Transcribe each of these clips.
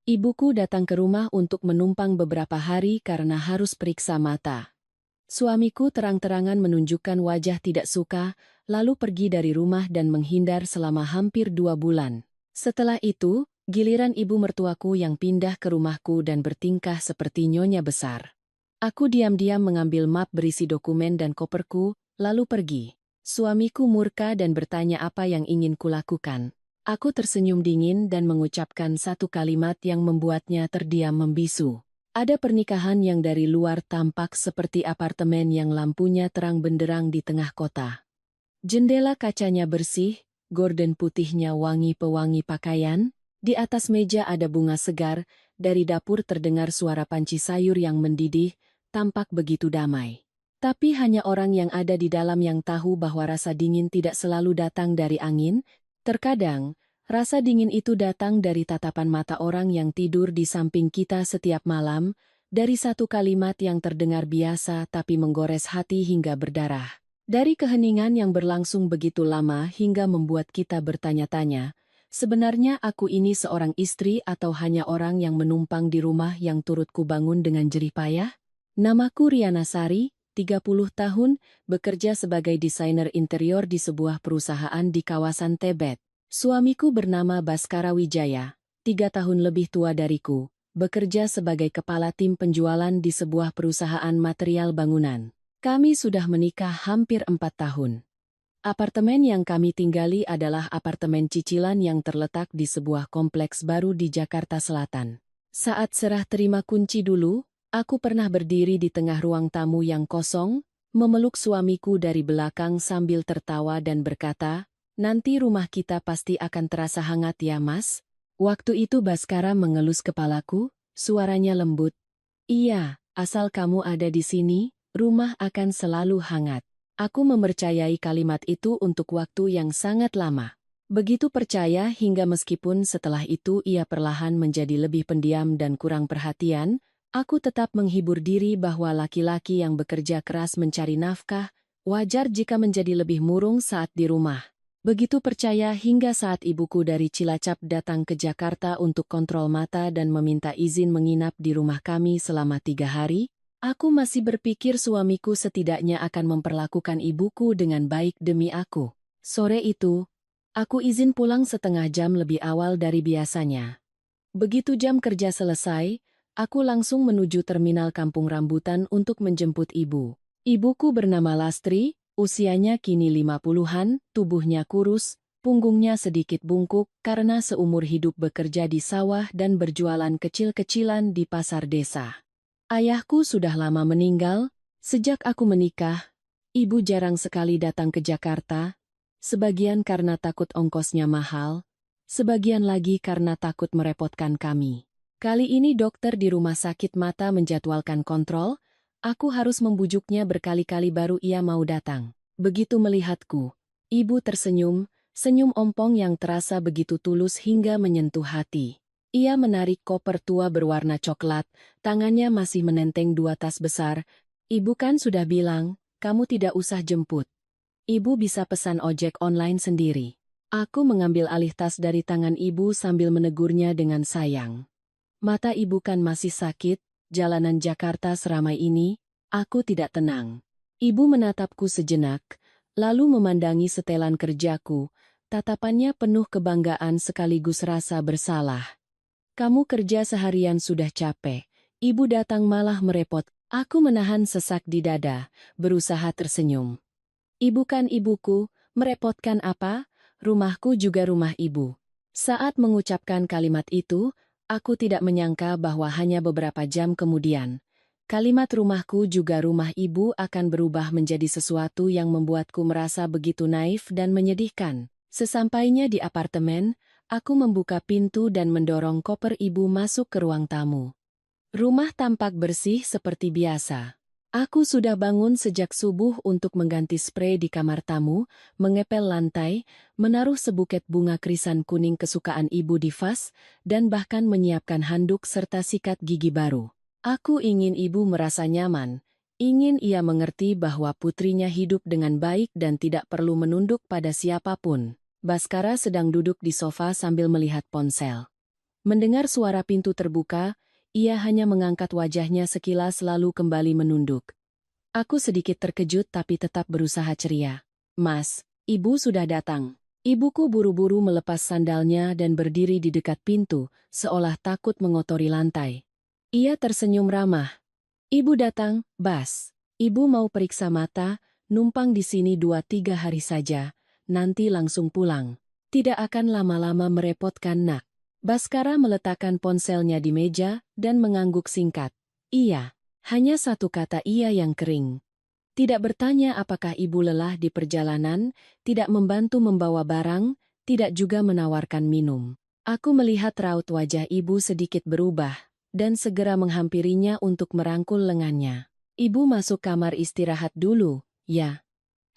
Ibuku datang ke rumah untuk menumpang beberapa hari karena harus periksa mata. Suamiku terang-terangan menunjukkan wajah tidak suka, lalu pergi dari rumah dan menghindar selama hampir 2 bulan. Setelah itu, giliran ibu mertuaku yang pindah ke rumahku dan bertingkah seperti nyonya besar. Aku diam-diam mengambil map berisi dokumen dan koperku, lalu pergi. Suamiku murka dan bertanya apa yang ingin kulakukan. Aku tersenyum dingin dan mengucapkan satu kalimat yang membuatnya terdiam membisu. Ada pernikahan yang dari luar tampak seperti apartemen yang lampunya terang benderang di tengah kota. Jendela kacanya bersih, gorden putihnya wangi pewangi pakaian, di atas meja ada bunga segar, dari dapur terdengar suara panci sayur yang mendidih, tampak begitu damai. Tapi hanya orang yang ada di dalam yang tahu bahwa rasa dingin tidak selalu datang dari angin, terkadang, rasa dingin itu datang dari tatapan mata orang yang tidur di samping kita setiap malam, dari satu kalimat yang terdengar biasa tapi menggores hati hingga berdarah. Dari keheningan yang berlangsung begitu lama hingga membuat kita bertanya-tanya, sebenarnya aku ini seorang istri atau hanya orang yang menumpang di rumah yang turut kubangun dengan jerih payah? Namaku Riana Sari, 30 tahun, bekerja sebagai desainer interior di sebuah perusahaan di kawasan Tebet. Suamiku bernama Baskara Wijaya, 3 tahun lebih tua dariku, bekerja sebagai kepala tim penjualan di sebuah perusahaan material bangunan. Kami sudah menikah hampir 4 tahun. Apartemen yang kami tinggali adalah apartemen cicilan yang terletak di sebuah kompleks baru di Jakarta Selatan. Saat serah terima kunci dulu, aku pernah berdiri di tengah ruang tamu yang kosong, memeluk suamiku dari belakang sambil tertawa dan berkata, "Nanti rumah kita pasti akan terasa hangat ya, Mas?" Waktu itu Baskara mengelus kepalaku, suaranya lembut. "Iya, asal kamu ada di sini, rumah akan selalu hangat." Aku mempercayai kalimat itu untuk waktu yang sangat lama. Begitu percaya hingga meskipun setelah itu ia perlahan menjadi lebih pendiam dan kurang perhatian, aku tetap menghibur diri bahwa laki-laki yang bekerja keras mencari nafkah, wajar jika menjadi lebih murung saat di rumah. Begitu percaya hingga saat ibuku dari Cilacap datang ke Jakarta untuk kontrol mata dan meminta izin menginap di rumah kami selama 3 hari, aku masih berpikir suamiku setidaknya akan memperlakukan ibuku dengan baik demi aku. Sore itu, aku izin pulang setengah jam lebih awal dari biasanya. Begitu jam kerja selesai, aku langsung menuju terminal Kampung Rambutan untuk menjemput ibu. Ibuku bernama Lastri. Usianya kini 50-an, tubuhnya kurus, punggungnya sedikit bungkuk karena seumur hidup bekerja di sawah dan berjualan kecil-kecilan di pasar desa. Ayahku sudah lama meninggal, sejak aku menikah, ibu jarang sekali datang ke Jakarta, sebagian karena takut ongkosnya mahal, sebagian lagi karena takut merepotkan kami. Kali ini dokter di rumah sakit mata menjadwalkan kontrol. Aku harus membujuknya berkali-kali baru ia mau datang. Begitu melihatku, ibu tersenyum, senyum ompong yang terasa begitu tulus hingga menyentuh hati. Ia menarik koper tua berwarna coklat, tangannya masih menenteng 2 tas besar. "Ibu kan sudah bilang, kamu tidak usah jemput. Ibu bisa pesan ojek online sendiri." Aku mengambil alih tas dari tangan ibu sambil menegurnya dengan sayang. "Mata ibu kan masih sakit. Jalanan Jakarta seramai ini, aku tidak tenang." Ibu menatapku sejenak, lalu memandangi setelan kerjaku, tatapannya penuh kebanggaan sekaligus rasa bersalah. "Kamu kerja seharian sudah capek, ibu datang malah merepot." Aku menahan sesak di dada, berusaha tersenyum. "Ibu kan ibuku, merepotkan apa? Rumahku juga rumah ibu." Saat mengucapkan kalimat itu, aku tidak menyangka bahwa hanya beberapa jam kemudian, kalimat rumahku juga rumah ibu akan berubah menjadi sesuatu yang membuatku merasa begitu naif dan menyedihkan. Sesampainya di apartemen, aku membuka pintu dan mendorong koper ibu masuk ke ruang tamu. Rumah tampak bersih seperti biasa. Aku sudah bangun sejak subuh untuk mengganti sprei di kamar tamu, mengepel lantai, menaruh sebuket bunga krisan kuning kesukaan ibu di vas, dan bahkan menyiapkan handuk serta sikat gigi baru. Aku ingin ibu merasa nyaman, ingin ia mengerti bahwa putrinya hidup dengan baik dan tidak perlu menunduk pada siapapun. Baskara sedang duduk di sofa sambil melihat ponsel. Mendengar suara pintu terbuka, ia hanya mengangkat wajahnya sekilas lalu kembali menunduk. Aku sedikit terkejut tapi tetap berusaha ceria. Mas, ibu sudah datang. Ibuku buru-buru melepas sandalnya dan berdiri di dekat pintu, seolah takut mengotori lantai. Ia tersenyum ramah. Ibu datang, Bas. Ibu mau periksa mata, numpang di sini 2-3 hari saja, nanti langsung pulang. Tidak akan lama-lama merepotkan nak. Baskara meletakkan ponselnya di meja dan mengangguk singkat. Iya, hanya satu kata iya yang kering. Tidak bertanya apakah ibu lelah di perjalanan, tidak membantu membawa barang, tidak juga menawarkan minum. Aku melihat raut wajah ibu sedikit berubah, dan segera menghampirinya untuk merangkul lengannya. Ibu masuk kamar istirahat dulu, ya.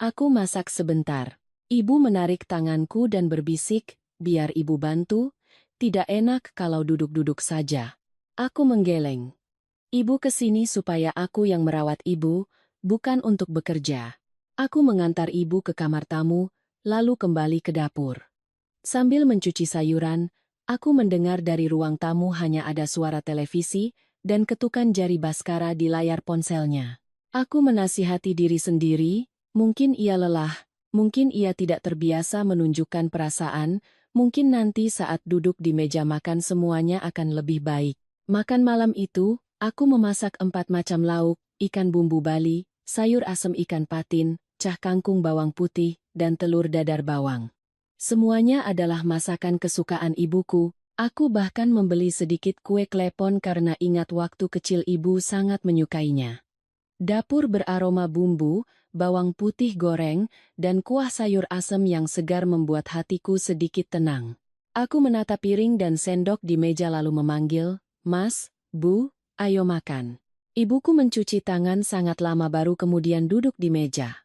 Aku masak sebentar. Ibu menarik tanganku dan berbisik, biar ibu bantu. Tidak enak kalau duduk-duduk saja. Aku menggeleng. Ibu kesini supaya aku yang merawat ibu, bukan untuk bekerja. Aku mengantar ibu ke kamar tamu, lalu kembali ke dapur. Sambil mencuci sayuran, aku mendengar dari ruang tamu hanya ada suara televisi dan ketukan jari Baskara di layar ponselnya. Aku menasihati diri sendiri, mungkin ia lelah, mungkin ia tidak terbiasa menunjukkan perasaan, mungkin nanti saat duduk di meja makan semuanya akan lebih baik. Makan malam itu, aku memasak 4 macam lauk, ikan bumbu Bali, sayur asem ikan patin, cah kangkung bawang putih, dan telur dadar bawang. Semuanya adalah masakan kesukaan ibuku. Aku bahkan membeli sedikit kue klepon karena ingat waktu kecil ibu sangat menyukainya. Dapur beraroma bumbu, bawang putih goreng, dan kuah sayur asem yang segar membuat hatiku sedikit tenang. Aku menatap piring dan sendok di meja lalu memanggil, Mas, Bu, ayo makan. Ibuku mencuci tangan sangat lama baru kemudian duduk di meja.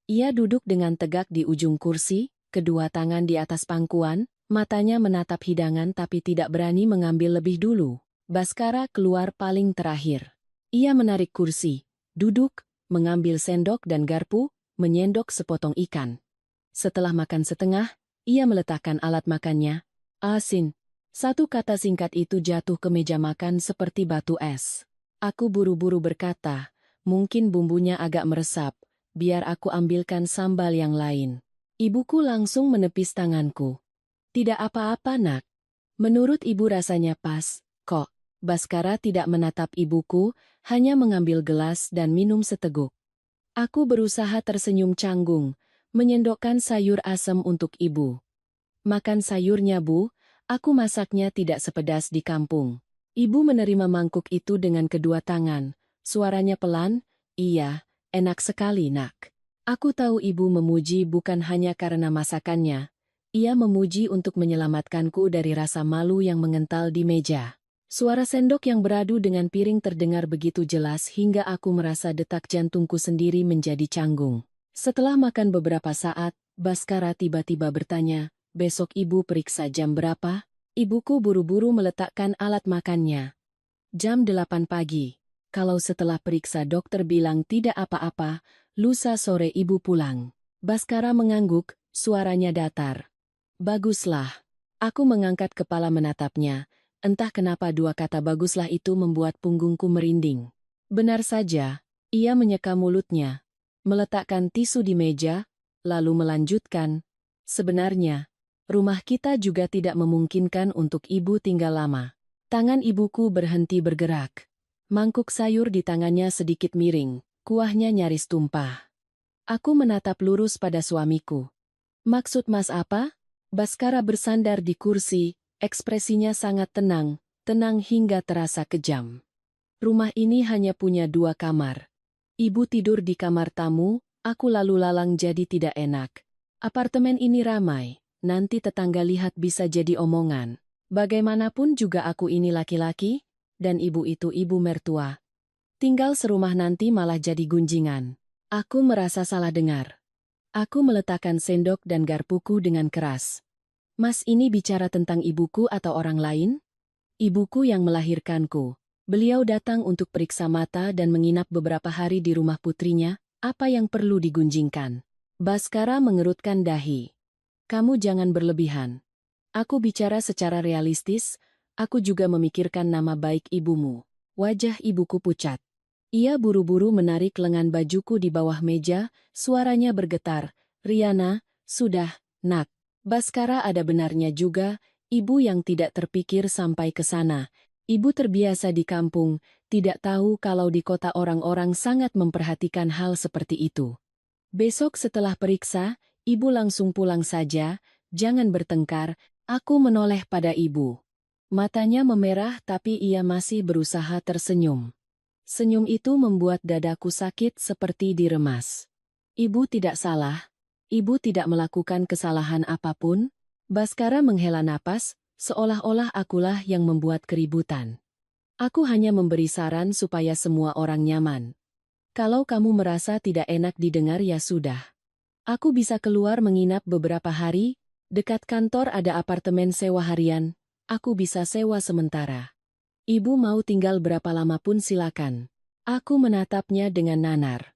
Ia duduk dengan tegak di ujung kursi, kedua tangan di atas pangkuan, matanya menatap hidangan tapi tidak berani mengambil lebih dulu. Baskara keluar paling terakhir. Ia menarik kursi. Duduk, mengambil sendok dan garpu, menyendok sepotong ikan. Setelah makan setengah, ia meletakkan alat makannya. Asin. Satu kata singkat itu jatuh ke meja makan seperti batu es. Aku buru-buru berkata, mungkin bumbunya agak meresap, biar aku ambilkan sambal yang lain. Ibuku langsung menepis tanganku. Tidak apa-apa nak. Menurut ibu rasanya pas, kok. Baskara tidak menatap ibuku, hanya mengambil gelas dan minum seteguk. Aku berusaha tersenyum canggung, menyendokkan sayur asam untuk ibu. Makan sayurnya bu, aku masaknya tidak sepedas di kampung. Ibu menerima mangkuk itu dengan kedua tangan, suaranya pelan, iya, enak sekali nak. Aku tahu ibu memuji bukan hanya karena masakannya, ia memuji untuk menyelamatkanku dari rasa malu yang mengental di meja. Suara sendok yang beradu dengan piring terdengar begitu jelas hingga aku merasa detak jantungku sendiri menjadi canggung. Setelah makan beberapa saat, Baskara tiba-tiba bertanya, besok ibu periksa jam berapa? Ibuku buru-buru meletakkan alat makannya. Jam 8 pagi. Kalau setelah periksa dokter bilang tidak apa-apa, lusa sore ibu pulang. Baskara mengangguk, suaranya datar. Baguslah. Aku mengangkat kepala menatapnya. Entah kenapa dua kata baguslah itu membuat punggungku merinding. Benar saja, ia menyeka mulutnya, meletakkan tisu di meja, lalu melanjutkan, sebenarnya, rumah kita juga tidak memungkinkan untuk ibu tinggal lama. Tangan ibuku berhenti bergerak. Mangkuk sayur di tangannya sedikit miring, kuahnya nyaris tumpah. Aku menatap lurus pada suamiku. Maksud mas apa? Baskara bersandar di kursi. Ekspresinya sangat tenang, tenang hingga terasa kejam. Rumah ini hanya punya 2 kamar. Ibu tidur di kamar tamu, aku lalu lalang jadi tidak enak. Apartemen ini ramai, nanti tetangga lihat bisa jadi omongan. Bagaimanapun juga aku ini laki-laki, dan ibu itu ibu mertua. Tinggal serumah nanti malah jadi gunjingan. Aku merasa salah dengar. Aku meletakkan sendok dan garpuku dengan keras. Mas ini bicara tentang ibuku atau orang lain? Ibuku yang melahirkanku. Beliau datang untuk periksa mata dan menginap beberapa hari di rumah putrinya, apa yang perlu digunjingkan? Baskara mengerutkan dahi. Kamu jangan berlebihan. Aku bicara secara realistis, Aku juga memikirkan nama baik ibumu. Wajah ibuku pucat. Ia buru-buru menarik lengan bajuku di bawah meja, suaranya bergetar. Riana, sudah, nak. Baskara ada benarnya juga, ibu yang tidak terpikir sampai ke sana. Ibu terbiasa di kampung, tidak tahu kalau di kota orang-orang sangat memperhatikan hal seperti itu. Besok setelah periksa, ibu langsung pulang saja, jangan bertengkar, aku menoleh pada ibu. Matanya memerah tapi ia masih berusaha tersenyum. Senyum itu membuat dadaku sakit seperti diremas. Ibu tidak salah. Ibu tidak melakukan kesalahan apapun. Baskara menghela napas, seolah-olah akulah yang membuat keributan. Aku hanya memberi saran supaya semua orang nyaman. Kalau kamu merasa tidak enak didengar ya sudah. Aku bisa keluar menginap beberapa hari, dekat kantor ada apartemen sewa harian, aku bisa sewa sementara. Ibu mau tinggal berapa lama pun silakan. Aku menatapnya dengan nanar.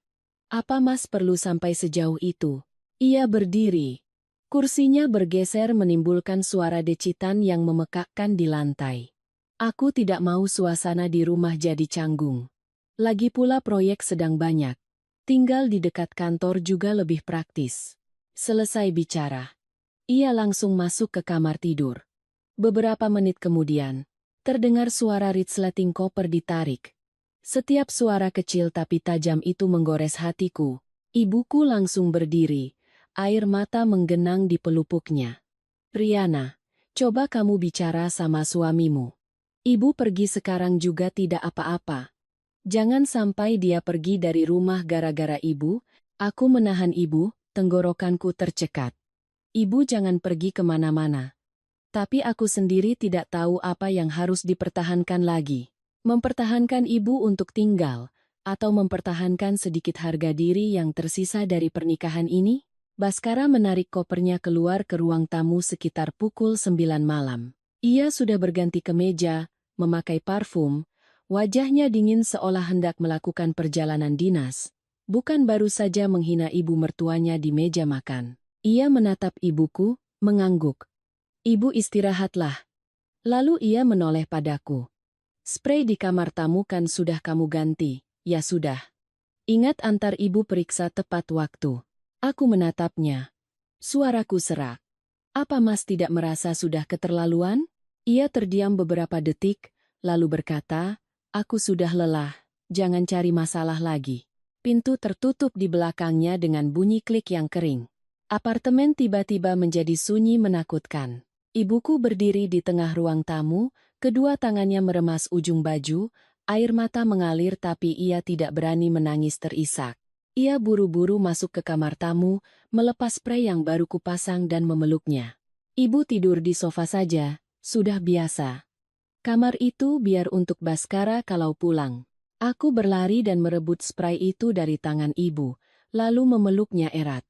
Apa Mas perlu sampai sejauh itu? Ia berdiri. Kursinya bergeser menimbulkan suara decitan yang memekakkan di lantai. Aku tidak mau suasana di rumah jadi canggung. Lagi pula proyek sedang banyak. Tinggal di dekat kantor juga lebih praktis. Selesai bicara. Ia langsung masuk ke kamar tidur. Beberapa menit kemudian, terdengar suara resleting koper ditarik. Setiap suara kecil tapi tajam itu menggores hatiku. Ibuku langsung berdiri, air mata menggenang di pelupuknya. Riana, coba kamu bicara sama suamimu. Ibu pergi sekarang juga tidak apa-apa. Jangan sampai dia pergi dari rumah gara-gara ibu. Aku menahan ibu, tenggorokanku tercekat. Ibu jangan pergi kemana-mana. Tapi aku sendiri tidak tahu apa yang harus dipertahankan lagi. Mempertahankan ibu untuk tinggal, atau mempertahankan sedikit harga diri yang tersisa dari pernikahan ini? Baskara menarik kopernya keluar ke ruang tamu sekitar pukul 9 malam. Ia sudah berganti kemeja, memakai parfum, wajahnya dingin seolah hendak melakukan perjalanan dinas. Bukan baru saja menghina ibu mertuanya di meja makan. Ia menatap ibuku, mengangguk. Ibu istirahatlah. Lalu ia menoleh padaku. Spray di kamar tamu kan sudah kamu ganti, ya sudah. Ingat antar ibu periksa tepat waktu. Aku menatapnya. Suaraku serak. Apa Mas tidak merasa sudah keterlaluan? Ia terdiam beberapa detik, lalu berkata, aku sudah lelah, jangan cari masalah lagi. Pintu tertutup di belakangnya dengan bunyi klik yang kering. Apartemen tiba-tiba menjadi sunyi menakutkan. Ibuku berdiri di tengah ruang tamu, kedua tangannya meremas ujung baju, air mata mengalir tapi ia tidak berani menangis terisak. Ia buru-buru masuk ke kamar tamu, melepas spray yang baru kupasang dan memeluknya. Ibu tidur di sofa saja, sudah biasa. Kamar itu biar untuk Baskara kalau pulang. Aku berlari dan merebut spray itu dari tangan ibu, lalu memeluknya erat.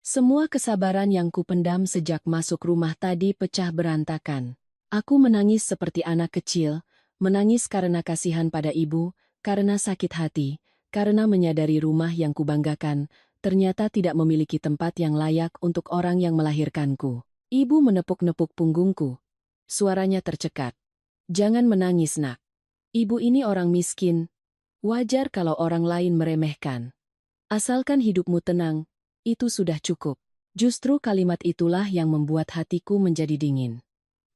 Semua kesabaran yang kupendam sejak masuk rumah tadi pecah berantakan. Aku menangis seperti anak kecil, menangis karena kasihan pada ibu, karena sakit hati, karena menyadari rumah yang kubanggakan, ternyata tidak memiliki tempat yang layak untuk orang yang melahirkanku. Ibu menepuk-nepuk punggungku. Suaranya tercekat. Jangan menangis nak. Ibu ini orang miskin. Wajar kalau orang lain meremehkan. Asalkan hidupmu tenang, itu sudah cukup. Justru kalimat itulah yang membuat hatiku menjadi dingin.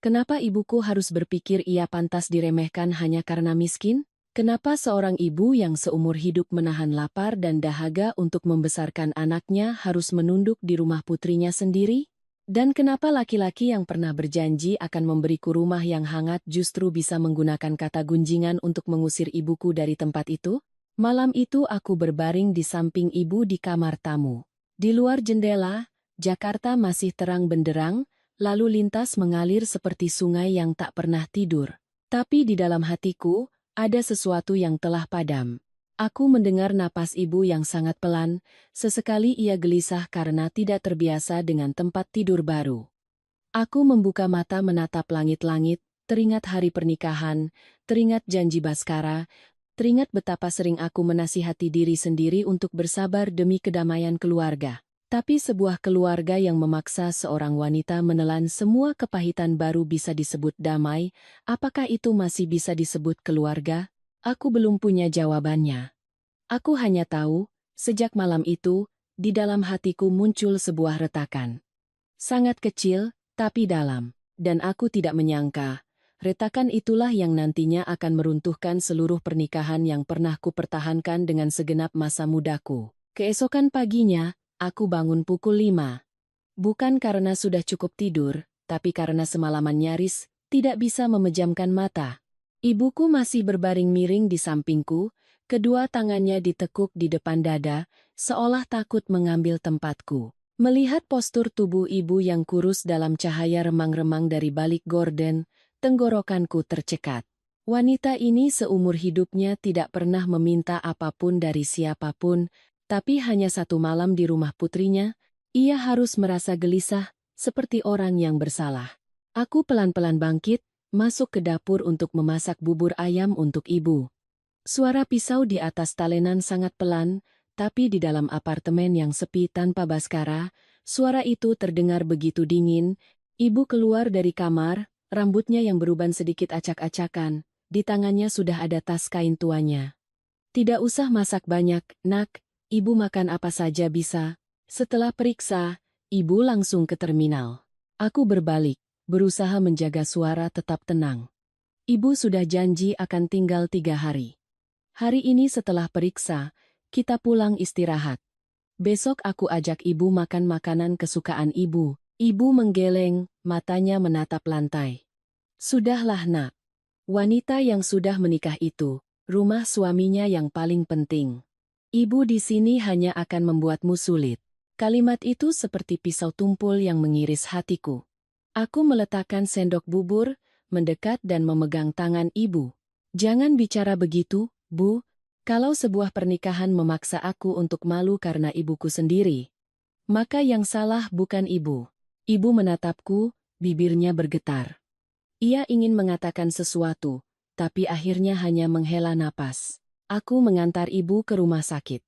Kenapa ibuku harus berpikir ia pantas diremehkan hanya karena miskin? Kenapa seorang ibu yang seumur hidup menahan lapar dan dahaga untuk membesarkan anaknya harus menunduk di rumah putrinya sendiri? Dan kenapa laki-laki yang pernah berjanji akan memberiku rumah yang hangat justru bisa menggunakan kata gunjingan untuk mengusir ibuku dari tempat itu? Malam itu aku berbaring di samping ibu di kamar tamu. Di luar jendela, Jakarta masih terang benderang, lalu lintas mengalir seperti sungai yang tak pernah tidur. Tapi di dalam hatiku, ada sesuatu yang telah padam. Aku mendengar napas ibu yang sangat pelan, sesekali ia gelisah karena tidak terbiasa dengan tempat tidur baru. Aku membuka mata menatap langit-langit, teringat hari pernikahan, teringat janji Baskara, teringat betapa sering aku menasihati diri sendiri untuk bersabar demi kedamaian keluarga. Tapi sebuah keluarga yang memaksa seorang wanita menelan semua kepahitan baru bisa disebut damai, apakah itu masih bisa disebut keluarga? Aku belum punya jawabannya. Aku hanya tahu, sejak malam itu, di dalam hatiku muncul sebuah retakan. Sangat kecil, tapi dalam. Dan aku tidak menyangka, retakan itulah yang nantinya akan meruntuhkan seluruh pernikahan yang pernah kupertahankan dengan segenap masa mudaku. Keesokan paginya, aku bangun pukul 5. Bukan karena sudah cukup tidur, tapi karena semalaman nyaris tidak bisa memejamkan mata. Ibuku masih berbaring miring di sampingku, kedua tangannya ditekuk di depan dada, seolah takut mengambil tempatku. Melihat postur tubuh ibu yang kurus dalam cahaya remang-remang dari balik gorden, tenggorokanku tercekat. Wanita ini seumur hidupnya tidak pernah meminta apapun dari siapapun, tapi hanya satu malam di rumah putrinya, ia harus merasa gelisah, seperti orang yang bersalah. Aku pelan-pelan bangkit, masuk ke dapur untuk memasak bubur ayam untuk ibu. Suara pisau di atas talenan sangat pelan, tapi di dalam apartemen yang sepi tanpa Baskara, suara itu terdengar begitu dingin. Ibu keluar dari kamar, rambutnya yang beruban sedikit acak-acakan, di tangannya sudah ada tas kain tuanya. Tidak usah masak banyak, nak, ibu makan apa saja bisa. Setelah periksa, ibu langsung ke terminal. Aku berbalik, berusaha menjaga suara tetap tenang. Ibu sudah janji akan tinggal 3 hari. Hari ini setelah periksa, kita pulang istirahat. Besok aku ajak ibu makan makanan kesukaan ibu. Ibu menggeleng, matanya menatap lantai. Sudahlah nak. Wanita yang sudah menikah itu, rumah suaminya yang paling penting. Ibu di sini hanya akan membuatmu sulit. Kalimat itu seperti pisau tumpul yang mengiris hatiku. Aku meletakkan sendok bubur, mendekat dan memegang tangan ibu. Jangan bicara begitu, Bu. Kalau sebuah pernikahan memaksa aku untuk malu karena ibuku sendiri, maka yang salah bukan ibu. Ibu menatapku, bibirnya bergetar. Ia ingin mengatakan sesuatu, tapi akhirnya hanya menghela napas. Aku mengantar ibu ke rumah sakit.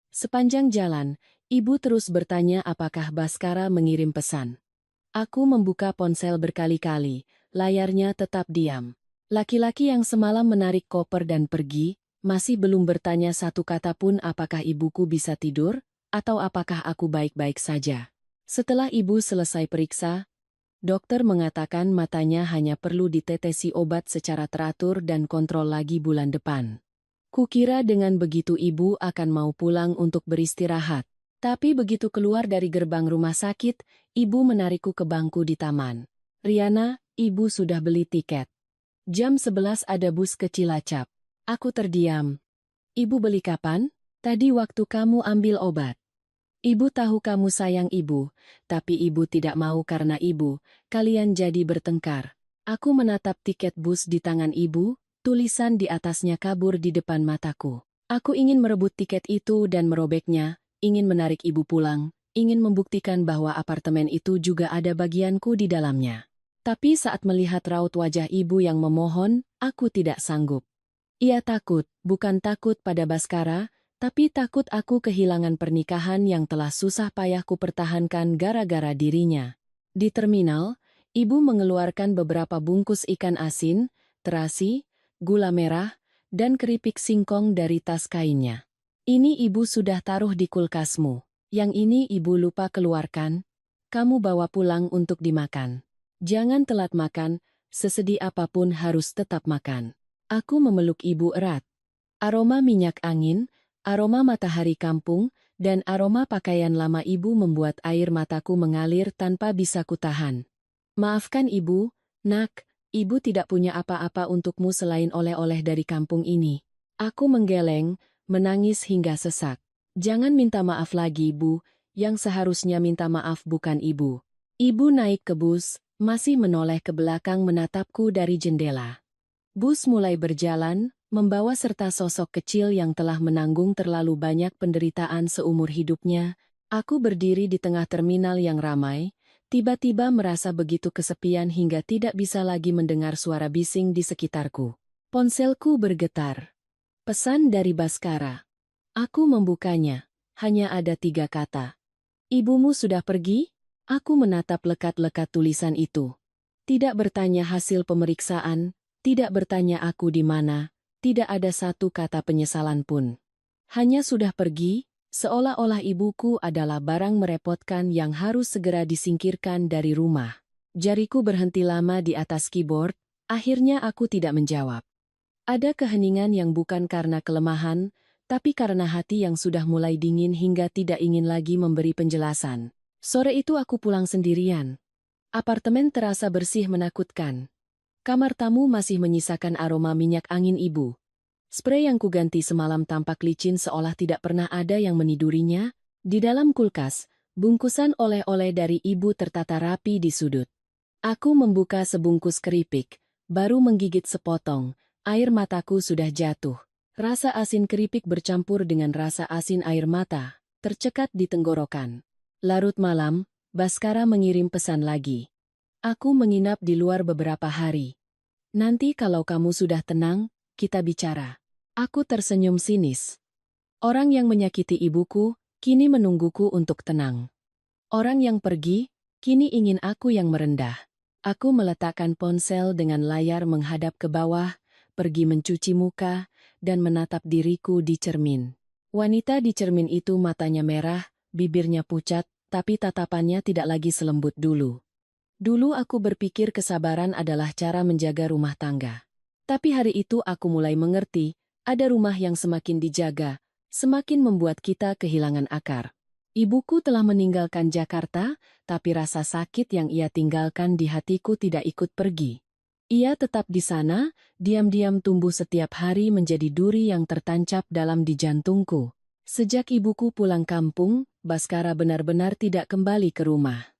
Sepanjang jalan, ibu terus bertanya apakah Baskara mengirim pesan. Aku membuka ponsel berkali-kali, layarnya tetap diam. Laki-laki yang semalam menarik koper dan pergi, masih belum bertanya satu kata pun apakah ibuku bisa tidur, atau apakah aku baik-baik saja. Setelah ibu selesai periksa, dokter mengatakan matanya hanya perlu ditetesi obat secara teratur dan kontrol lagi bulan depan. Kukira dengan begitu ibu akan mau pulang untuk beristirahat. Tapi begitu keluar dari gerbang rumah sakit, ibu menarikku ke bangku di taman. Riana, ibu sudah beli tiket. Jam 11 ada bus ke Cilacap. Aku terdiam. Ibu beli kapan? Tadi waktu kamu ambil obat. Ibu tahu kamu sayang ibu, tapi ibu tidak mau karena ibu, kalian jadi bertengkar. Aku menatap tiket bus di tangan ibu, tulisan di atasnya kabur di depan mataku. Aku ingin merebut tiket itu dan merobeknya, ingin menarik ibu pulang, ingin membuktikan bahwa apartemen itu juga ada bagianku di dalamnya. Tapi saat melihat raut wajah ibu yang memohon, aku tidak sanggup. Ia takut, bukan takut pada Baskara, tapi takut aku kehilangan pernikahan yang telah susah payah kupertahankan gara-gara dirinya. Di terminal, ibu mengeluarkan beberapa bungkus ikan asin, terasi, gula merah, dan keripik singkong dari tas kainnya. Ini ibu sudah taruh di kulkasmu. Yang ini ibu lupa keluarkan. Kamu bawa pulang untuk dimakan. Jangan telat makan, sesedih apapun harus tetap makan. Aku memeluk ibu erat. Aroma minyak angin, aroma matahari kampung, dan aroma pakaian lama ibu membuat air mataku mengalir tanpa bisa kutahan. Maafkan ibu, nak, ibu tidak punya apa-apa untukmu selain oleh-oleh dari kampung ini. Aku menggeleng, menangis hingga sesak. Jangan minta maaf lagi ibu, yang seharusnya minta maaf bukan ibu. Ibu naik ke bus, masih menoleh ke belakang menatapku dari jendela. Bus mulai berjalan, membawa serta sosok kecil yang telah menanggung terlalu banyak penderitaan seumur hidupnya. Aku berdiri di tengah terminal yang ramai, tiba-tiba merasa begitu kesepian hingga tidak bisa lagi mendengar suara bising di sekitarku. Ponselku bergetar. Pesan dari Baskara. Aku membukanya. Hanya ada 3 kata. Ibumu sudah pergi? Aku menatap lekat-lekat tulisan itu. Tidak bertanya hasil pemeriksaan, tidak bertanya aku di mana, tidak ada satu kata penyesalan pun. Hanya sudah pergi, seolah-olah ibuku adalah barang merepotkan yang harus segera disingkirkan dari rumah. Jariku berhenti lama di atas keyboard, akhirnya aku tidak menjawab. Ada keheningan yang bukan karena kelemahan, tapi karena hati yang sudah mulai dingin hingga tidak ingin lagi memberi penjelasan. Sore itu aku pulang sendirian. Apartemen terasa bersih menakutkan. Kamar tamu masih menyisakan aroma minyak angin ibu. Sprei yang kuganti semalam tampak licin seolah tidak pernah ada yang menidurinya. Di dalam kulkas, bungkusan oleh-oleh dari ibu tertata rapi di sudut. Aku membuka sebungkus keripik, baru menggigit sepotong. Air mataku sudah jatuh. Rasa asin keripik bercampur dengan rasa asin air mata, tercekat di tenggorokan. Larut malam, Baskara mengirim pesan lagi. Aku menginap di luar beberapa hari. Nanti kalau kamu sudah tenang, kita bicara. Aku tersenyum sinis. Orang yang menyakiti ibuku, kini menungguku untuk tenang. Orang yang pergi, kini ingin aku yang merendah. Aku meletakkan ponsel dengan layar menghadap ke bawah, pergi mencuci muka, dan menatap diriku di cermin. Wanita di cermin itu matanya merah, bibirnya pucat, tapi tatapannya tidak lagi selembut dulu. Dulu aku berpikir kesabaran adalah cara menjaga rumah tangga. Tapi hari itu aku mulai mengerti, ada rumah yang semakin dijaga, semakin membuat kita kehilangan akar. Ibuku telah meninggalkan Jakarta, tapi rasa sakit yang ia tinggalkan di hatiku tidak ikut pergi. Ia tetap di sana, diam-diam tumbuh setiap hari menjadi duri yang tertancap dalam di jantungku. Sejak ibuku pulang kampung, Baskara benar-benar tidak kembali ke rumah.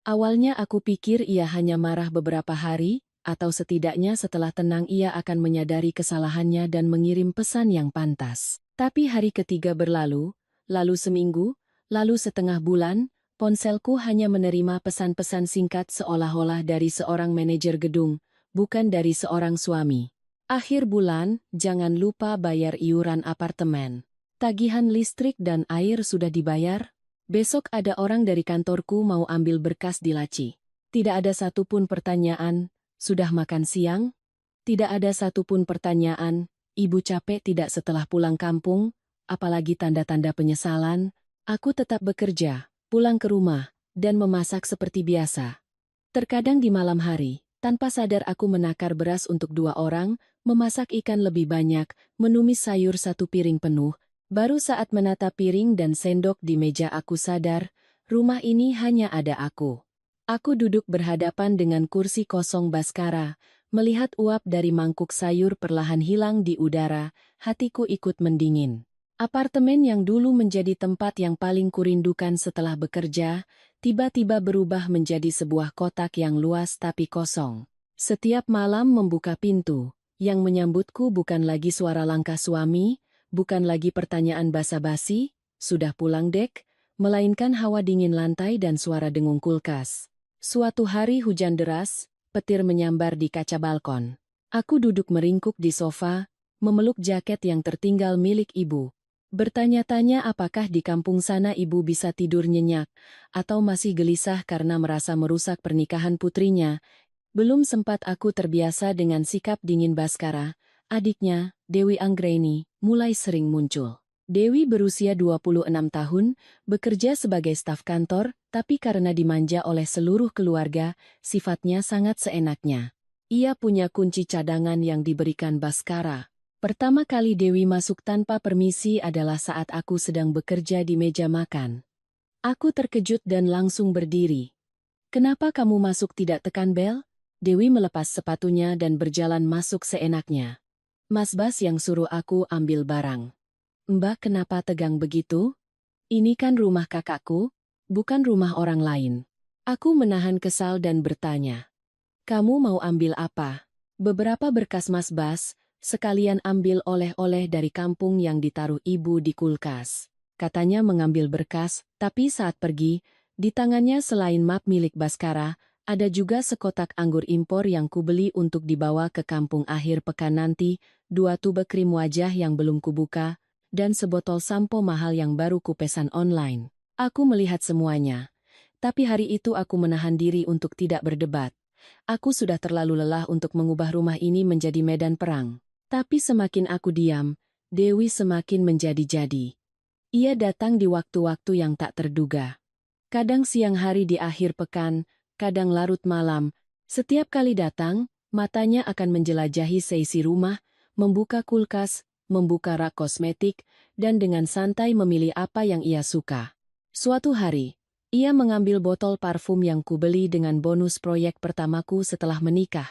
Awalnya aku pikir ia hanya marah beberapa hari, atau setidaknya setelah tenang ia akan menyadari kesalahannya dan mengirim pesan yang pantas. Tapi hari ketiga berlalu, lalu seminggu, lalu setengah bulan, ponselku hanya menerima pesan-pesan singkat seolah-olah dari seorang manajer gedung, bukan dari seorang suami. Akhir bulan, jangan lupa bayar iuran apartemen. Tagihan listrik dan air sudah dibayar? Besok ada orang dari kantorku mau ambil berkas di laci. Tidak ada satupun pertanyaan, sudah makan siang? Tidak ada satupun pertanyaan, ibu capek tidak setelah pulang kampung, apalagi tanda-tanda penyesalan. Aku tetap bekerja, pulang ke rumah, dan memasak seperti biasa. Terkadang di malam hari, tanpa sadar aku menakar beras untuk 2 orang, memasak ikan lebih banyak, menumis sayur 1 piring penuh. Baru saat menata piring dan sendok di meja aku sadar, rumah ini hanya ada aku. Aku duduk berhadapan dengan kursi kosong Baskara, melihat uap dari mangkuk sayur perlahan hilang di udara, hatiku ikut mendingin. Apartemen yang dulu menjadi tempat yang paling kurindukan setelah bekerja, tiba-tiba berubah menjadi sebuah kotak yang luas tapi kosong. Setiap malam membuka pintu, yang menyambutku bukan lagi suara langkah suami, bukan lagi pertanyaan basa-basi, sudah pulang dek, melainkan hawa dingin lantai dan suara dengung kulkas. Suatu hari hujan deras, petir menyambar di kaca balkon. Aku duduk meringkuk di sofa, memeluk jaket yang tertinggal milik ibu. Bertanya-tanya apakah di kampung sana ibu bisa tidur nyenyak, atau masih gelisah karena merasa merusak pernikahan putrinya. Belum sempat aku terbiasa dengan sikap dingin Baskara, adiknya, Dewi Anggreni, mulai sering muncul. Dewi berusia 26 tahun, bekerja sebagai staf kantor, tapi karena dimanja oleh seluruh keluarga, sifatnya sangat seenaknya. Ia punya kunci cadangan yang diberikan Baskara. Pertama kali Dewi masuk tanpa permisi adalah saat aku sedang bekerja di meja makan. Aku terkejut dan langsung berdiri. "Kenapa kamu masuk tidak tekan bel?" Dewi melepas sepatunya dan berjalan masuk seenaknya. "Mas Bas yang suruh aku ambil barang." "Mbak kenapa tegang begitu? Ini kan rumah kakakku, bukan rumah orang lain." Aku menahan kesal dan bertanya. "Kamu mau ambil apa?" "Beberapa berkas Mas Bas, sekalian ambil oleh-oleh dari kampung yang ditaruh ibu di kulkas." Katanya mengambil berkas, tapi saat pergi, di tangannya selain map milik Baskara, ada juga sekotak anggur impor yang kubeli untuk dibawa ke kampung akhir pekan nanti, 2 tube krim wajah yang belum kubuka, dan sebotol sampo mahal yang baru kupesan online. Aku melihat semuanya. Tapi hari itu aku menahan diri untuk tidak berdebat. Aku sudah terlalu lelah untuk mengubah rumah ini menjadi medan perang. Tapi semakin aku diam, Dewi semakin menjadi-jadi. Ia datang di waktu-waktu yang tak terduga. Kadang siang hari di akhir pekan, kadang larut malam. Setiap kali datang, matanya akan menjelajahi seisi rumah, membuka kulkas, membuka rak kosmetik, dan dengan santai memilih apa yang ia suka. Suatu hari, ia mengambil botol parfum yang kubeli dengan bonus proyek pertamaku setelah menikah.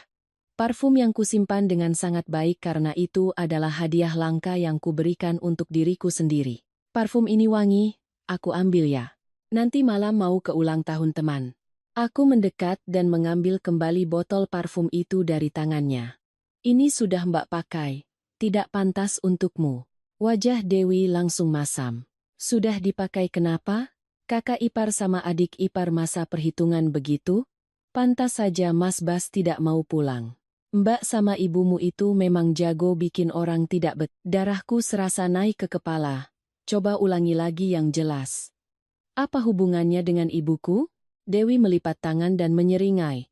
Parfum yang kusimpan dengan sangat baik karena itu adalah hadiah langka yang kuberikan untuk diriku sendiri. Parfum ini wangi, aku ambil ya. Nanti malam mau ke ulang tahun teman. Aku mendekat dan mengambil kembali botol parfum itu dari tangannya. Ini sudah Mbak pakai, tidak pantas untukmu. Wajah Dewi langsung masam. Sudah dipakai kenapa? Kakak ipar sama adik ipar masa perhitungan begitu? Pantas saja Mas Bas tidak mau pulang. Mbak sama ibumu itu memang jago bikin orang tidak darahku serasa naik ke kepala. Coba ulangi lagi yang jelas. Apa hubungannya dengan ibuku? Dewi melipat tangan dan menyeringai.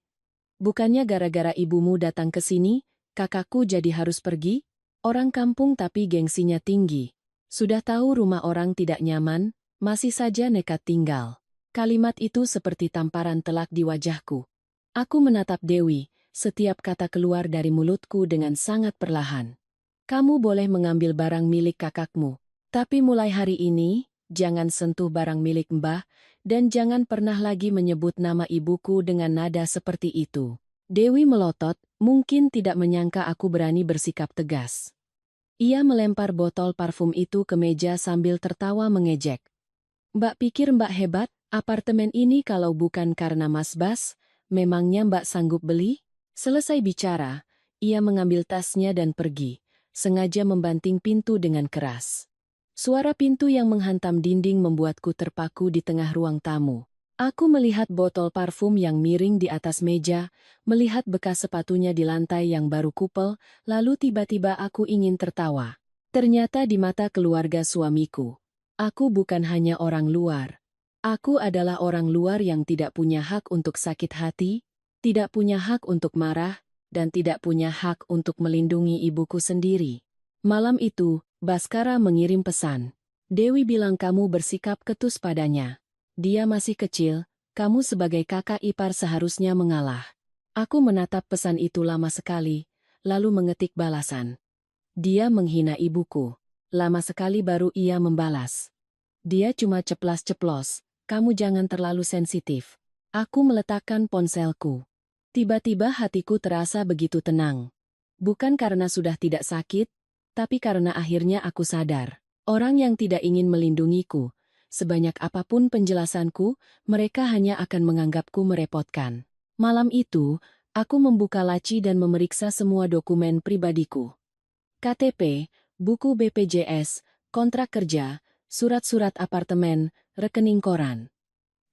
Bukannya gara-gara ibumu datang ke sini, kakakku jadi harus pergi? Orang kampung tapi gengsinya tinggi. Sudah tahu rumah orang tidak nyaman, masih saja nekat tinggal. Kalimat itu seperti tamparan telak di wajahku. Aku menatap Dewi, setiap kata keluar dari mulutku dengan sangat perlahan. Kamu boleh mengambil barang milik kakakmu, tapi mulai hari ini, jangan sentuh barang milik Mbah, dan jangan pernah lagi menyebut nama ibuku dengan nada seperti itu. Dewi melotot, mungkin tidak menyangka aku berani bersikap tegas. Ia melempar botol parfum itu ke meja sambil tertawa mengejek. Mbak pikir Mbak hebat, apartemen ini kalau bukan karena Mas Bas, memangnya Mbak sanggup beli? Selesai bicara, ia mengambil tasnya dan pergi, sengaja membanting pintu dengan keras. Suara pintu yang menghantam dinding membuatku terpaku di tengah ruang tamu. Aku melihat botol parfum yang miring di atas meja, melihat bekas sepatunya di lantai yang baru kupel, lalu tiba-tiba aku ingin tertawa. Ternyata di mata keluarga suamiku, aku bukan hanya orang luar. Aku adalah orang luar yang tidak punya hak untuk sakit hati, tidak punya hak untuk marah, dan tidak punya hak untuk melindungi ibuku sendiri. Malam itu, Baskara mengirim pesan. Dewi bilang kamu bersikap ketus padanya. Dia masih kecil, kamu sebagai kakak ipar seharusnya mengalah. Aku menatap pesan itu lama sekali, lalu mengetik balasan. Dia menghina ibuku. Lama sekali baru ia membalas. Dia cuma ceplas-ceplos, kamu jangan terlalu sensitif. Aku meletakkan ponselku. Tiba-tiba hatiku terasa begitu tenang. Bukan karena sudah tidak sakit, tapi karena akhirnya aku sadar, orang yang tidak ingin melindungiku, sebanyak apapun penjelasanku, mereka hanya akan menganggapku merepotkan. Malam itu, aku membuka laci dan memeriksa semua dokumen pribadiku. KTP, buku BPJS, kontrak kerja, surat-surat apartemen, rekening koran.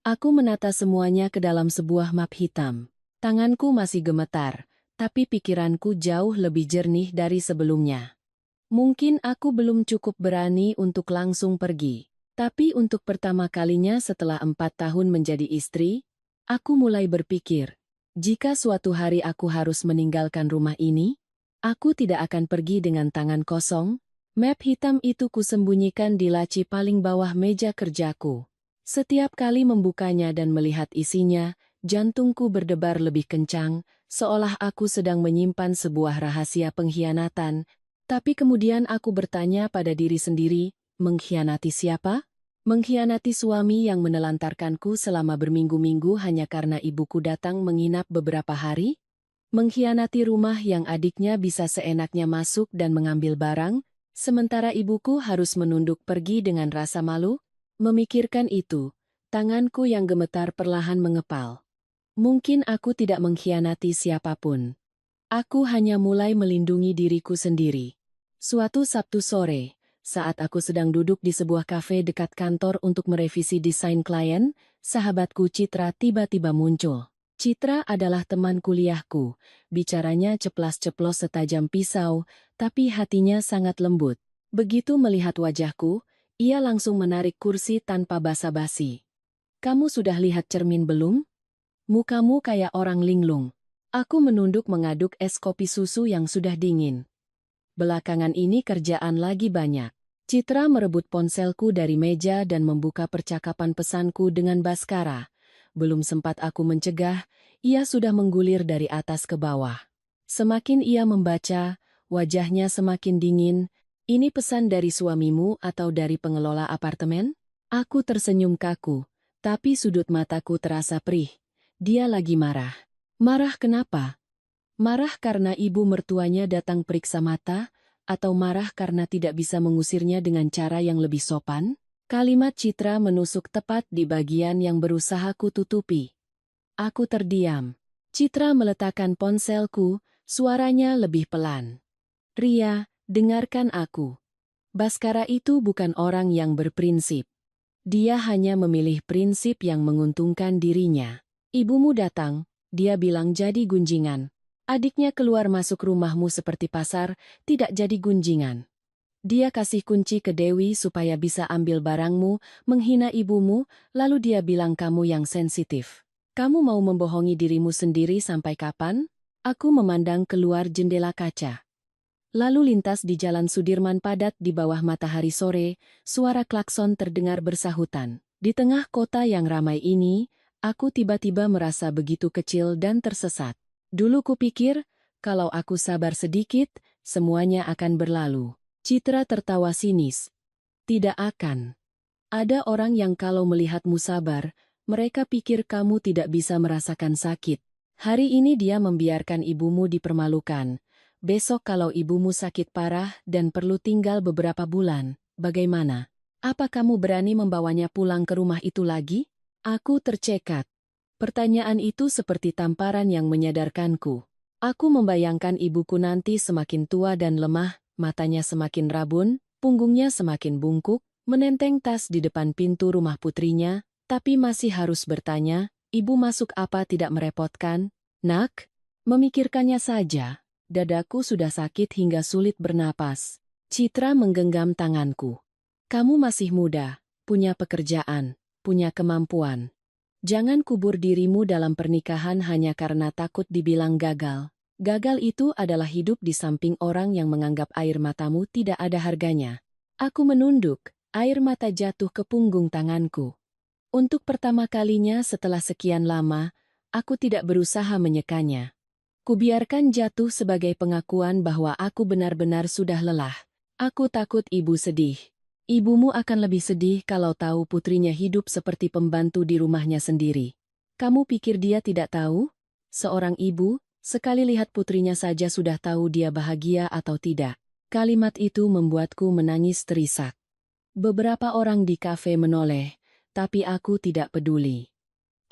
Aku menata semuanya ke dalam sebuah map hitam. Tanganku masih gemetar, tapi pikiranku jauh lebih jernih dari sebelumnya. Mungkin aku belum cukup berani untuk langsung pergi. Tapi untuk pertama kalinya setelah 4 tahun menjadi istri, aku mulai berpikir, jika suatu hari aku harus meninggalkan rumah ini, aku tidak akan pergi dengan tangan kosong. Map hitam itu kusembunyikan di laci paling bawah meja kerjaku. Setiap kali membukanya dan melihat isinya, jantungku berdebar lebih kencang, seolah aku sedang menyimpan sebuah rahasia pengkhianatan. Tapi kemudian aku bertanya pada diri sendiri, mengkhianati siapa? Mengkhianati suami yang menelantarkanku selama berminggu-minggu hanya karena ibuku datang menginap beberapa hari? Mengkhianati rumah yang adiknya bisa seenaknya masuk dan mengambil barang, sementara ibuku harus menunduk pergi dengan rasa malu? Memikirkan itu, tanganku yang gemetar perlahan mengepal. Mungkin aku tidak mengkhianati siapapun. Aku hanya mulai melindungi diriku sendiri. Suatu Sabtu sore, saat aku sedang duduk di sebuah kafe dekat kantor untuk merevisi desain klien, sahabatku Citra tiba-tiba muncul. Citra adalah teman kuliahku, bicaranya ceplas-ceplos setajam pisau, tapi hatinya sangat lembut. Begitu melihat wajahku, Ia langsung menarik kursi tanpa basa-basi. Kamu sudah lihat cermin belum? Mukamu kayak orang linglung. Aku menunduk mengaduk es kopi susu yang sudah dingin. Belakangan ini kerjaan lagi banyak. Citra merebut ponselku dari meja dan membuka percakapan pesanku dengan Baskara. Belum sempat aku mencegah, ia sudah menggulir dari atas ke bawah. Semakin ia membaca, wajahnya semakin dingin. Ini pesan dari suamimu atau dari pengelola apartemen? Aku tersenyum kaku, tapi sudut mataku terasa perih. Dia lagi marah. Marah kenapa? Marah karena ibu mertuanya datang periksa mata, atau marah karena tidak bisa mengusirnya dengan cara yang lebih sopan? Kalimat Citra menusuk tepat di bagian yang berusaha ku tutupi. Aku terdiam. Citra meletakkan ponselku, suaranya lebih pelan. Ria, dengarkan aku. Baskara itu bukan orang yang berprinsip. Dia hanya memilih prinsip yang menguntungkan dirinya. Ibumu datang, dia bilang jadi gunjingan. Adiknya keluar masuk rumahmu seperti pasar, tidak jadi gunjingan. Dia kasih kunci ke Dewi supaya bisa ambil barangmu, menghina ibumu, lalu dia bilang kamu yang sensitif. Kamu mau membohongi dirimu sendiri sampai kapan? Aku memandang keluar jendela kaca. Lalu lintas di Jalan Sudirman padat di bawah matahari sore, suara klakson terdengar bersahutan. Di tengah kota yang ramai ini, aku tiba-tiba merasa begitu kecil dan tersesat. Dulu kupikir, kalau aku sabar sedikit, semuanya akan berlalu. Citra tertawa sinis. Tidak akan. Ada orang yang kalau melihatmu sabar, mereka pikir kamu tidak bisa merasakan sakit. Hari ini dia membiarkan ibumu dipermalukan. Besok kalau ibumu sakit parah dan perlu tinggal beberapa bulan, bagaimana? Apa kamu berani membawanya pulang ke rumah itu lagi? Aku tercekat. Pertanyaan itu seperti tamparan yang menyadarkanku. Aku membayangkan ibuku nanti semakin tua dan lemah, matanya semakin rabun, punggungnya semakin bungkuk, menenteng tas di depan pintu rumah putrinya, tapi masih harus bertanya, ibu masuk apa tidak merepotkan? Nak? Memikirkannya saja, dadaku sudah sakit hingga sulit bernapas. Citra menggenggam tanganku. Kamu masih muda, punya pekerjaan, punya kemampuan. Jangan kubur dirimu dalam pernikahan hanya karena takut dibilang gagal. Gagal itu adalah hidup di samping orang yang menganggap air matamu tidak ada harganya. Aku menunduk, air mata jatuh ke punggung tanganku. Untuk pertama kalinya setelah sekian lama, aku tidak berusaha menyekanya. Kubiarkan jatuh sebagai pengakuan bahwa aku benar-benar sudah lelah. Aku takut ibu sedih. Ibumu akan lebih sedih kalau tahu putrinya hidup seperti pembantu di rumahnya sendiri. Kamu pikir dia tidak tahu? Seorang ibu, sekali lihat putrinya saja sudah tahu dia bahagia atau tidak. Kalimat itu membuatku menangis terisak. Beberapa orang di kafe menoleh, tapi aku tidak peduli.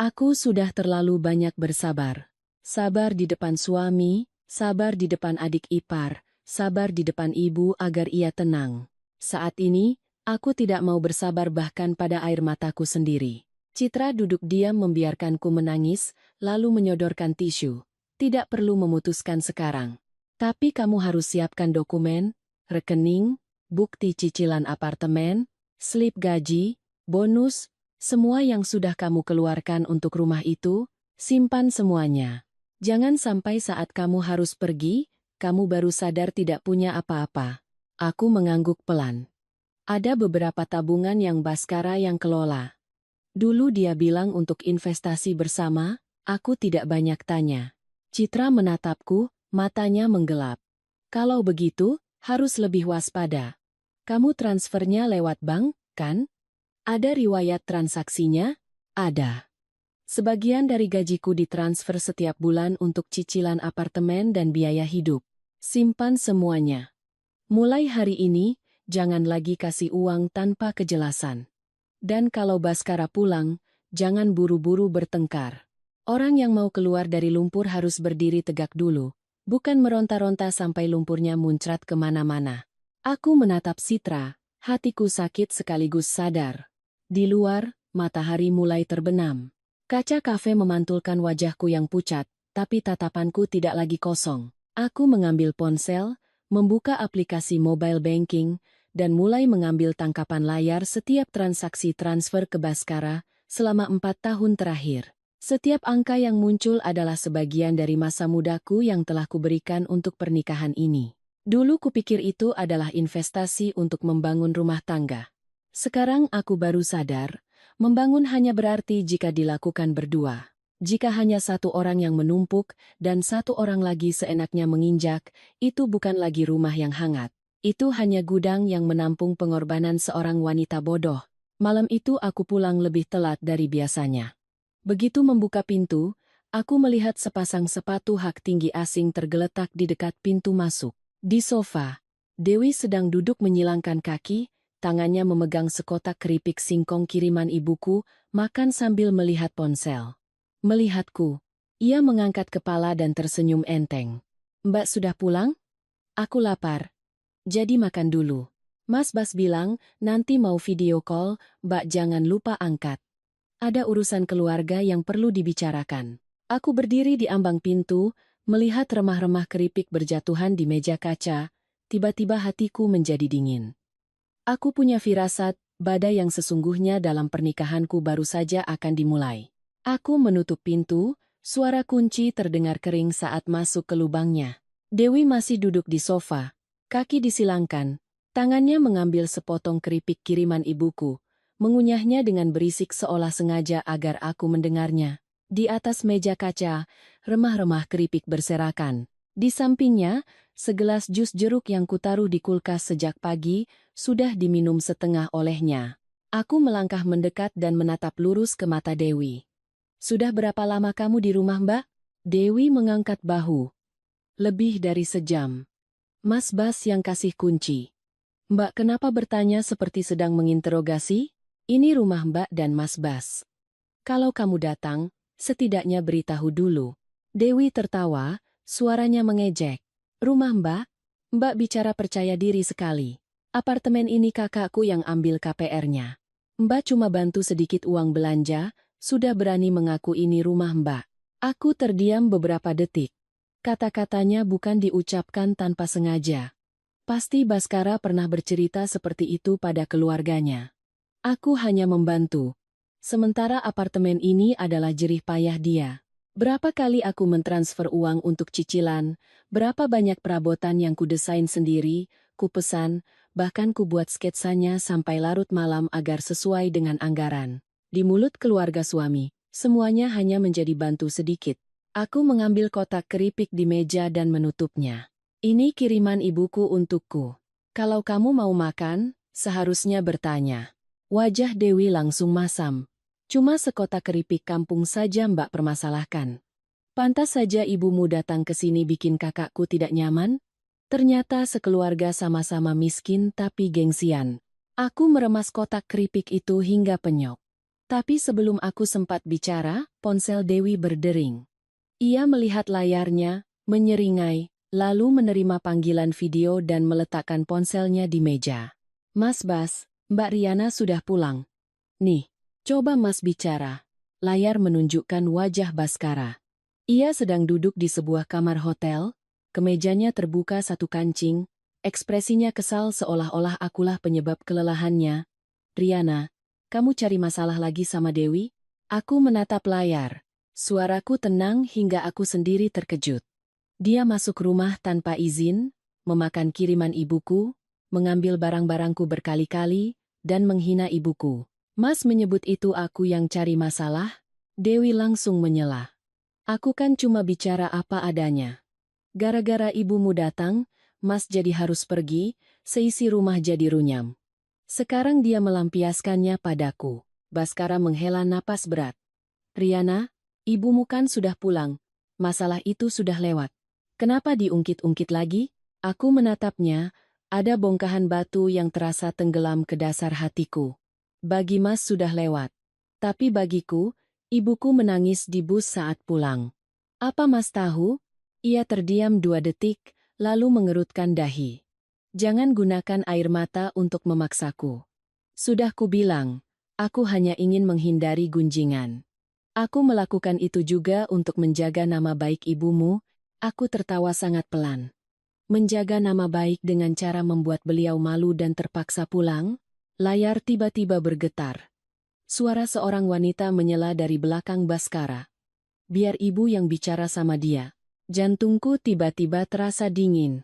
Aku sudah terlalu banyak bersabar. Sabar di depan suami, sabar di depan adik ipar, sabar di depan ibu agar ia tenang. Saat ini, aku tidak mau bersabar bahkan pada air mataku sendiri. Citra duduk diam membiarkanku menangis, lalu menyodorkan tisu. Tidak perlu memutuskan sekarang. Tapi kamu harus siapkan dokumen, rekening, bukti cicilan apartemen, slip gaji, bonus, semua yang sudah kamu keluarkan untuk rumah itu, simpan semuanya. Jangan sampai saat kamu harus pergi, kamu baru sadar tidak punya apa-apa. Aku mengangguk pelan. Ada beberapa tabungan yang Baskara yang kelola. Dulu dia bilang untuk investasi bersama, aku tidak banyak tanya. Citra menatapku, matanya menggelap. Kalau begitu, harus lebih waspada. Kamu transfernya lewat bank, kan? Ada riwayat transaksinya? Ada. Sebagian dari gajiku ditransfer setiap bulan untuk cicilan apartemen dan biaya hidup. Simpan semuanya. Mulai hari ini, jangan lagi kasih uang tanpa kejelasan. Dan kalau Baskara pulang, jangan buru-buru bertengkar. Orang yang mau keluar dari lumpur harus berdiri tegak dulu, bukan meronta-ronta sampai lumpurnya muncrat kemana-mana. Aku menatap Citra, hatiku sakit sekaligus sadar. Di luar, matahari mulai terbenam. Kaca kafe memantulkan wajahku yang pucat, tapi tatapanku tidak lagi kosong. Aku mengambil ponsel, membuka aplikasi mobile banking, dan mulai mengambil tangkapan layar setiap transaksi transfer ke Baskara selama 4 tahun terakhir. Setiap angka yang muncul adalah sebagian dari masa mudaku yang telah kuberikan untuk pernikahan ini. Dulu kupikir itu adalah investasi untuk membangun rumah tangga. Sekarang aku baru sadar, membangun hanya berarti jika dilakukan berdua. Jika hanya satu orang yang menumpuk dan satu orang lagi seenaknya menginjak, itu bukan lagi rumah yang hangat. Itu hanya gudang yang menampung pengorbanan seorang wanita bodoh. Malam itu aku pulang lebih telat dari biasanya. Begitu membuka pintu, aku melihat sepasang sepatu hak tinggi asing tergeletak di dekat pintu masuk. Di sofa, Dewi sedang duduk menyilangkan kaki, tangannya memegang sekotak keripik singkong kiriman ibuku, makan sambil melihat ponsel. Melihatku, ia mengangkat kepala dan tersenyum enteng. "Mbak sudah pulang? Aku lapar. Jadi makan dulu." Mas Bas bilang, nanti mau video call, Mbak jangan lupa angkat. Ada urusan keluarga yang perlu dibicarakan. Aku berdiri di ambang pintu, melihat remah-remah keripik berjatuhan di meja kaca, tiba-tiba hatiku menjadi dingin. Aku punya firasat, badai yang sesungguhnya dalam pernikahanku baru saja akan dimulai. Aku menutup pintu, suara kunci terdengar kering saat masuk ke lubangnya. Dewi masih duduk di sofa, kaki disilangkan, tangannya mengambil sepotong keripik kiriman ibuku, mengunyahnya dengan berisik seolah sengaja agar aku mendengarnya. Di atas meja kaca, remah-remah keripik berserakan. Di sampingnya, segelas jus jeruk yang kutaruh di kulkas sejak pagi, sudah diminum setengah olehnya. Aku melangkah mendekat dan menatap lurus ke mata Dewi. "Sudah berapa lama kamu di rumah, Mbak?" Dewi mengangkat bahu. "Lebih dari sejam." Mas Bas yang kasih kunci. "Mbak kenapa bertanya seperti sedang menginterogasi? Ini rumah Mbak dan Mas Bas. Kalau kamu datang, setidaknya beritahu dulu." Dewi tertawa, suaranya mengejek. "Rumah Mbak? Mbak bicara percaya diri sekali. Apartemen ini kakakku yang ambil KPR-nya. Mbak cuma bantu sedikit uang belanja, sudah berani mengaku ini rumah Mbak." Aku terdiam beberapa detik. Kata-katanya bukan diucapkan tanpa sengaja. Pasti Baskara pernah bercerita seperti itu pada keluarganya. Aku hanya membantu. Sementara apartemen ini adalah jerih payah dia. Berapa kali aku mentransfer uang untuk cicilan, berapa banyak perabotan yang kudesain sendiri, kupesan, bahkan kubuat sketsanya sampai larut malam agar sesuai dengan anggaran. Di mulut keluarga suami, semuanya hanya menjadi bantu sedikit. Aku mengambil kotak keripik di meja dan menutupnya. "Ini kiriman ibuku untukku. Kalau kamu mau makan, seharusnya bertanya." Wajah Dewi langsung masam. "Cuma sekotak keripik kampung saja Mbak permasalahkan. Pantas saja ibumu datang ke sini bikin kakakku tidak nyaman." Ternyata sekeluarga sama-sama miskin tapi gengsian. Aku meremas kotak keripik itu hingga penyok. Tapi sebelum aku sempat bicara, ponsel Dewi berdering. Ia melihat layarnya, menyeringai, lalu menerima panggilan video dan meletakkan ponselnya di meja. "Mas Bas, Mbak Riana sudah pulang. Nih. Coba Mas bicara." Layar menunjukkan wajah Baskara. Ia sedang duduk di sebuah kamar hotel, kemejanya terbuka satu kancing, ekspresinya kesal seolah-olah akulah penyebab kelelahannya. "Riana, kamu cari masalah lagi sama Dewi?" Aku menatap layar. Suaraku tenang hingga aku sendiri terkejut. Dia masuk rumah tanpa izin, memakan kiriman ibuku, mengambil barang-barangku berkali-kali, dan menghina ibuku. "Mas menyebut itu aku yang cari masalah?" Dewi langsung menyela. "Aku kan cuma bicara apa adanya. Gara-gara ibumu datang, Mas jadi harus pergi, seisi rumah jadi runyam." Sekarang dia melampiaskannya padaku. Baskara menghela napas berat. "Riana, ibumu kan sudah pulang. Masalah itu sudah lewat. Kenapa diungkit-ungkit lagi?" Aku menatapnya, ada bongkahan batu yang terasa tenggelam ke dasar hatiku. Bagi Mas sudah lewat. Tapi bagiku, ibuku menangis di bus saat pulang. "Apa Mas tahu?" Ia terdiam 2 detik, lalu mengerutkan dahi. "Jangan gunakan air mata untuk memaksaku. Sudah kubilang, aku hanya ingin menghindari gunjingan. Aku melakukan itu juga untuk menjaga nama baik ibumu." Aku tertawa sangat pelan. menjaga nama baik dengan cara membuat beliau malu dan terpaksa pulang? Layar tiba-tiba bergetar. Suara seorang wanita menyela dari belakang Baskara. Biar ibu yang bicara sama dia. Jantungku tiba-tiba terasa dingin.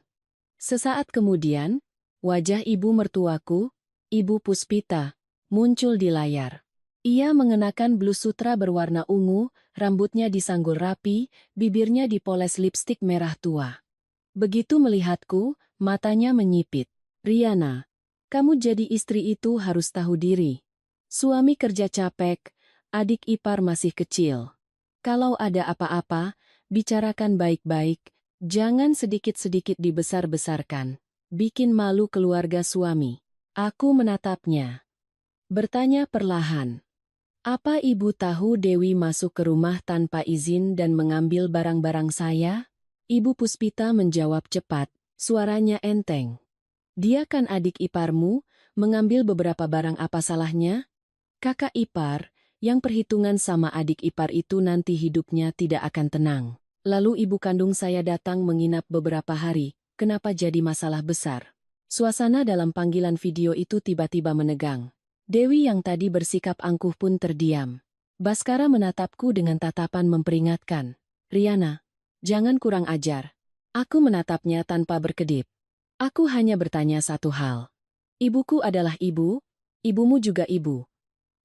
Sesaat kemudian, wajah ibu mertuaku, Ibu Puspita, muncul di layar. Ia mengenakan blus sutra berwarna ungu, rambutnya disanggul rapi, bibirnya dipoles lipstik merah tua. Begitu melihatku, matanya menyipit. Riana, kamu jadi istri itu harus tahu diri. Suami kerja capek, adik ipar masih kecil. Kalau ada apa-apa, bicarakan baik-baik, jangan sedikit-sedikit dibesar-besarkan. Bikin malu keluarga suami. Aku menatapnya. Bertanya perlahan. Apa ibu tahu Dewi masuk ke rumah tanpa izin dan mengambil barang-barang saya? Ibu Puspita menjawab cepat, suaranya enteng. Dia kan adik iparmu, mengambil beberapa barang apa salahnya? Kakak ipar, yang perhitungan sama adik ipar itu nanti hidupnya tidak akan tenang. Lalu ibu kandung saya datang menginap beberapa hari, kenapa jadi masalah besar? Suasana dalam panggilan video itu tiba-tiba menegang. Dewi yang tadi bersikap angkuh pun terdiam. Baskara menatapku dengan tatapan memperingatkan. Riana, jangan kurang ajar. Aku menatapnya tanpa berkedip. Aku hanya bertanya satu hal. Ibuku adalah ibu, ibumu juga ibu.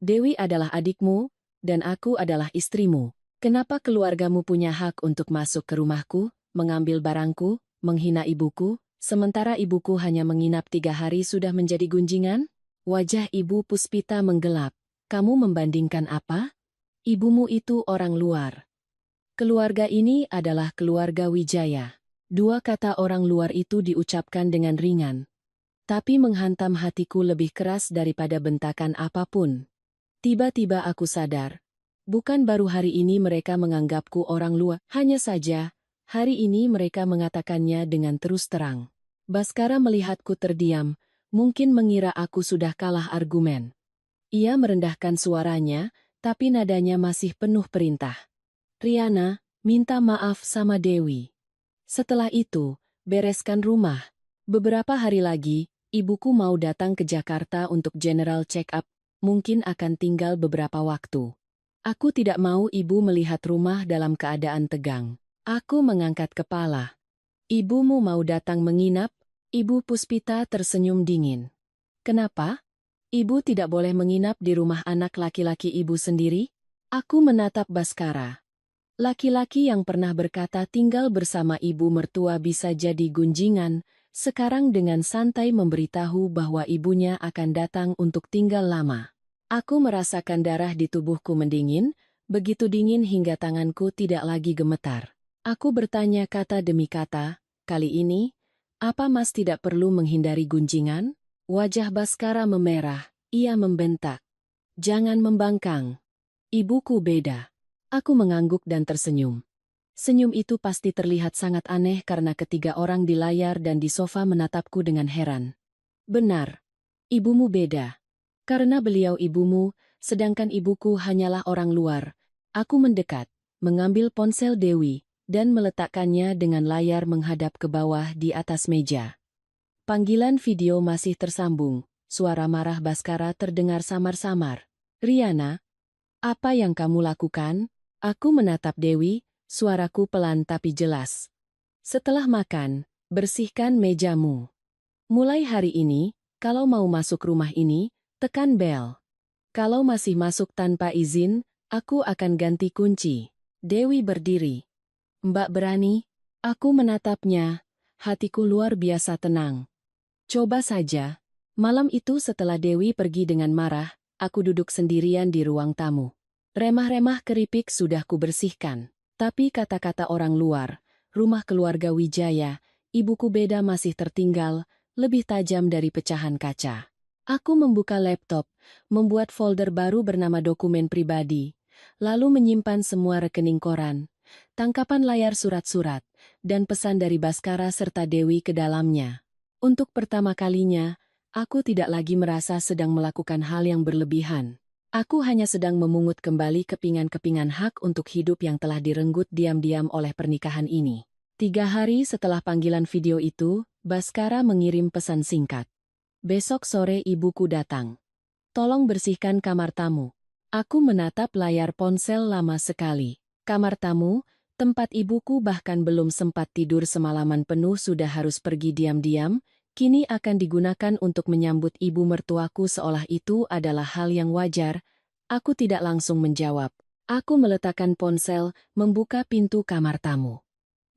Dewi adalah adikmu, dan aku adalah istrimu. Kenapa keluargamu punya hak untuk masuk ke rumahku, mengambil barangku, menghina ibuku, sementara ibuku hanya menginap 3 hari sudah menjadi gunjingan? Wajah Ibu Puspita menggelap. Kamu membandingkan apa? Ibumu itu orang luar. Keluarga ini adalah keluarga Wijaya. 2 kata orang luar itu diucapkan dengan ringan. Tapi menghantam hatiku lebih keras daripada bentakan apapun. Tiba-tiba aku sadar. Bukan baru hari ini mereka menganggapku orang luar, hanya saja, hari ini mereka mengatakannya dengan terus terang. Baskara melihatku terdiam, mungkin mengira aku sudah kalah argumen. Ia merendahkan suaranya, tapi nadanya masih penuh perintah. Riana, minta maaf sama Dewi. Setelah itu, bereskan rumah. Beberapa hari lagi, ibuku mau datang ke Jakarta untuk general check-up. Mungkin akan tinggal beberapa waktu. Aku tidak mau ibu melihat rumah dalam keadaan tegang. Aku mengangkat kepala. Ibumu mau datang menginap? Ibu Puspita tersenyum dingin. Kenapa? Ibu tidak boleh menginap di rumah anak laki-laki ibu sendiri? Aku menatap Baskara. Laki-laki yang pernah berkata tinggal bersama ibu mertua bisa jadi gunjingan, sekarang dengan santai memberitahu bahwa ibunya akan datang untuk tinggal lama. Aku merasakan darah di tubuhku mendingin, begitu dingin hingga tanganku tidak lagi gemetar. Aku bertanya kata demi kata, kali ini, apa Mas tidak perlu menghindari gunjingan? Wajah Baskara memerah, ia membentak. Jangan membangkang. Ibuku beda. Aku mengangguk dan tersenyum. Senyum itu pasti terlihat sangat aneh karena ketiga orang di layar dan di sofa menatapku dengan heran. Benar, ibumu beda. Karena beliau ibumu, sedangkan ibuku hanyalah orang luar. Aku mendekat, mengambil ponsel Dewi, dan meletakkannya dengan layar menghadap ke bawah di atas meja. Panggilan video masih tersambung, suara marah Baskara terdengar samar-samar. Riana, apa yang kamu lakukan? Aku menatap Dewi, suaraku pelan tapi jelas. Setelah makan, bersihkan mejamu. Mulai hari ini, kalau mau masuk rumah ini, tekan bel. Kalau masih masuk tanpa izin, aku akan ganti kunci. Dewi berdiri. Mbak berani? Aku menatapnya, hatiku luar biasa tenang. Coba saja. Malam itu setelah Dewi pergi dengan marah, aku duduk sendirian di ruang tamu. Remah-remah keripik sudah kubersihkan. Tapi kata-kata orang luar, rumah keluarga Wijaya, ibuku beda masih tertinggal, lebih tajam dari pecahan kaca. Aku membuka laptop, membuat folder baru bernama dokumen pribadi, lalu menyimpan semua rekening koran, tangkapan layar surat-surat, dan pesan dari Baskara serta Dewi ke dalamnya. Untuk pertama kalinya, aku tidak lagi merasa sedang melakukan hal yang berlebihan. Aku hanya sedang memungut kembali kepingan-kepingan hak untuk hidup yang telah direnggut diam-diam oleh pernikahan ini. 3 hari setelah panggilan video itu, Baskara mengirim pesan singkat. Besok sore ibuku datang. Tolong bersihkan kamar tamu. Aku menatap layar ponsel lama sekali. Kamar tamu, tempat ibuku bahkan belum sempat tidur semalaman penuh sudah harus pergi diam-diam, kini akan digunakan untuk menyambut ibu mertuaku seolah itu adalah hal yang wajar. Aku tidak langsung menjawab. Aku meletakkan ponsel, membuka pintu kamar tamu.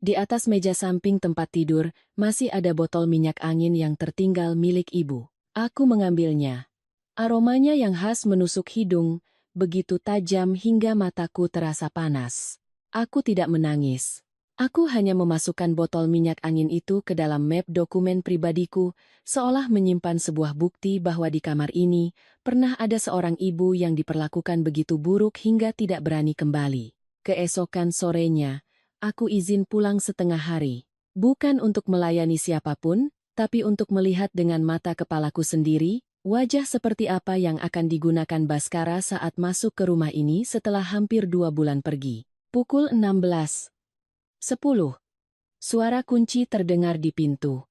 Di atas meja samping tempat tidur, masih ada botol minyak angin yang tertinggal milik ibu. Aku mengambilnya. Aromanya yang khas menusuk hidung, begitu tajam hingga mataku terasa panas. Aku tidak menangis. Aku hanya memasukkan botol minyak angin itu ke dalam map dokumen pribadiku, seolah menyimpan sebuah bukti bahwa di kamar ini pernah ada seorang ibu yang diperlakukan begitu buruk hingga tidak berani kembali. Keesokan sorenya, aku izin pulang setengah hari. Bukan untuk melayani siapapun, tapi untuk melihat dengan mata kepalaku sendiri, wajah seperti apa yang akan digunakan Baskara saat masuk ke rumah ini setelah hampir 2 bulan pergi. Pukul 16.10. Suara kunci terdengar di pintu.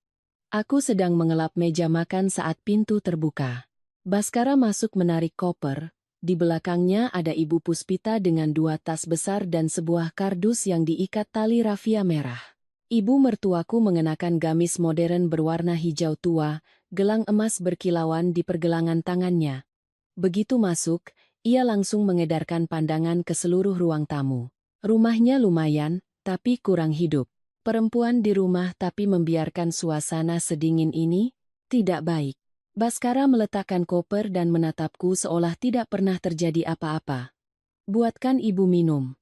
Aku sedang mengelap meja makan saat pintu terbuka. Baskara masuk menarik koper. Di belakangnya ada Ibu Puspita dengan 2 tas besar dan sebuah kardus yang diikat tali rafia merah. Ibu mertuaku mengenakan gamis modern berwarna hijau tua, gelang emas berkilauan di pergelangan tangannya. Begitu masuk, ia langsung mengedarkan pandangan ke seluruh ruang tamu. Rumahnya lumayan, tapi kurang hidup. Perempuan di rumah tapi membiarkan suasana sedingin ini, tidak baik. Baskara meletakkan koper dan menatapku seolah tidak pernah terjadi apa-apa. Buatkan ibu minum.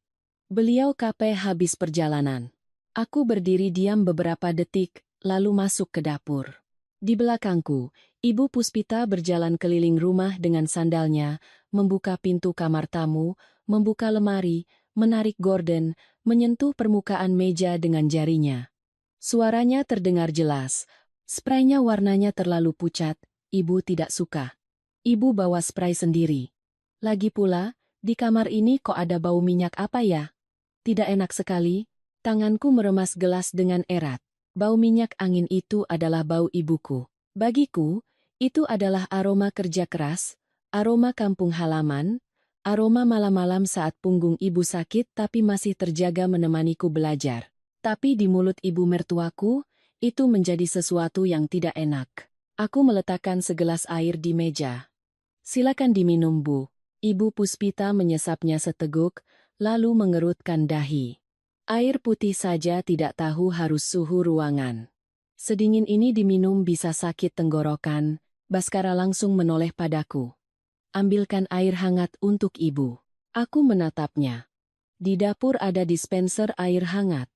Beliau capek habis perjalanan. Aku berdiri diam beberapa detik, lalu masuk ke dapur. Di belakangku, Ibu Puspita berjalan keliling rumah dengan sandalnya, membuka pintu kamar tamu, membuka lemari, menarik gorden, menyentuh permukaan meja dengan jarinya. Suaranya terdengar jelas. Spraynya warnanya terlalu pucat, ibu tidak suka. Ibu bawa spray sendiri. Lagi pula, di kamar ini kok ada bau minyak apa ya? Tidak enak sekali. Tanganku meremas gelas dengan erat. Bau minyak angin itu adalah bau ibuku. Bagiku, itu adalah aroma kerja keras, aroma kampung halaman, aroma malam-malam saat punggung ibu sakit tapi masih terjaga menemaniku belajar. Tapi di mulut ibu mertuaku, itu menjadi sesuatu yang tidak enak. Aku meletakkan segelas air di meja. Silakan diminum, Bu. Ibu Puspita menyesapnya seteguk, lalu mengerutkan dahi. Air putih saja tidak tahu harus suhu ruangan. Sedingin ini diminum bisa sakit tenggorokan. Baskara langsung menoleh padaku. Ambilkan air hangat untuk ibu. Aku menatapnya. Di dapur ada dispenser air hangat.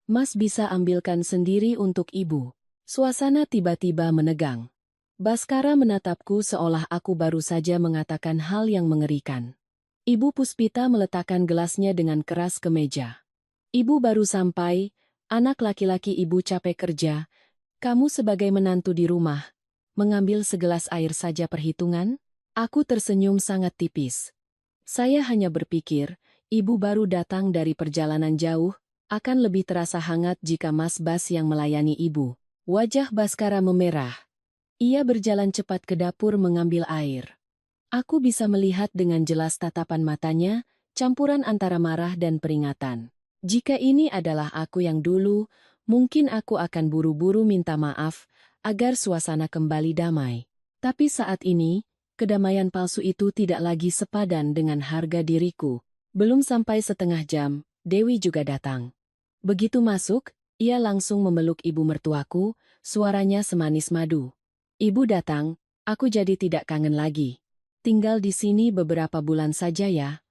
Mas bisa ambilkan sendiri untuk ibu. Suasana tiba-tiba menegang. Baskara menatapku seolah aku baru saja mengatakan hal yang mengerikan. Ibu Puspita meletakkan gelasnya dengan keras ke meja. Ibu baru sampai, anak laki-laki ibu capek kerja. Kamu sebagai menantu di rumah, mengambil segelas air saja perhitungan? Aku tersenyum sangat tipis. Saya hanya berpikir, ibu baru datang dari perjalanan jauh, akan lebih terasa hangat jika Mas Bas yang melayani ibu. Wajah Baskara memerah. Ia berjalan cepat ke dapur mengambil air. Aku bisa melihat dengan jelas tatapan matanya, campuran antara marah dan peringatan. Jika ini adalah aku yang dulu, mungkin aku akan buru-buru minta maaf, agar suasana kembali damai. Tapi saat ini, kedamaian palsu itu tidak lagi sepadan dengan harga diriku. Belum sampai setengah jam, Dewi juga datang. Begitu masuk, ia langsung memeluk ibu mertuaku, suaranya semanis madu. Ibu datang, aku jadi tidak kangen lagi. Tinggal di sini beberapa bulan saja ya.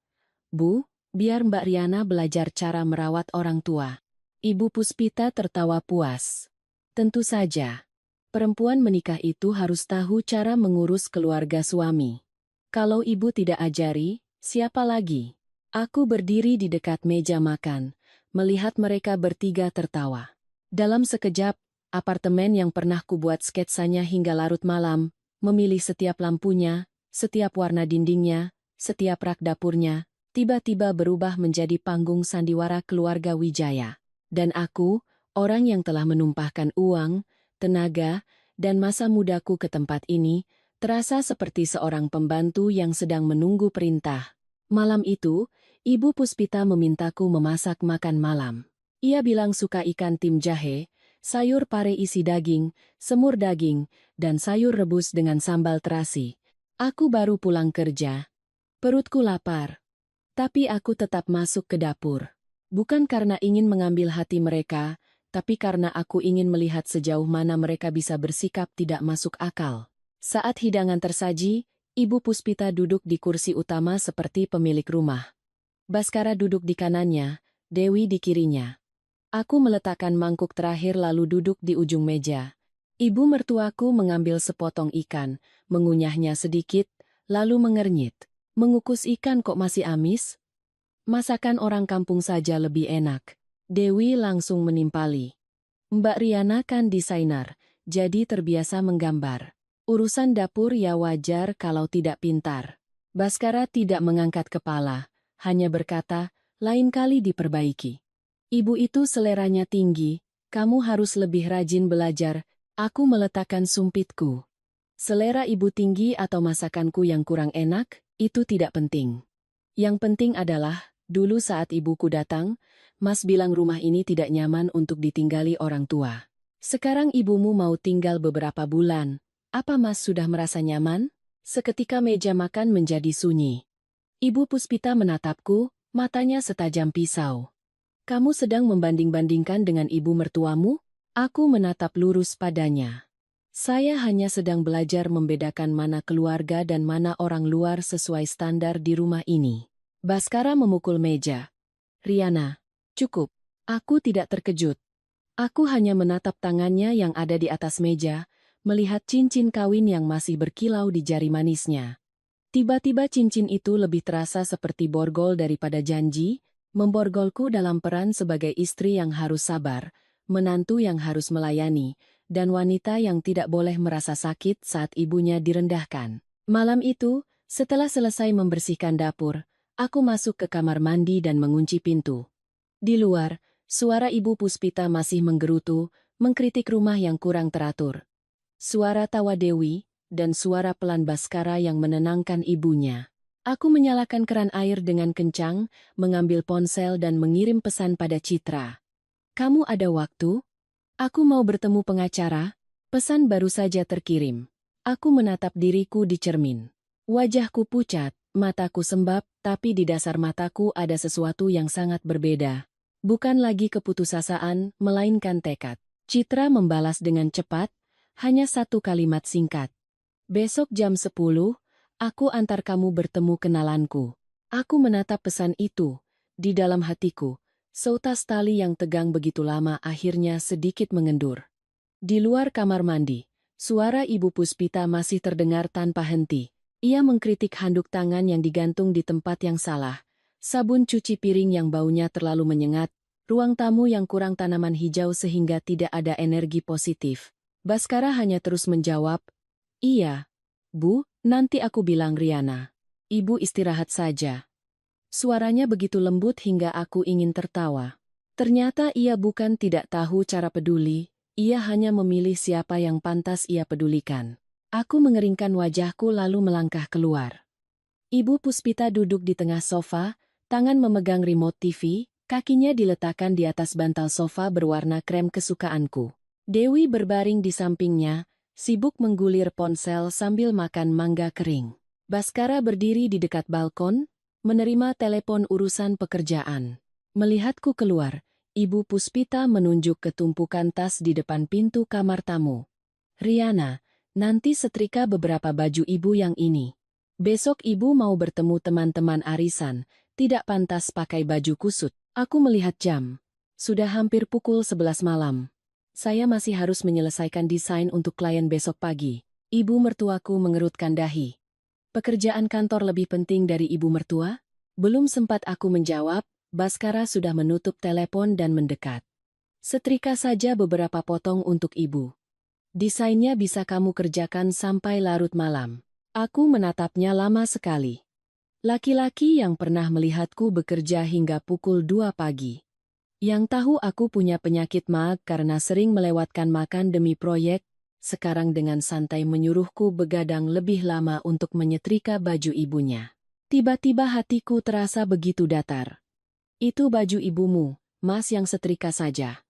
Bu, biar Mbak Riana belajar cara merawat orang tua. Ibu Puspita tertawa puas. Tentu saja. Perempuan menikah itu harus tahu cara mengurus keluarga suami. Kalau ibu tidak ajari, siapa lagi? Aku berdiri di dekat meja makan, melihat mereka bertiga tertawa. Dalam sekejap, apartemen yang pernah kubuat sketsanya hingga larut malam, memilih setiap lampunya, setiap warna dindingnya, setiap rak dapurnya, tiba-tiba berubah menjadi panggung sandiwara keluarga Wijaya. Dan aku, Orang yang telah menumpahkan uang, tenaga, dan masa mudaku ke tempat ini, terasa seperti seorang pembantu yang sedang menunggu perintah. Malam itu, Ibu Puspita memintaku memasak makan malam. Ia bilang suka ikan tim jahe, sayur pare isi daging, semur daging, dan sayur rebus dengan sambal terasi. Aku baru pulang kerja. Perutku lapar. Tapi aku tetap masuk ke dapur. Bukan karena ingin mengambil hati mereka, tapi karena aku ingin melihat sejauh mana mereka bisa bersikap tidak masuk akal. Saat hidangan tersaji, Ibu Puspita duduk di kursi utama seperti pemilik rumah. Baskara duduk di kanannya, Dewi di kirinya. Aku meletakkan mangkuk terakhir lalu duduk di ujung meja. Ibu mertuaku mengambil sepotong ikan, mengunyahnya sedikit, lalu mengernyit. Mengukus ikan kok masih amis? Masakan orang kampung saja lebih enak. Dewi langsung menimpali. Mbak Riana kan desainer, jadi terbiasa menggambar. Urusan dapur ya wajar kalau tidak pintar. Baskara tidak mengangkat kepala, hanya berkata, lain kali diperbaiki. Ibu itu seleranya tinggi, kamu harus lebih rajin belajar. Aku meletakkan sumpitku. Selera ibu tinggi atau masakanku yang kurang enak, itu tidak penting. Yang penting adalah, dulu saat ibuku datang, Mas bilang rumah ini tidak nyaman untuk ditinggali orang tua. Sekarang ibumu mau tinggal beberapa bulan. Apa Mas sudah merasa nyaman? Seketika meja makan menjadi sunyi. Ibu Puspita menatapku, matanya setajam pisau. Kamu sedang membanding-bandingkan dengan ibu mertuamu? Aku menatap lurus padanya. Saya hanya sedang belajar membedakan mana keluarga dan mana orang luar sesuai standar di rumah ini. Baskara memukul meja. Riana, cukup. Aku tidak terkejut. Aku hanya menatap tangannya yang ada di atas meja, melihat cincin kawin yang masih berkilau di jari manisnya. Tiba-tiba cincin itu lebih terasa seperti borgol daripada janji, memborgolku dalam peran sebagai istri yang harus sabar, menantu yang harus melayani, dan wanita yang tidak boleh merasa sakit saat ibunya direndahkan. Malam itu, setelah selesai membersihkan dapur, aku masuk ke kamar mandi dan mengunci pintu. Di luar, suara Ibu Puspita masih menggerutu, mengkritik rumah yang kurang teratur. Suara tawa Dewi, dan suara pelan Baskara yang menenangkan ibunya. Aku menyalakan keran air dengan kencang, mengambil ponsel dan mengirim pesan pada Citra. Kamu ada waktu? Aku mau bertemu pengacara. Pesan baru saja terkirim. Aku menatap diriku di cermin. Wajahku pucat, mataku sembab, tapi di dasar mataku ada sesuatu yang sangat berbeda. Bukan lagi keputusasaan, melainkan tekad. Citra membalas dengan cepat, hanya satu kalimat singkat. Besok jam 10, aku antar kamu bertemu kenalanku. Aku menatap pesan itu. Di dalam hatiku, seutas tali yang tegang begitu lama akhirnya sedikit mengendur. Di luar kamar mandi, suara Ibu Puspita masih terdengar tanpa henti. Ia mengkritik handuk tangan yang digantung di tempat yang salah, sabun cuci piring yang baunya terlalu menyengat, ruang tamu yang kurang tanaman hijau sehingga tidak ada energi positif. Baskara hanya terus menjawab, iya, Bu, nanti aku bilang Riana. Ibu istirahat saja. Suaranya begitu lembut hingga aku ingin tertawa. Ternyata ia bukan tidak tahu cara peduli, ia hanya memilih siapa yang pantas ia pedulikan. Aku mengeringkan wajahku lalu melangkah keluar. Ibu Puspita duduk di tengah sofa, tangan memegang remote TV, kakinya diletakkan di atas bantal sofa berwarna krem kesukaanku. Dewi berbaring di sampingnya, sibuk menggulir ponsel sambil makan mangga kering. Baskara berdiri di dekat balkon, menerima telepon urusan pekerjaan. Melihatku keluar, Ibu Puspita menunjuk ke tumpukan tas di depan pintu kamar tamu. Riana, nanti setrika beberapa baju ibu yang ini. Besok ibu mau bertemu teman-teman arisan, tidak pantas pakai baju kusut. Aku melihat jam. Sudah hampir pukul 11 malam. Saya masih harus menyelesaikan desain untuk klien besok pagi. Ibu mertuaku mengerutkan dahi. Pekerjaan kantor lebih penting dari ibu mertua? Belum sempat aku menjawab, Baskara sudah menutup telepon dan mendekat. Setrika saja beberapa potong untuk ibu. Desainnya bisa kamu kerjakan sampai larut malam. Aku menatapnya lama sekali. Laki-laki yang pernah melihatku bekerja hingga pukul 2 pagi. Yang tahu aku punya penyakit maag karena sering melewatkan makan demi proyek, sekarang dengan santai menyuruhku begadang lebih lama untuk menyetrika baju ibunya. Tiba-tiba hatiku terasa begitu datar. Itu baju ibumu, Mas, yang setrika saja.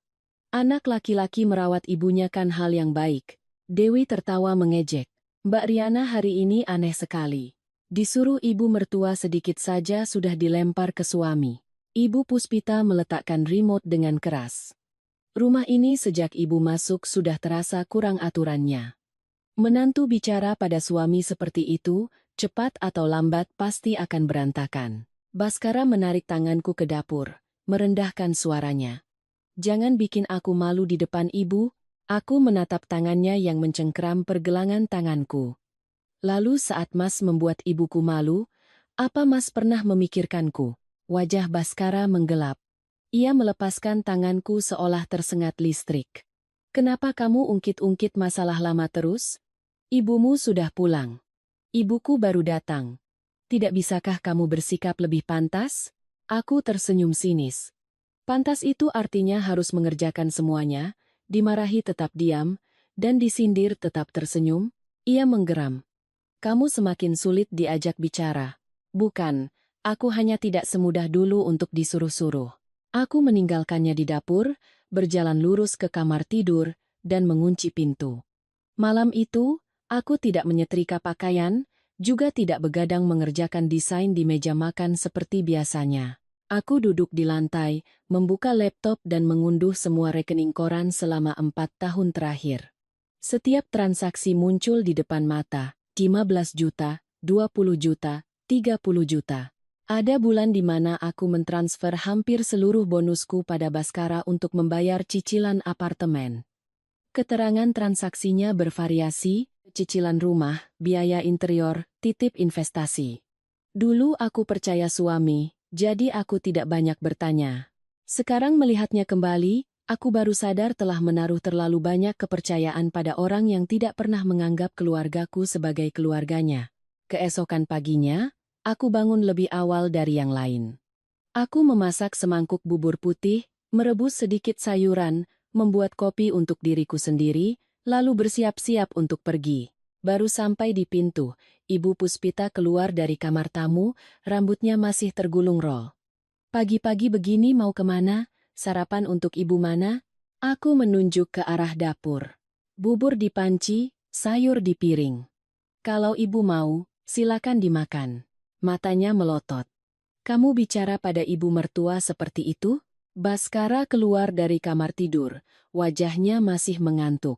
Anak laki-laki merawat ibunya kan hal yang baik. Dewi tertawa mengejek. Mbak Riana hari ini aneh sekali. Disuruh ibu mertua sedikit saja sudah dilempar ke suami. Ibu Puspita meletakkan remote dengan keras. Rumah ini sejak ibu masuk sudah terasa kurang aturannya. Menantu bicara pada suami seperti itu, cepat atau lambat pasti akan berantakan. Baskara menarik tanganku ke dapur, merendahkan suaranya. Jangan bikin aku malu di depan ibu. Aku menatap tangannya yang mencengkeram pergelangan tanganku. Lalu saat Mas membuat ibuku malu, apa Mas pernah memikirkanku? Wajah Baskara menggelap. Ia melepaskan tanganku seolah tersengat listrik. Kenapa kamu ungkit-ungkit masalah lama terus? Ibumu sudah pulang. Ibuku baru datang. Tidak bisakah kamu bersikap lebih pantas? Aku tersenyum sinis. Pantas itu artinya harus mengerjakan semuanya, dimarahi tetap diam, dan disindir tetap tersenyum. Ia menggeram. Kamu semakin sulit diajak bicara. Bukan, aku hanya tidak semudah dulu untuk disuruh-suruh. Aku meninggalkannya di dapur, berjalan lurus ke kamar tidur, dan mengunci pintu. Malam itu, aku tidak menyetrika pakaian, juga tidak begadang mengerjakan desain di meja makan seperti biasanya. Aku duduk di lantai, membuka laptop dan mengunduh semua rekening koran selama 4 tahun terakhir. Setiap transaksi muncul di depan mata, 15 juta, 20 juta, 30 juta. Ada bulan di mana aku mentransfer hampir seluruh bonusku pada Baskara untuk membayar cicilan apartemen. Keterangan transaksinya bervariasi, cicilan rumah, biaya interior, titip investasi. Dulu aku percaya suami, jadi aku tidak banyak bertanya. Sekarang melihatnya kembali, aku baru sadar telah menaruh terlalu banyak kepercayaan pada orang yang tidak pernah menganggap keluargaku sebagai keluarganya. Keesokan paginya, aku bangun lebih awal dari yang lain. Aku memasak semangkuk bubur putih, merebus sedikit sayuran, membuat kopi untuk diriku sendiri, lalu bersiap-siap untuk pergi. Baru sampai di pintu, Ibu Puspita keluar dari kamar tamu, rambutnya masih tergulung roll. Pagi-pagi begini mau kemana? Sarapan untuk ibu mana? Aku menunjuk ke arah dapur. Bubur di panci, sayur di piring. Kalau ibu mau, silakan dimakan. Matanya melotot. Kamu bicara pada ibu mertua seperti itu? Baskara keluar dari kamar tidur, wajahnya masih mengantuk.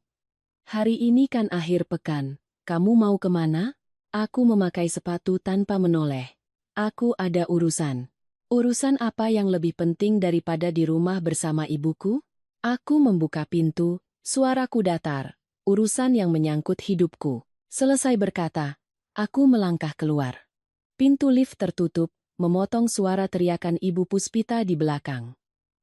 Hari ini kan akhir pekan, kamu mau kemana? Aku memakai sepatu tanpa menoleh. Aku ada urusan. Urusan apa yang lebih penting daripada di rumah bersama ibuku? Aku membuka pintu, suaraku datar. Urusan yang menyangkut hidupku. Selesai berkata, aku melangkah keluar. Pintu lift tertutup, memotong suara teriakan Ibu Puspita di belakang.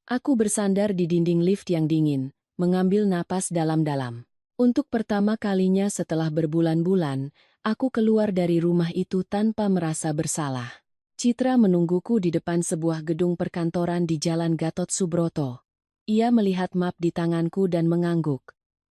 Aku bersandar di dinding lift yang dingin, mengambil napas dalam-dalam. Untuk pertama kalinya setelah berbulan-bulan, aku keluar dari rumah itu tanpa merasa bersalah. Citra menungguku di depan sebuah gedung perkantoran di Jalan Gatot Subroto. Ia melihat map di tanganku dan mengangguk.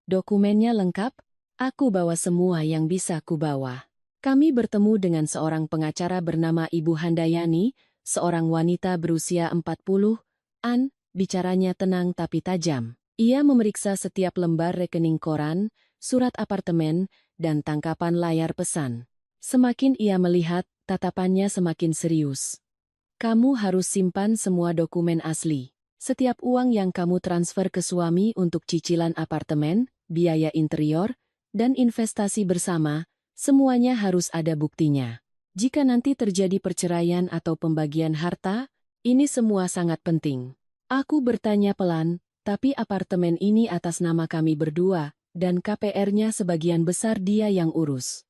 Dokumennya lengkap? Aku bawa semua yang bisa kubawa. Kami bertemu dengan seorang pengacara bernama Ibu Handayani, seorang wanita berusia 40-an, bicaranya tenang tapi tajam. Ia memeriksa setiap lembar rekening koran, surat apartemen, dan tangkapan layar pesan. Semakin ia melihat, tatapannya semakin serius. Kamu harus simpan semua dokumen asli. Setiap uang yang kamu transfer ke suami untuk cicilan apartemen, biaya interior, dan investasi bersama, semuanya harus ada buktinya. Jika nanti terjadi perceraian atau pembagian harta, ini semua sangat penting. Aku bertanya pelan, tapi apartemen ini atas nama kami berdua, dan KPR-nya sebagian besar dia yang urus.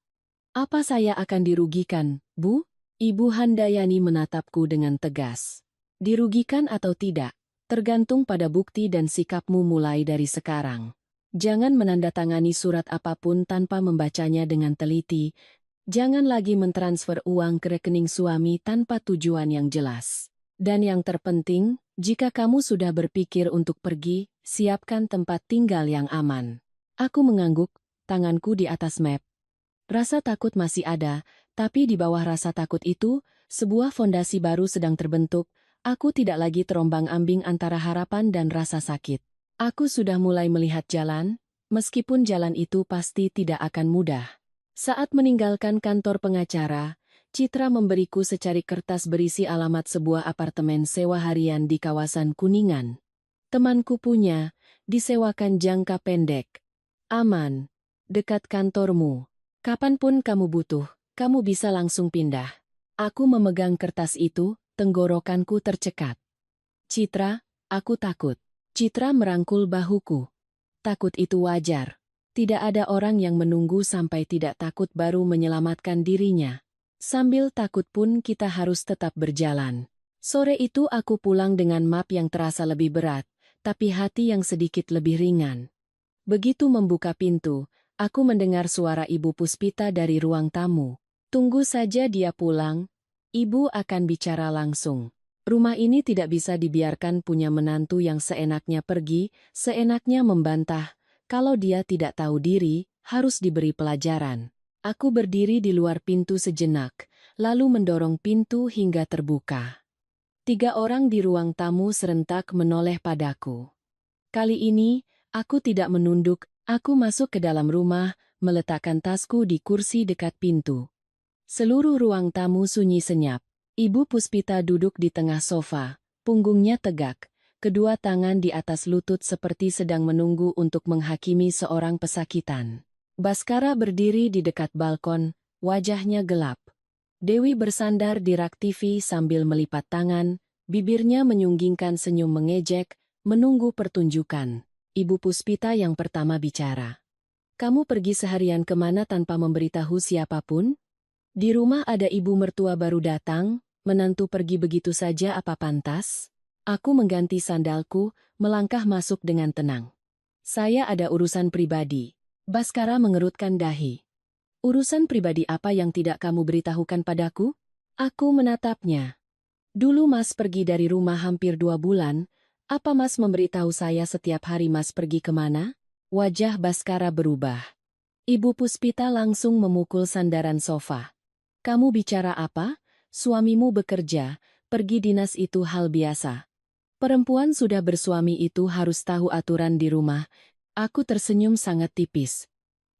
Apa saya akan dirugikan, Bu? Ibu Handayani menatapku dengan tegas. Dirugikan atau tidak, tergantung pada bukti dan sikapmu mulai dari sekarang. Jangan menandatangani surat apapun tanpa membacanya dengan teliti. Jangan lagi mentransfer uang ke rekening suami tanpa tujuan yang jelas. Dan yang terpenting, jika kamu sudah berpikir untuk pergi, siapkan tempat tinggal yang aman. Aku mengangguk, tanganku di atas map. Rasa takut masih ada, tapi di bawah rasa takut itu, sebuah fondasi baru sedang terbentuk. Aku tidak lagi terombang-ambing antara harapan dan rasa sakit. Aku sudah mulai melihat jalan, meskipun jalan itu pasti tidak akan mudah. Saat meninggalkan kantor pengacara, Citra memberiku secari kertas berisi alamat sebuah apartemen sewa harian di kawasan Kuningan. Temanku punya, disewakan jangka pendek. Aman, dekat kantormu. Kapanpun kamu butuh, kamu bisa langsung pindah. Aku memegang kertas itu, tenggorokanku tercekat. Citra, aku takut. Citra merangkul bahuku. Takut itu wajar. Tidak ada orang yang menunggu sampai tidak takut baru menyelamatkan dirinya. Sambil takut pun kita harus tetap berjalan. Sore itu aku pulang dengan map yang terasa lebih berat, tapi hati yang sedikit lebih ringan. Begitu membuka pintu, aku mendengar suara Ibu Puspita dari ruang tamu. Tunggu saja dia pulang, Ibu akan bicara langsung. Rumah ini tidak bisa dibiarkan punya menantu yang seenaknya pergi, seenaknya membantah. Kalau dia tidak tahu diri, harus diberi pelajaran. Aku berdiri di luar pintu sejenak, lalu mendorong pintu hingga terbuka. 3 orang di ruang tamu serentak menoleh padaku. Kali ini, aku tidak menunduk, aku masuk ke dalam rumah, meletakkan tasku di kursi dekat pintu. Seluruh ruang tamu sunyi senyap. Ibu Puspita duduk di tengah sofa, punggungnya tegak, kedua tangan di atas lutut seperti sedang menunggu untuk menghakimi seorang pesakitan. Baskara berdiri di dekat balkon, wajahnya gelap. Dewi bersandar di rak TV sambil melipat tangan, bibirnya menyunggingkan senyum mengejek, menunggu pertunjukan. Ibu Puspita yang pertama bicara. Kamu pergi seharian kemana tanpa memberitahu siapapun? Di rumah ada ibu mertua baru datang, menantu pergi begitu saja apa pantas? Aku mengganti sandalku, melangkah masuk dengan tenang. Saya ada urusan pribadi. Baskara mengerutkan dahi. Urusan pribadi apa yang tidak kamu beritahukan padaku? Aku menatapnya. Dulu Mas pergi dari rumah hampir 2 bulan, apa Mas memberitahu saya setiap hari Mas pergi kemana? Wajah Baskara berubah. Ibu Puspita langsung memukul sandaran sofa. Kamu bicara apa? Suamimu bekerja, pergi dinas itu hal biasa. Perempuan sudah bersuami itu harus tahu aturan di rumah. Aku tersenyum sangat tipis.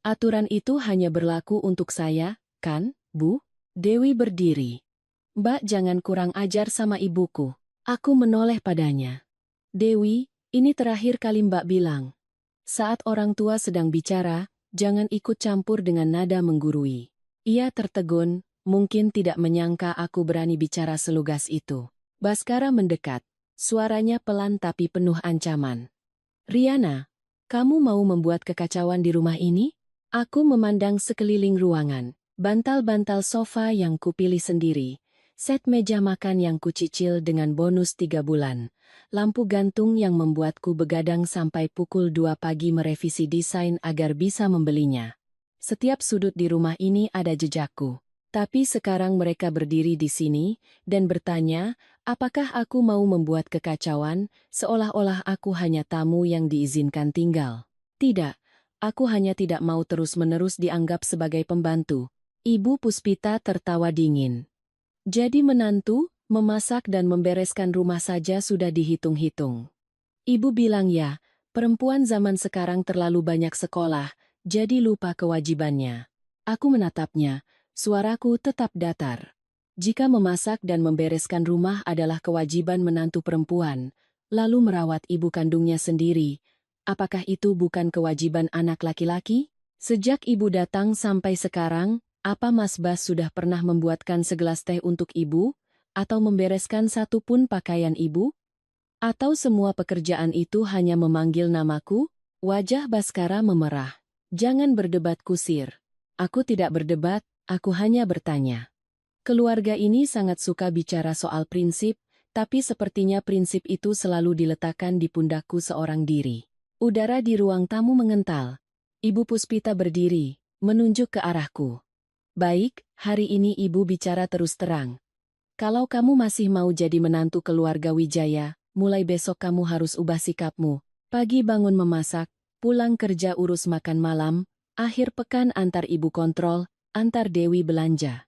Aturan itu hanya berlaku untuk saya, kan, Bu? Dewi berdiri. Mbak jangan kurang ajar sama ibuku. Aku menoleh padanya. Dewi, ini terakhir kali Mbak bilang. Saat orang tua sedang bicara, jangan ikut campur dengan nada menggurui. Ia tertegun. Mungkin tidak menyangka aku berani bicara selugas itu. Baskara mendekat. Suaranya pelan tapi penuh ancaman. Riana, kamu mau membuat kekacauan di rumah ini? Aku memandang sekeliling ruangan. Bantal-bantal sofa yang kupilih sendiri. Set meja makan yang kucicil dengan bonus 3 bulan. Lampu gantung yang membuatku begadang sampai pukul 2 pagi merevisi desain agar bisa membelinya. Setiap sudut di rumah ini ada jejakku. Tapi sekarang mereka berdiri di sini dan bertanya, apakah aku mau membuat kekacauan, seolah-olah aku hanya tamu yang diizinkan tinggal. Tidak, aku hanya tidak mau terus-menerus dianggap sebagai pembantu. Ibu Puspita tertawa dingin. Jadi menantu, memasak dan membereskan rumah saja sudah dihitung-hitung. Ibu bilang ya, perempuan zaman sekarang terlalu banyak sekolah, jadi lupa kewajibannya. Aku menatapnya. Suaraku tetap datar. Jika memasak dan membereskan rumah adalah kewajiban menantu perempuan, lalu merawat ibu kandungnya sendiri, apakah itu bukan kewajiban anak laki-laki? Sejak ibu datang sampai sekarang, apa Mas Bas sudah pernah membuatkan segelas teh untuk ibu? Atau membereskan satu pun pakaian ibu? Atau semua pekerjaan itu hanya memanggil namaku? Wajah Baskara memerah. Jangan berdebat kusir. Aku tidak berdebat. Aku hanya bertanya. Keluarga ini sangat suka bicara soal prinsip, tapi sepertinya prinsip itu selalu diletakkan di pundakku seorang diri. Udara di ruang tamu mengental. Ibu Puspita berdiri, menunjuk ke arahku. Baik, hari ini ibu bicara terus terang. Kalau kamu masih mau jadi menantu keluarga Wijaya, mulai besok kamu harus ubah sikapmu. Pagi bangun memasak, pulang kerja urus makan malam, akhir pekan antar ibu kontrol, antar Dewi belanja.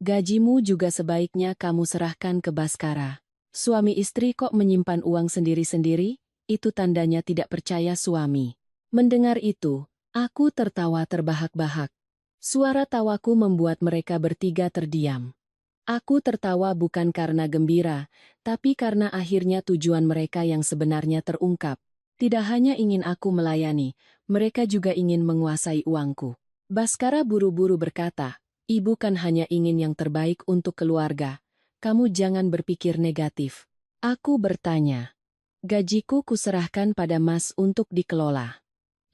Gajimu juga sebaiknya kamu serahkan ke Baskara. Suami istri kok menyimpan uang sendiri-sendiri? Itu tandanya tidak percaya suami. Mendengar itu, aku tertawa terbahak-bahak. Suara tawaku membuat mereka bertiga terdiam. Aku tertawa bukan karena gembira, tapi karena akhirnya tujuan mereka yang sebenarnya terungkap. Tidak hanya ingin aku melayani, mereka juga ingin menguasai uangku. Baskara buru-buru berkata, "Ibu kan hanya ingin yang terbaik untuk keluarga. Kamu jangan berpikir negatif." Aku bertanya, "Gajiku kuserahkan pada Mas untuk dikelola.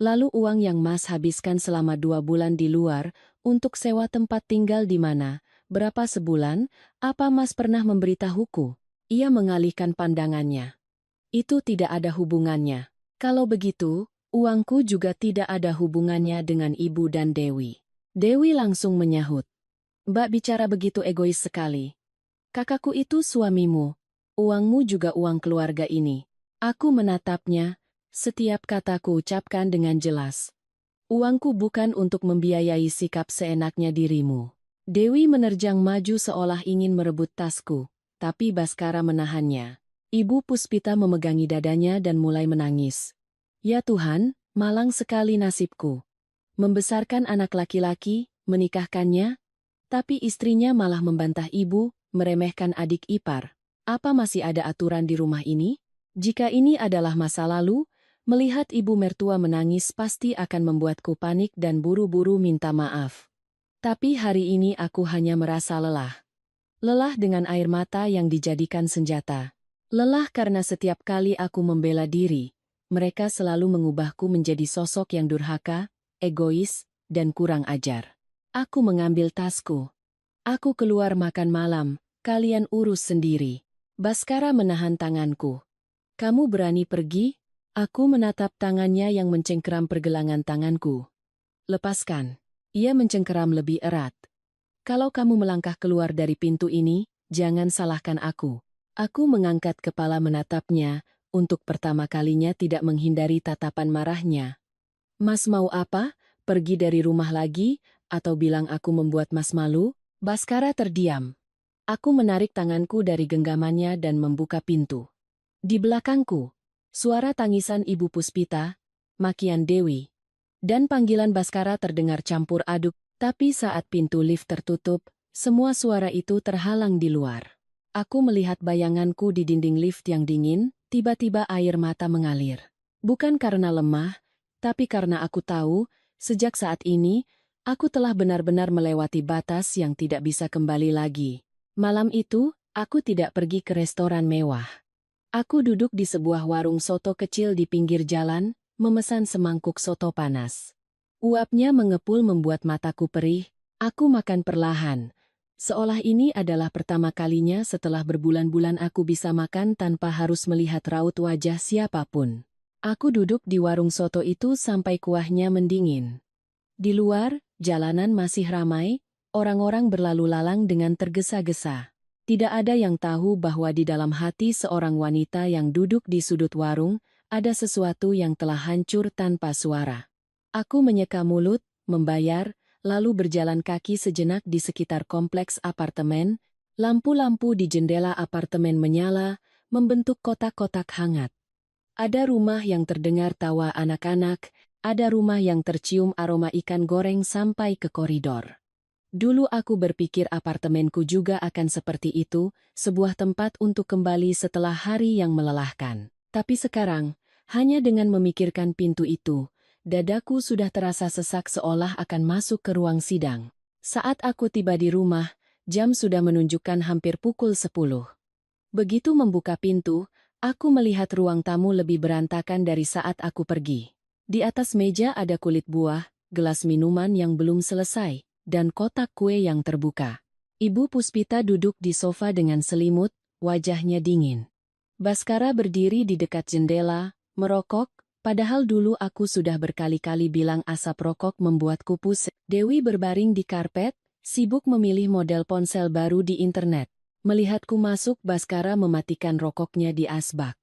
Lalu uang yang Mas habiskan selama 2 bulan di luar, untuk sewa tempat tinggal di mana? Berapa sebulan? Apa Mas pernah memberitahuku?" Ia mengalihkan pandangannya. "Itu tidak ada hubungannya. Kalau begitu, uangku juga tidak ada hubungannya dengan Ibu dan Dewi." Dewi langsung menyahut, "Mbak bicara begitu egois sekali. Kakakku itu suamimu. Uangmu juga uang keluarga ini." Aku menatapnya, setiap kataku ucapkan dengan jelas. "Uangku bukan untuk membiayai sikap seenaknya dirimu." Dewi menerjang maju seolah ingin merebut tasku, tapi Baskara menahannya. Ibu Puspita memegangi dadanya dan mulai menangis. "Ya Tuhan, malang sekali nasibku. Membesarkan anak laki-laki, menikahkannya, tapi istrinya malah membantah ibu, meremehkan adik ipar. Apa masih ada aturan di rumah ini? Jika ini adalah masa lalu, melihat ibu mertua menangis pasti akan membuatku panik dan buru-buru minta maaf. Tapi hari ini aku hanya merasa lelah. Lelah dengan air mata yang dijadikan senjata. Lelah karena setiap kali aku membela diri, mereka selalu mengubahku menjadi sosok yang durhaka, egois, dan kurang ajar. Aku mengambil tasku. Aku keluar makan malam, kalian urus sendiri." Baskara menahan tanganku. "Kamu berani pergi?" Aku menatap tangannya yang mencengkeram pergelangan tanganku. "Lepaskan." Ia mencengkeram lebih erat. "Kalau kamu melangkah keluar dari pintu ini, jangan salahkan aku." Aku mengangkat kepala menatapnya, untuk pertama kalinya tidak menghindari tatapan marahnya. "Mas mau apa? Pergi dari rumah lagi? Atau bilang aku membuat Mas malu?" Baskara terdiam. Aku menarik tanganku dari genggamannya dan membuka pintu. Di belakangku, suara tangisan Ibu Puspita, makian Dewi, dan panggilan Baskara terdengar campur aduk, tapi saat pintu lift tertutup, semua suara itu terhalang di luar. Aku melihat bayanganku di dinding lift yang dingin, tiba-tiba air mata mengalir. Bukan karena lemah, tapi karena aku tahu, sejak saat ini, aku telah benar-benar melewati batas yang tidak bisa kembali lagi. Malam itu, aku tidak pergi ke restoran mewah. Aku duduk di sebuah warung soto kecil di pinggir jalan, memesan semangkuk soto panas. Uapnya mengepul membuat mataku perih, aku makan perlahan. Seolah ini adalah pertama kalinya setelah berbulan-bulan aku bisa makan tanpa harus melihat raut wajah siapapun. Aku duduk di warung soto itu sampai kuahnya mendingin. Di luar, jalanan masih ramai, orang-orang berlalu lalang dengan tergesa-gesa. Tidak ada yang tahu bahwa di dalam hati seorang wanita yang duduk di sudut warung, ada sesuatu yang telah hancur tanpa suara. Aku menyeka mulut, membayar, lalu berjalan kaki sejenak di sekitar kompleks apartemen. Lampu-lampu di jendela apartemen menyala, membentuk kotak-kotak hangat. Ada rumah yang terdengar tawa anak-anak, ada rumah yang tercium aroma ikan goreng sampai ke koridor. Dulu aku berpikir apartemenku juga akan seperti itu, sebuah tempat untuk kembali setelah hari yang melelahkan. Tapi sekarang, hanya dengan memikirkan pintu itu, dadaku sudah terasa sesak seolah akan masuk ke ruang sidang. Saat aku tiba di rumah, jam sudah menunjukkan hampir pukul 10. Begitu membuka pintu, aku melihat ruang tamu lebih berantakan dari saat aku pergi. Di atas meja ada kulit buah, gelas minuman yang belum selesai, dan kotak kue yang terbuka. Ibu Puspita duduk di sofa dengan selimut, wajahnya dingin. Baskara berdiri di dekat jendela, merokok, padahal dulu aku sudah berkali-kali bilang asap rokok membuatku pusing. Dewi berbaring di karpet, sibuk memilih model ponsel baru di internet. Melihatku masuk, Baskara mematikan rokoknya di asbak.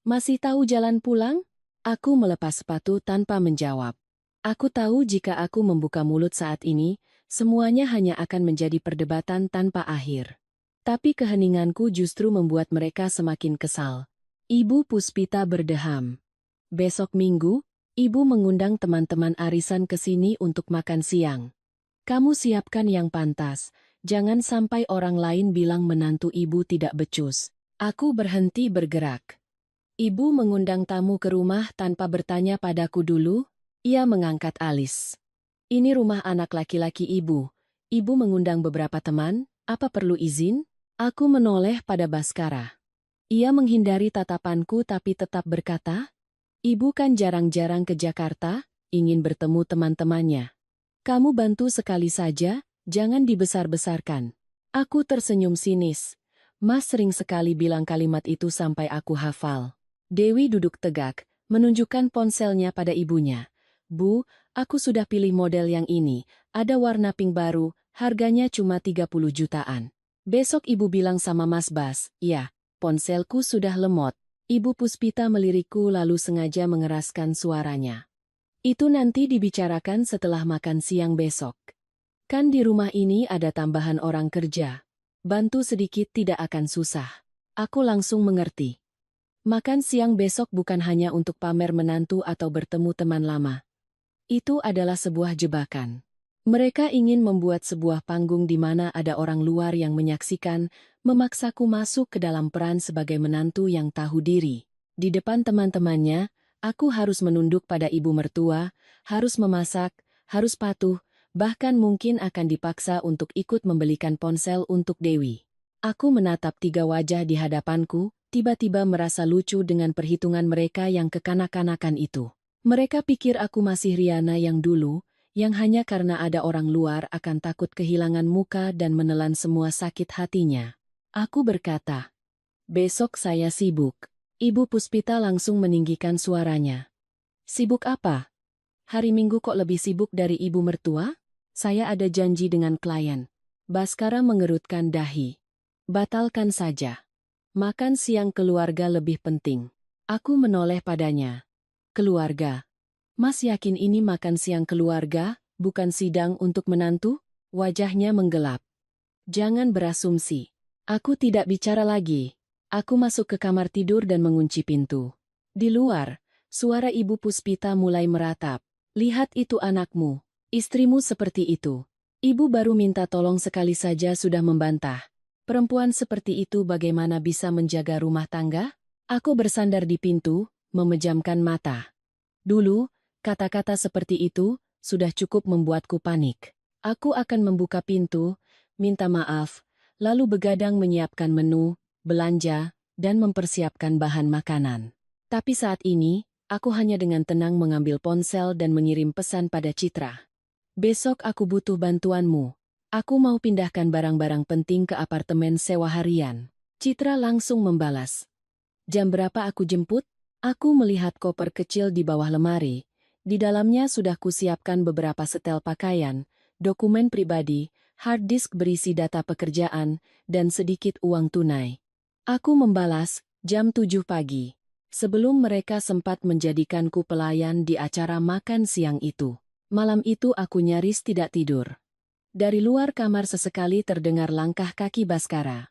Masih tahu jalan pulang? Aku melepas sepatu tanpa menjawab. Aku tahu jika aku membuka mulut saat ini, semuanya hanya akan menjadi perdebatan tanpa akhir. Tapi keheninganku justru membuat mereka semakin kesal. Ibu Puspita berdeham. Besok Minggu, Ibu mengundang teman-teman arisan ke sini untuk makan siang. Kamu siapkan yang pantas, jangan sampai orang lain bilang menantu Ibu tidak becus. Aku berhenti bergerak. Ibu mengundang tamu ke rumah tanpa bertanya padaku dulu? Ia mengangkat alis. Ini rumah anak laki-laki Ibu. Ibu mengundang beberapa teman, apa perlu izin? Aku menoleh pada Baskara. Ia menghindari tatapanku tapi tetap berkata, Ibu kan jarang-jarang ke Jakarta, ingin bertemu teman-temannya. Kamu bantu sekali saja, jangan dibesar-besarkan. Aku tersenyum sinis. Mas sering sekali bilang kalimat itu sampai aku hafal. Dewi duduk tegak, menunjukkan ponselnya pada ibunya. Bu, aku sudah pilih model yang ini, ada warna pink baru, harganya cuma 30 jutaan. Besok ibu bilang sama Mas Bas, ya, ponselku sudah lemot. Ibu Puspita melirikku lalu sengaja mengeraskan suaranya. Itu nanti dibicarakan setelah makan siang besok. Kan di rumah ini ada tambahan orang kerja. Bantu sedikit tidak akan susah. Aku langsung mengerti. Makan siang besok bukan hanya untuk pamer menantu atau bertemu teman lama. Itu adalah sebuah jebakan. Mereka ingin membuat sebuah panggung di mana ada orang luar yang menyaksikan, memaksaku masuk ke dalam peran sebagai menantu yang tahu diri. Di depan teman-temannya, aku harus menunduk pada ibu mertua, harus memasak, harus patuh, bahkan mungkin akan dipaksa untuk ikut membelikan ponsel untuk Dewi. Aku menatap 3 wajah di hadapanku, tiba-tiba merasa lucu dengan perhitungan mereka yang kekanak-kanakan itu. Mereka pikir aku masih Riana yang dulu, yang hanya karena ada orang luar akan takut kehilangan muka dan menelan semua sakit hatinya. Aku berkata, besok saya sibuk. Ibu Puspita langsung meninggikan suaranya. Sibuk apa? Hari Minggu kok lebih sibuk dari ibu mertua? Saya ada janji dengan klien. Baskara mengerutkan dahi. Batalkan saja. Makan siang keluarga lebih penting. Aku menoleh padanya. Keluarga. Mas yakin ini makan siang keluarga, bukan sidang untuk menantu? Wajahnya menggelap. Jangan berasumsi. Aku tidak bicara lagi. Aku masuk ke kamar tidur dan mengunci pintu. Di luar, suara Ibu Puspita mulai meratap. Lihat itu anakmu, istrimu seperti itu. Ibu baru minta tolong sekali saja sudah membantah. Perempuan seperti itu bagaimana bisa menjaga rumah tangga? Aku bersandar di pintu, memejamkan mata. Dulu, kata-kata seperti itu sudah cukup membuatku panik. Aku akan membuka pintu, minta maaf, lalu begadang menyiapkan menu, belanja, dan mempersiapkan bahan makanan. Tapi saat ini, aku hanya dengan tenang mengambil ponsel dan mengirim pesan pada Citra. Besok aku butuh bantuanmu. Aku mau pindahkan barang-barang penting ke apartemen sewa harian. Citra langsung membalas. Jam berapa aku jemput? Aku melihat koper kecil di bawah lemari. Di dalamnya sudah kusiapkan beberapa setel pakaian, dokumen pribadi, hard disk berisi data pekerjaan, dan sedikit uang tunai. Aku membalas, jam 7 pagi. Sebelum mereka sempat menjadikanku pelayan di acara makan siang itu. Malam itu aku nyaris tidak tidur. Dari luar kamar sesekali terdengar langkah kaki Baskara.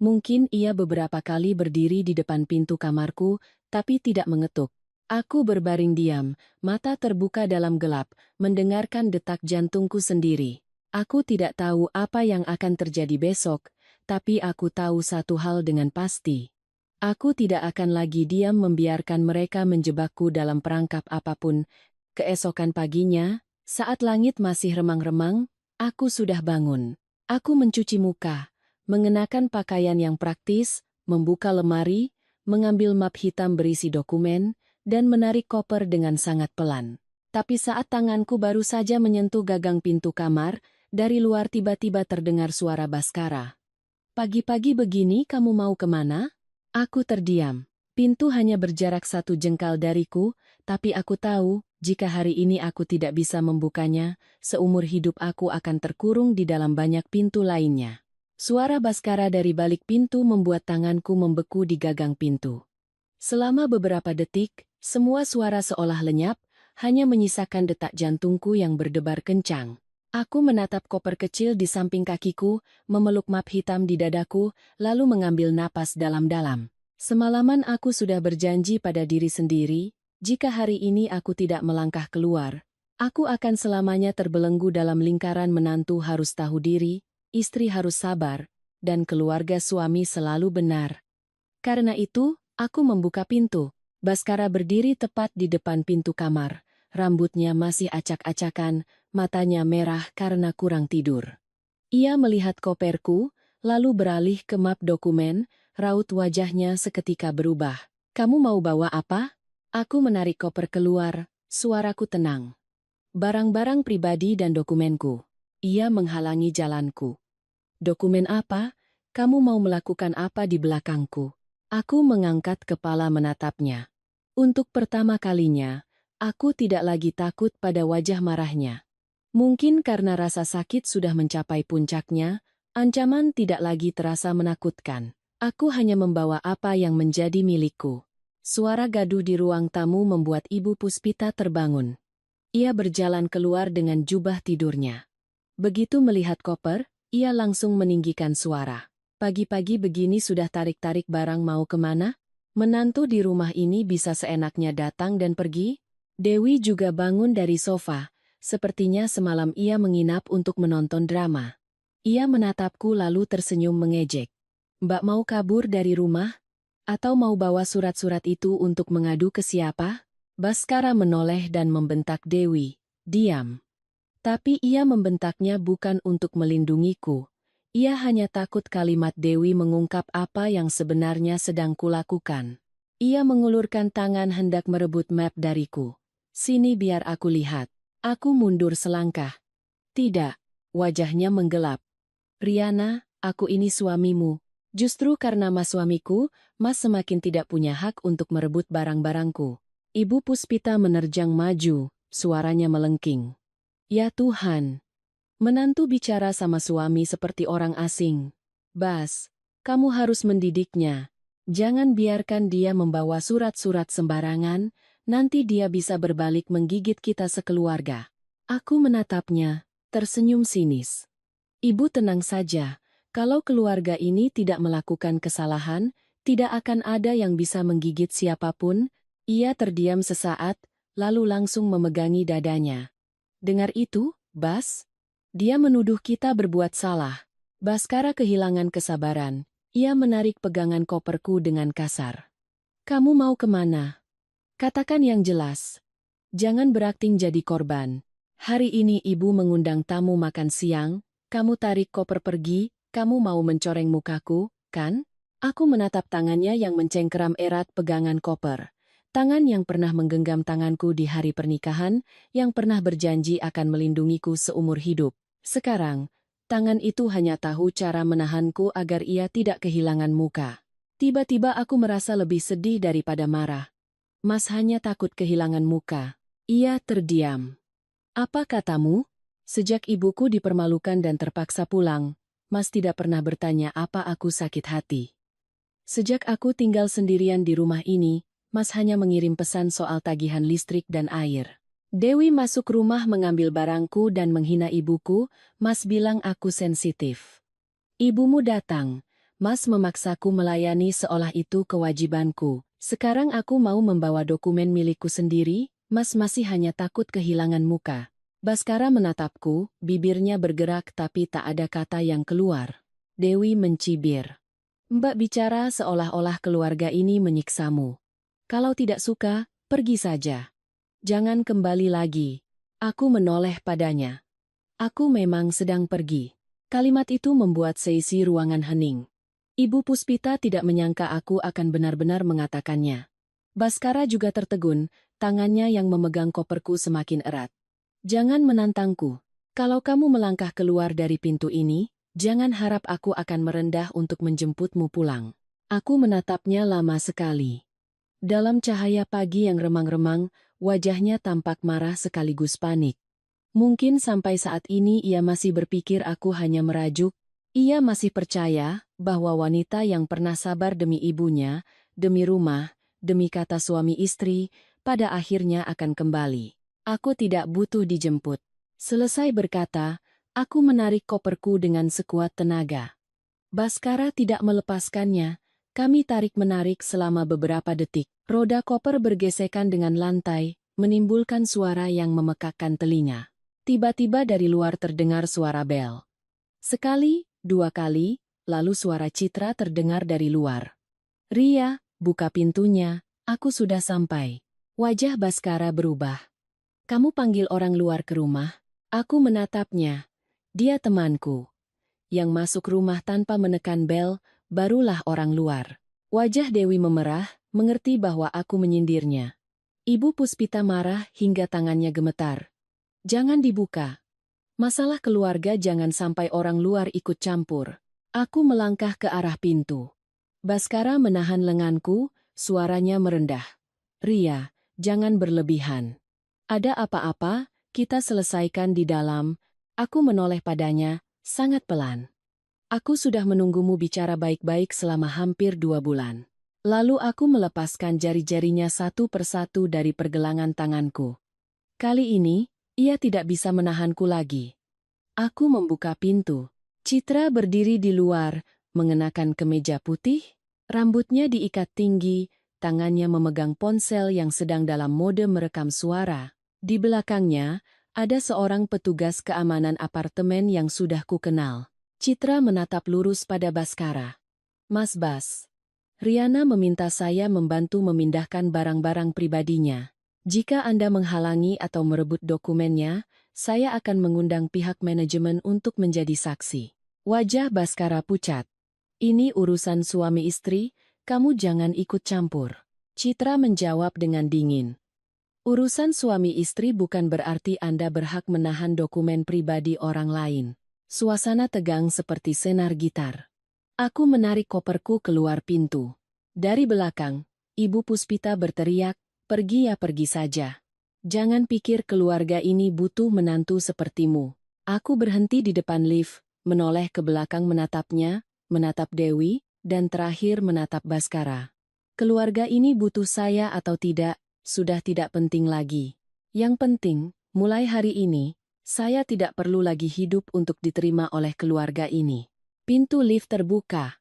Mungkin ia beberapa kali berdiri di depan pintu kamarku, tapi tidak mengetuk. Aku berbaring diam, mata terbuka dalam gelap, mendengarkan detak jantungku sendiri. Aku tidak tahu apa yang akan terjadi besok, tapi aku tahu satu hal dengan pasti. Aku tidak akan lagi diam membiarkan mereka menjebakku dalam perangkap apapun. Keesokan paginya, saat langit masih remang-remang, aku sudah bangun. Aku mencuci muka, mengenakan pakaian yang praktis, membuka lemari, mengambil map hitam berisi dokumen, dan menarik koper dengan sangat pelan. Tapi saat tanganku baru saja menyentuh gagang pintu kamar, dari luar tiba-tiba terdengar suara Baskara. Pagi-pagi begini kamu mau kemana? Aku terdiam. Pintu hanya berjarak 1 jengkal dariku, tapi aku tahu, jika hari ini aku tidak bisa membukanya, seumur hidup aku akan terkurung di dalam banyak pintu lainnya. Suara Baskara dari balik pintu membuat tanganku membeku di gagang pintu. Selama beberapa detik, semua suara seolah lenyap, hanya menyisakan detak jantungku yang berdebar kencang. Aku menatap koper kecil di samping kakiku, memeluk map hitam di dadaku, lalu mengambil napas dalam-dalam. Semalaman aku sudah berjanji pada diri sendiri, jika hari ini aku tidak melangkah keluar, aku akan selamanya terbelenggu dalam lingkaran menantu harus tahu diri, istri harus sabar, dan keluarga suami selalu benar. Karena itu, aku membuka pintu. Baskara berdiri tepat di depan pintu kamar. Rambutnya masih acak-acakan, matanya merah karena kurang tidur. Ia melihat koperku, lalu beralih ke map dokumen, raut wajahnya seketika berubah. "Kamu mau bawa apa?" Aku menarik koper keluar, suaraku tenang. "Barang-barang pribadi dan dokumenku." Ia menghalangi jalanku. "Dokumen apa? Kamu mau melakukan apa di belakangku?" Aku mengangkat kepala menatapnya. Untuk pertama kalinya, aku tidak lagi takut pada wajah marahnya. Mungkin karena rasa sakit sudah mencapai puncaknya, ancaman tidak lagi terasa menakutkan. Aku hanya membawa apa yang menjadi milikku. Suara gaduh di ruang tamu membuat Ibu Puspita terbangun. Ia berjalan keluar dengan jubah tidurnya. Begitu melihat koper, ia langsung meninggikan suara. "Pagi-pagi begini sudah tarik-tarik barang mau kemana? Menantu di rumah ini bisa seenaknya datang dan pergi?" Dewi juga bangun dari sofa. Sepertinya semalam ia menginap untuk menonton drama. Ia menatapku lalu tersenyum mengejek. "Mbak mau kabur dari rumah? Atau mau bawa surat-surat itu untuk mengadu ke siapa?" Baskara menoleh dan membentak Dewi, "Diam." Tapi ia membentaknya bukan untuk melindungiku. Ia hanya takut kalimat Dewi mengungkap apa yang sebenarnya sedang kulakukan. Ia mengulurkan tangan hendak merebut map dariku. "Sini biar aku lihat." Aku mundur selangkah. "Tidak." Wajahnya menggelap. "Riana, aku ini suamimu. Justru karena Mas suamiku, Mas semakin tidak punya hak untuk merebut barang-barangku." Ibu Puspita menerjang maju, suaranya melengking. "Ya Tuhan. Menantu bicara sama suami seperti orang asing. Bas, kamu harus mendidiknya. Jangan biarkan dia membawa surat-surat sembarangan, nanti dia bisa berbalik menggigit kita sekeluarga." Aku menatapnya, tersenyum sinis. "Ibu tenang saja, kalau keluarga ini tidak melakukan kesalahan, tidak akan ada yang bisa menggigit siapapun." Ia terdiam sesaat, lalu langsung memegangi dadanya. "Dengar itu, Bas? Dia menuduh kita berbuat salah." Baskara kehilangan kesabaran. Ia menarik pegangan koperku dengan kasar. "Kamu mau kemana? Katakan yang jelas. Jangan berakting jadi korban. Hari ini ibu mengundang tamu makan siang, kamu tarik koper pergi, kamu mau mencoreng mukaku, kan?" Aku menatap tangannya yang mencengkeram erat pegangan koper. Tangan yang pernah menggenggam tanganku di hari pernikahan, yang pernah berjanji akan melindungiku seumur hidup. Sekarang, tangan itu hanya tahu cara menahanku agar ia tidak kehilangan muka. Tiba-tiba aku merasa lebih sedih daripada marah. "Mas hanya takut kehilangan muka." Ia terdiam. "Apa katamu?" "Sejak ibuku dipermalukan dan terpaksa pulang, Mas tidak pernah bertanya apa aku sakit hati. Sejak aku tinggal sendirian di rumah ini, Mas hanya mengirim pesan soal tagihan listrik dan air. Dewi masuk rumah mengambil barangku dan menghina ibuku, Mas bilang aku sensitif. Ibumu datang, Mas memaksaku melayani seolah itu kewajibanku. Sekarang aku mau membawa dokumen milikku sendiri, Mas masih hanya takut kehilangan muka." Baskara menatapku, bibirnya bergerak tapi tak ada kata yang keluar. Dewi mencibir. "Mbak bicara seolah-olah keluarga ini menyiksamu. Kalau tidak suka, pergi saja. Jangan kembali lagi." Aku menoleh padanya. "Aku memang sedang pergi." Kalimat itu membuat seisi ruangan hening. Ibu Puspita tidak menyangka aku akan benar-benar mengatakannya. Baskara juga tertegun, tangannya yang memegang koperku semakin erat. "Jangan menantangku. Kalau kamu melangkah keluar dari pintu ini, jangan harap aku akan merendah untuk menjemputmu pulang." Aku menatapnya lama sekali. Dalam cahaya pagi yang remang-remang, wajahnya tampak marah sekaligus panik. Mungkin sampai saat ini ia masih berpikir aku hanya merajuk. Ia masih percaya bahwa wanita yang pernah sabar demi ibunya, demi rumah, demi kata suami istri, pada akhirnya akan kembali. Aku tidak butuh dijemput. Selesai berkata, aku menarik koperku dengan sekuat tenaga. Baskara tidak melepaskannya. Kami tarik-menarik selama beberapa detik. Roda koper bergesekan dengan lantai, menimbulkan suara yang memekakkan telinga. Tiba-tiba dari luar terdengar suara bel. Sekali, dua kali, lalu suara Citra terdengar dari luar. Ria, buka pintunya, aku sudah sampai. Wajah Baskara berubah. Kamu panggil orang luar ke rumah? Aku menatapnya. Dia temanku. Yang masuk rumah tanpa menekan bel, barulah orang luar. Wajah Dewi memerah, mengerti bahwa aku menyindirnya. Ibu Puspita marah hingga tangannya gemetar. Jangan dibuka. Masalah keluarga jangan sampai orang luar ikut campur. Aku melangkah ke arah pintu. Baskara menahan lenganku, suaranya merendah. Ria, jangan berlebihan. Ada apa-apa, kita selesaikan di dalam. Aku menoleh padanya, sangat pelan. Aku sudah menunggumu bicara baik-baik selama hampir 2 bulan. Lalu aku melepaskan jari-jarinya satu persatu dari pergelangan tanganku. Kali ini, ia tidak bisa menahanku lagi. Aku membuka pintu. Citra berdiri di luar, mengenakan kemeja putih, rambutnya diikat tinggi, tangannya memegang ponsel yang sedang dalam mode merekam suara. Di belakangnya, ada seorang petugas keamanan apartemen yang sudah kukenal. Citra menatap lurus pada Baskara. Mas Bas, Riana meminta saya membantu memindahkan barang-barang pribadinya. Jika Anda menghalangi atau merebut dokumennya, saya akan mengundang pihak manajemen untuk menjadi saksi. Wajah Baskara pucat. Ini urusan suami istri, kamu jangan ikut campur. Citra menjawab dengan dingin. Urusan suami istri bukan berarti Anda berhak menahan dokumen pribadi orang lain. Suasana tegang seperti senar gitar. Aku menarik koperku keluar pintu. Dari belakang, Ibu Puspita berteriak, pergi ya pergi saja. Jangan pikir keluarga ini butuh menantu sepertimu. Aku berhenti di depan lift, menoleh ke belakang menatapnya, menatap Dewi, dan terakhir menatap Baskara. Keluarga ini butuh saya atau tidak, sudah tidak penting lagi. Yang penting, mulai hari ini, saya tidak perlu lagi hidup untuk diterima oleh keluarga ini. Pintu lift terbuka.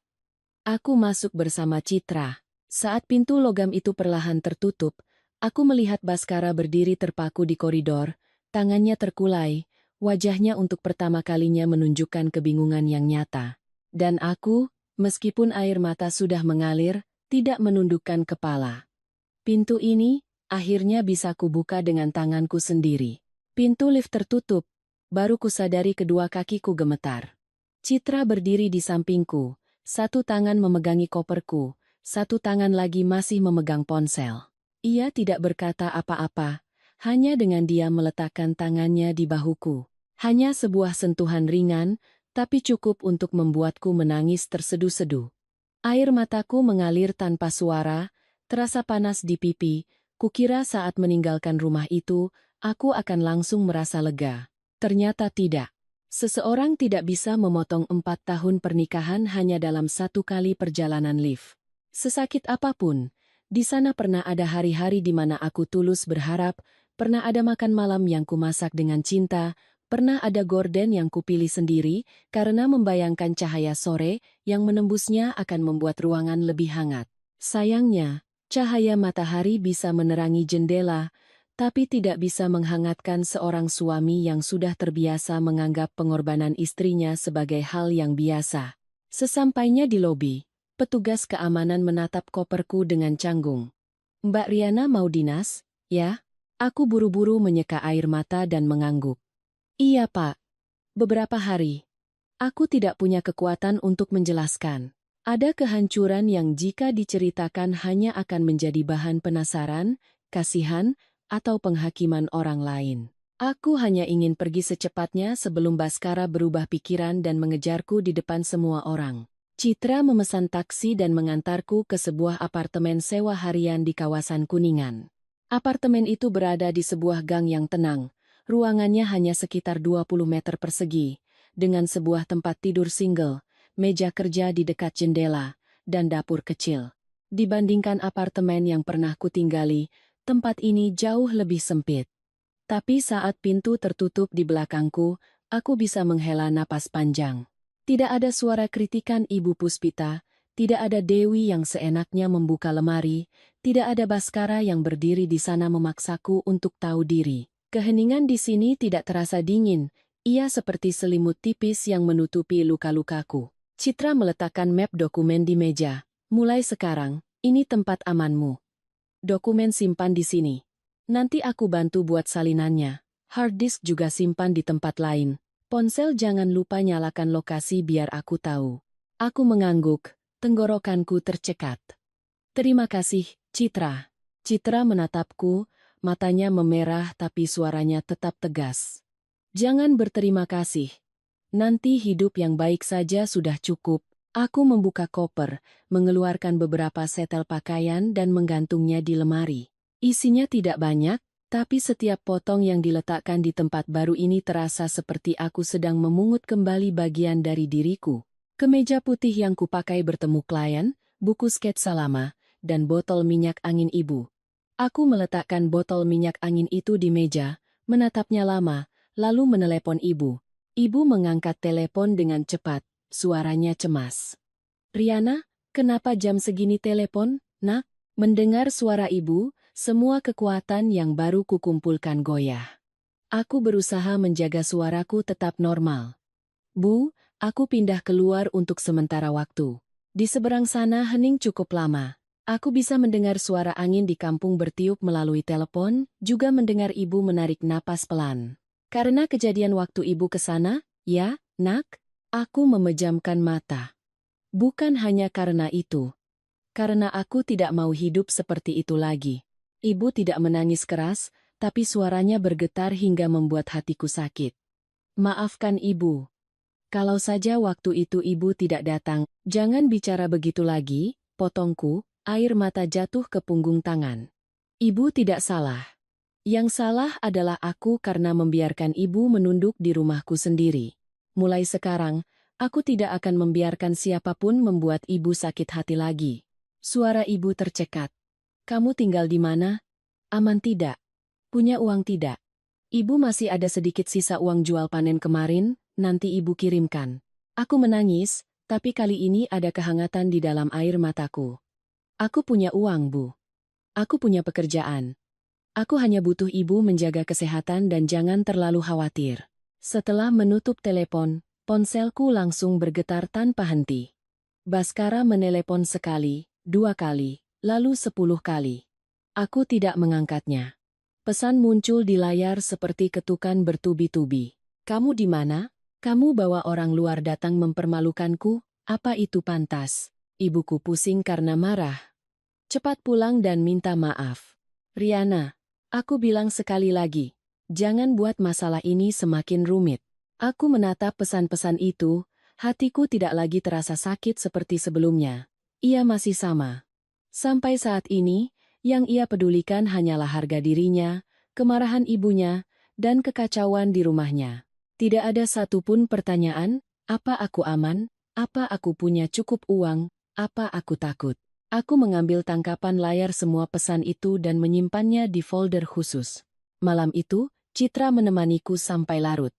Aku masuk bersama Citra. Saat pintu logam itu perlahan tertutup, aku melihat Baskara berdiri terpaku di koridor, tangannya terkulai, wajahnya untuk pertama kalinya menunjukkan kebingungan yang nyata. Dan aku, meskipun air mata sudah mengalir, tidak menundukkan kepala. Pintu ini, akhirnya bisa kubuka dengan tanganku sendiri. Pintu lift tertutup, baru kusadari kedua kakiku gemetar. Citra berdiri di sampingku, satu tangan memegangi koperku, satu tangan lagi masih memegang ponsel. Ia tidak berkata apa-apa, hanya dengan diam meletakkan tangannya di bahuku. Hanya sebuah sentuhan ringan, tapi cukup untuk membuatku menangis terseduh-seduh. Air mataku mengalir tanpa suara, terasa panas di pipi. Kukira saat meninggalkan rumah itu, aku akan langsung merasa lega. Ternyata tidak. Seseorang tidak bisa memotong 4 tahun pernikahan hanya dalam satu kali perjalanan lift. Sesakit apapun, di sana pernah ada hari-hari di mana aku tulus berharap, pernah ada makan malam yang kumasak dengan cinta, pernah ada gorden yang kupilih sendiri karena membayangkan cahaya sore yang menembusnya akan membuat ruangan lebih hangat. Sayangnya, cahaya matahari bisa menerangi jendela, tapi tidak bisa menghangatkan seorang suami yang sudah terbiasa menganggap pengorbanan istrinya sebagai hal yang biasa. Sesampainya di lobi, petugas keamanan menatap koperku dengan canggung. Mbak Riana mau dinas, ya? Aku buru-buru menyeka air mata dan mengangguk. Iya Pak. Beberapa hari. Aku tidak punya kekuatan untuk menjelaskan. Ada kehancuran yang jika diceritakan hanya akan menjadi bahan penasaran, kasihan, atau penghakiman orang lain. Aku hanya ingin pergi secepatnya sebelum Baskara berubah pikiran dan mengejarku di depan semua orang. Citra memesan taksi dan mengantarku ke sebuah apartemen sewa harian di kawasan Kuningan. Apartemen itu berada di sebuah gang yang tenang, ruangannya hanya sekitar 20 meter persegi, dengan sebuah tempat tidur single, meja kerja di dekat jendela, dan dapur kecil. Dibandingkan apartemen yang pernah kutinggali, tempat ini jauh lebih sempit. Tapi saat pintu tertutup di belakangku, aku bisa menghela napas panjang. Tidak ada suara kritikan Ibu Puspita, tidak ada Dewi yang seenaknya membuka lemari, tidak ada Baskara yang berdiri di sana memaksaku untuk tahu diri. Keheningan di sini tidak terasa dingin, ia seperti selimut tipis yang menutupi luka-lukaku. Citra meletakkan map dokumen di meja. Mulai sekarang, ini tempat amanmu. Dokumen simpan di sini. Nanti aku bantu buat salinannya. Hard disk juga simpan di tempat lain. Ponsel jangan lupa nyalakan lokasi biar aku tahu. Aku mengangguk, tenggorokanku tercekat. Terima kasih, Citra. Citra menatapku, matanya memerah tapi suaranya tetap tegas. Jangan berterima kasih. Nanti hidup yang baik saja sudah cukup. Aku membuka koper, mengeluarkan beberapa setel pakaian dan menggantungnya di lemari. Isinya tidak banyak, tapi setiap potong yang diletakkan di tempat baru ini terasa seperti aku sedang memungut kembali bagian dari diriku. Kemeja putih yang kupakai bertemu klien, buku sketsa lama, dan botol minyak angin ibu. Aku meletakkan botol minyak angin itu di meja, menatapnya lama, lalu menelepon ibu. Ibu mengangkat telepon dengan cepat, suaranya cemas. "Riana, kenapa jam segini telepon, nak?" Mendengar suara ibu, semua kekuatan yang baru kukumpulkan goyah. Aku berusaha menjaga suaraku tetap normal. "Bu, aku pindah keluar untuk sementara waktu. Di seberang sana hening cukup lama. Aku bisa mendengar suara angin di kampung bertiup melalui telepon, juga mendengar ibu menarik napas pelan. Karena kejadian waktu ibu ke sana, ya, nak?" Aku memejamkan mata. Bukan hanya karena itu. Karena aku tidak mau hidup seperti itu lagi. Ibu tidak menangis keras, tapi suaranya bergetar hingga membuat hatiku sakit. "Maafkan ibu. Kalau saja waktu itu ibu tidak datang, jangan bicara begitu lagi," potongku, air mata jatuh ke punggung tangan. Ibu tidak salah. Yang salah adalah aku karena membiarkan ibu menunduk di rumahku sendiri. Mulai sekarang, aku tidak akan membiarkan siapapun membuat ibu sakit hati lagi. Suara ibu tercekat. "Kamu tinggal di mana? Aman tidak? Punya uang tidak? Ibu masih ada sedikit sisa uang jual panen kemarin, nanti ibu kirimkan." Aku menangis, tapi kali ini ada kehangatan di dalam air mataku. "Aku punya uang, Bu. Aku punya pekerjaan. Aku hanya butuh ibu menjaga kesehatan dan jangan terlalu khawatir." Setelah menutup telepon, ponselku langsung bergetar tanpa henti. Baskara menelepon sekali, 2 kali, lalu 10 kali. Aku tidak mengangkatnya. Pesan muncul di layar seperti ketukan bertubi-tubi. "Kamu di mana? Kamu bawa orang luar datang mempermalukanku? Apa itu pantas?" Ibuku pusing karena marah. "Cepat pulang dan minta maaf. Riana, aku bilang sekali lagi, jangan buat masalah ini semakin rumit." Aku menatap pesan-pesan itu, hatiku tidak lagi terasa sakit seperti sebelumnya. Ia masih sama. Sampai saat ini, yang ia pedulikan hanyalah harga dirinya, kemarahan ibunya, dan kekacauan di rumahnya. Tidak ada satupun pertanyaan, apa aku aman, apa aku punya cukup uang, apa aku takut. Aku mengambil tangkapan layar semua pesan itu dan menyimpannya di folder khusus. Malam itu, Citra menemaniku sampai larut.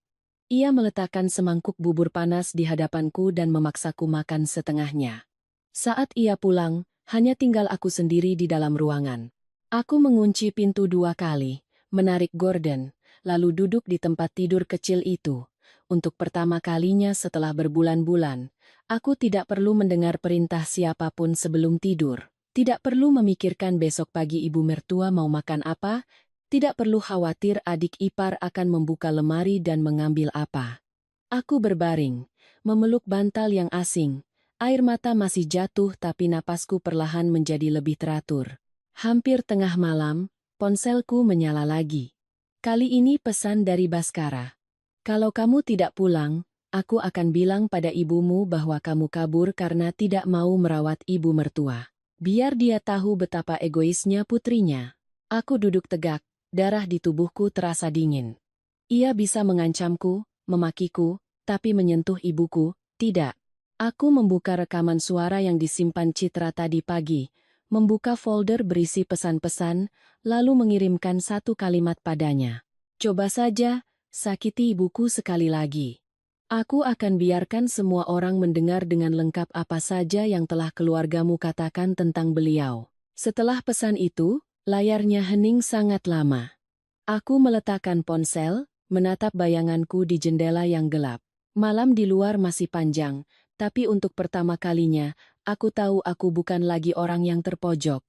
Ia meletakkan semangkuk bubur panas di hadapanku dan memaksaku makan setengahnya. Saat ia pulang, hanya tinggal aku sendiri di dalam ruangan. Aku mengunci pintu 2 kali, menarik gorden, lalu duduk di tempat tidur kecil itu. Untuk pertama kalinya setelah berbulan-bulan, aku tidak perlu mendengar perintah siapapun sebelum tidur. Tidak perlu memikirkan besok pagi ibu mertua mau makan apa, tidak perlu khawatir adik ipar akan membuka lemari dan mengambil apa. Aku berbaring, memeluk bantal yang asing. Air mata masih jatuh tapi napasku perlahan menjadi lebih teratur. Hampir tengah malam, ponselku menyala lagi. Kali ini pesan dari Baskara. "Kalau kamu tidak pulang, aku akan bilang pada ibumu bahwa kamu kabur karena tidak mau merawat ibu mertua. Biar dia tahu betapa egoisnya putrinya." Aku duduk tegak, darah di tubuhku terasa dingin. Ia bisa mengancamku, memakiku, tapi menyentuh ibuku, tidak. Aku membuka rekaman suara yang disimpan Citra tadi pagi, membuka folder berisi pesan-pesan, lalu mengirimkan satu kalimat padanya. Coba saja, sakiti ibuku sekali lagi. Aku akan biarkan semua orang mendengar dengan lengkap apa saja yang telah keluargamu katakan tentang beliau. Setelah pesan itu, layarnya hening sangat lama. Aku meletakkan ponsel, menatap bayanganku di jendela yang gelap. Malam di luar masih panjang, tapi untuk pertama kalinya, aku tahu aku bukan lagi orang yang terpojok.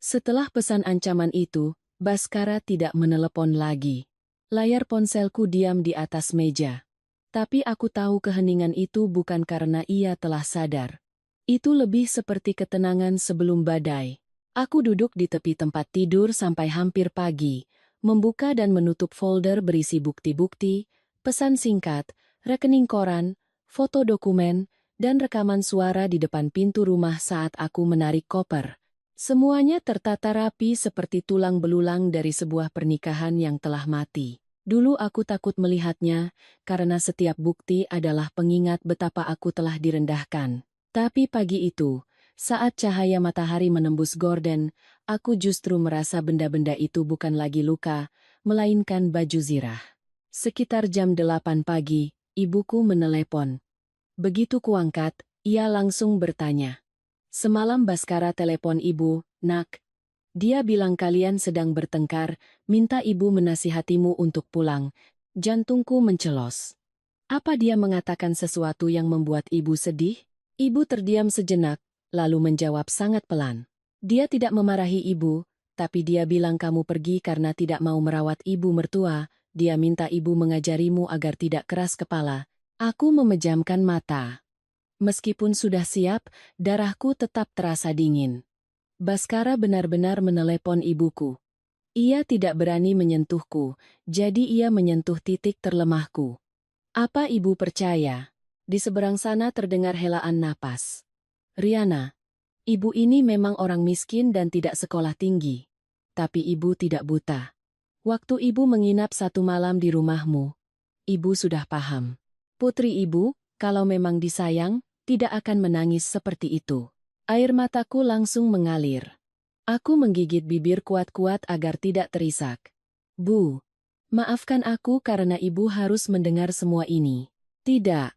Setelah pesan ancaman itu, Baskara tidak menelepon lagi. Layar ponselku diam di atas meja. Tapi aku tahu keheningan itu bukan karena ia telah sadar. Itu lebih seperti ketenangan sebelum badai. Aku duduk di tepi tempat tidur sampai hampir pagi, membuka dan menutup folder berisi bukti-bukti, pesan singkat, rekening koran, foto dokumen, dan rekaman suara di depan pintu rumah saat aku menarik koper. Semuanya tertata rapi seperti tulang belulang dari sebuah pernikahan yang telah mati. Dulu aku takut melihatnya, karena setiap bukti adalah pengingat betapa aku telah direndahkan. Tapi pagi itu, saat cahaya matahari menembus gorden, aku justru merasa benda-benda itu bukan lagi luka, melainkan baju zirah. Sekitar jam 8 pagi, ibuku menelepon. Begitu kuangkat, ia langsung bertanya. Semalam Baskara telepon ibu, nak. Dia bilang kalian sedang bertengkar, minta ibu menasihatimu untuk pulang. Jantungku mencelos. Apa dia mengatakan sesuatu yang membuat ibu sedih? Ibu terdiam sejenak, lalu menjawab sangat pelan. Dia tidak memarahi ibu, tapi dia bilang kamu pergi karena tidak mau merawat ibu mertua. Dia minta ibu mengajarimu agar tidak keras kepala. Aku memejamkan mata. Meskipun sudah siap, darahku tetap terasa dingin. Baskara benar-benar menelepon ibuku. Ia tidak berani menyentuhku, jadi ia menyentuh titik terlemahku. Apa ibu percaya? Di seberang sana terdengar helaan napas. Riana, ibu ini memang orang miskin dan tidak sekolah tinggi. Tapi ibu tidak buta. Waktu ibu menginap satu malam di rumahmu, ibu sudah paham. Putri ibu, kalau memang disayang, tidak akan menangis seperti itu. Air mataku langsung mengalir. Aku menggigit bibir kuat-kuat agar tidak terisak. Bu, maafkan aku karena ibu harus mendengar semua ini. Tidak.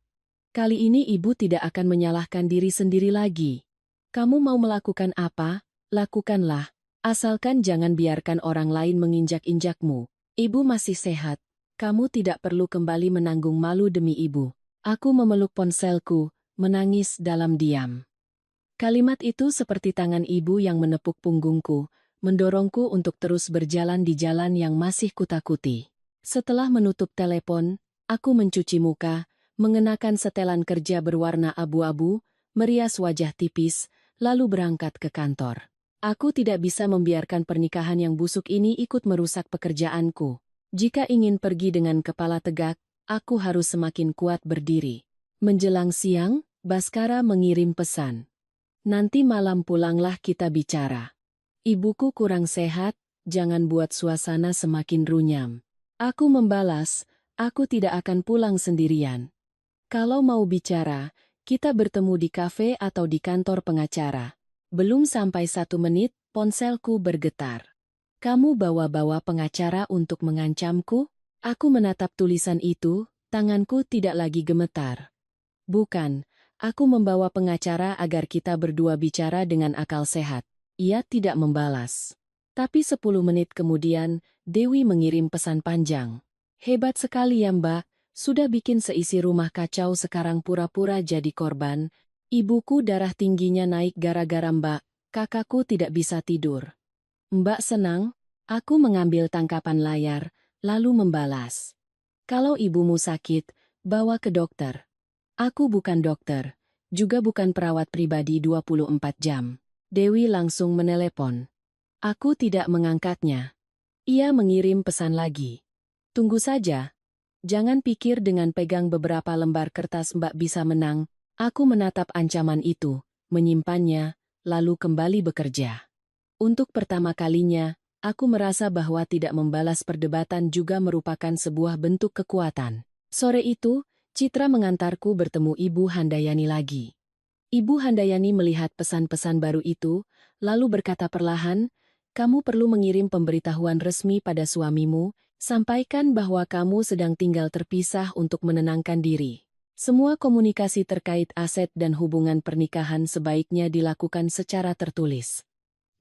Kali ini ibu tidak akan menyalahkan diri sendiri lagi. Kamu mau melakukan apa, lakukanlah. Asalkan jangan biarkan orang lain menginjak-injakmu. Ibu masih sehat. Kamu tidak perlu kembali menanggung malu demi ibu. Aku memeluk ponselku, menangis dalam diam. Kalimat itu seperti tangan ibu yang menepuk punggungku, mendorongku untuk terus berjalan di jalan yang masih kutakuti. Setelah menutup telepon, aku mencuci muka, mengenakan setelan kerja berwarna abu-abu, merias wajah tipis, lalu berangkat ke kantor. Aku tidak bisa membiarkan pernikahan yang busuk ini ikut merusak pekerjaanku. Jika ingin pergi dengan kepala tegak, aku harus semakin kuat berdiri. Menjelang siang, Baskara mengirim pesan. Nanti malam pulanglah kita bicara. Ibuku kurang sehat, jangan buat suasana semakin runyam. Aku membalas, aku tidak akan pulang sendirian. Kalau mau bicara, kita bertemu di kafe atau di kantor pengacara. Belum sampai 1 menit, ponselku bergetar. Kamu bawa-bawa pengacara untuk mengancamku? Aku menatap tulisan itu, tanganku tidak lagi gemetar. Bukan. Aku membawa pengacara agar kita berdua bicara dengan akal sehat. Ia tidak membalas. Tapi 10 menit kemudian, Dewi mengirim pesan panjang. Hebat sekali ya Mbak, sudah bikin seisi rumah kacau sekarang pura-pura jadi korban. Ibuku darah tingginya naik gara-gara Mbak, kakakku tidak bisa tidur. Mbak senang? Aku mengambil tangkapan layar, lalu membalas. Kalau ibumu sakit, bawa ke dokter. Aku bukan dokter, juga bukan perawat pribadi 24 jam. Dewi langsung menelepon. Aku tidak mengangkatnya. Ia mengirim pesan lagi. Tunggu saja. Jangan pikir dengan pegang beberapa lembar kertas Mbak bisa menang. Aku menatap ancaman itu, menyimpannya, lalu kembali bekerja. Untuk pertama kalinya, aku merasa bahwa tidak membalas perdebatan juga merupakan sebuah bentuk kekuatan. Sore itu, Citra mengantarku bertemu Ibu Handayani lagi. Ibu Handayani melihat pesan-pesan baru itu, lalu berkata perlahan, "Kamu perlu mengirim pemberitahuan resmi pada suamimu, sampaikan bahwa kamu sedang tinggal terpisah untuk menenangkan diri. Semua komunikasi terkait aset dan hubungan pernikahan sebaiknya dilakukan secara tertulis.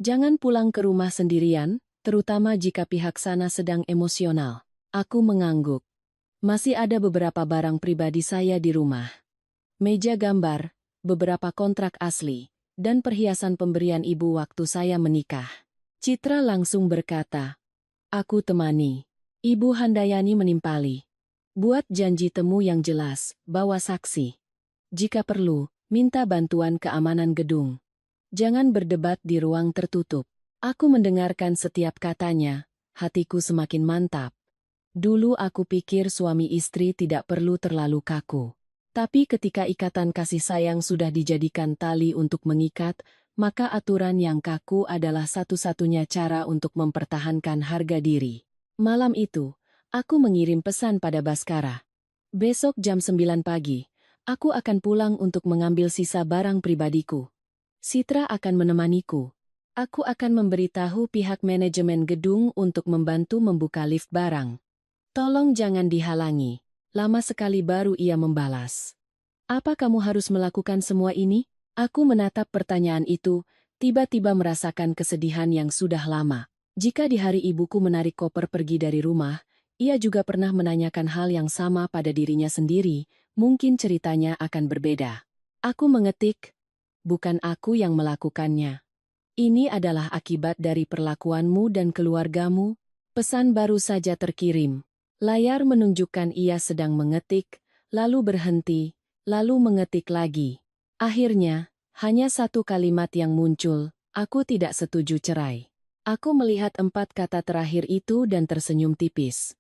Jangan pulang ke rumah sendirian, terutama jika pihak sana sedang emosional." Aku mengangguk. Masih ada beberapa barang pribadi saya di rumah. Meja gambar, beberapa kontrak asli, dan perhiasan pemberian ibu waktu saya menikah. Citra langsung berkata, "Aku temani." Ibu Handayani menimpali. "Buat janji temu yang jelas, bawa saksi. Jika perlu, minta bantuan keamanan gedung. Jangan berdebat di ruang tertutup." Aku mendengarkan setiap katanya, hatiku semakin mantap. Dulu aku pikir suami istri tidak perlu terlalu kaku. Tapi ketika ikatan kasih sayang sudah dijadikan tali untuk mengikat, maka aturan yang kaku adalah satu-satunya cara untuk mempertahankan harga diri. Malam itu, aku mengirim pesan pada Baskara. "Besok jam 9 pagi, aku akan pulang untuk mengambil sisa barang pribadiku. Citra akan menemaniku. Aku akan memberitahu pihak manajemen gedung untuk membantu membuka lift barang. Tolong jangan dihalangi." Lama sekali baru ia membalas. "Apa kamu harus melakukan semua ini?" Aku menatap pertanyaan itu, tiba-tiba merasakan kesedihan yang sudah lama. Jika di hari ibuku menarik koper pergi dari rumah, ia juga pernah menanyakan hal yang sama pada dirinya sendiri, mungkin ceritanya akan berbeda. Aku mengetik, "Bukan aku yang melakukannya. Ini adalah akibat dari perlakuanmu dan keluargamu." Pesan baru saja terkirim. Layar menunjukkan ia sedang mengetik, lalu berhenti, lalu mengetik lagi. Akhirnya, hanya satu kalimat yang muncul, "Aku tidak setuju cerai." Aku melihat 4 kata terakhir itu dan tersenyum tipis.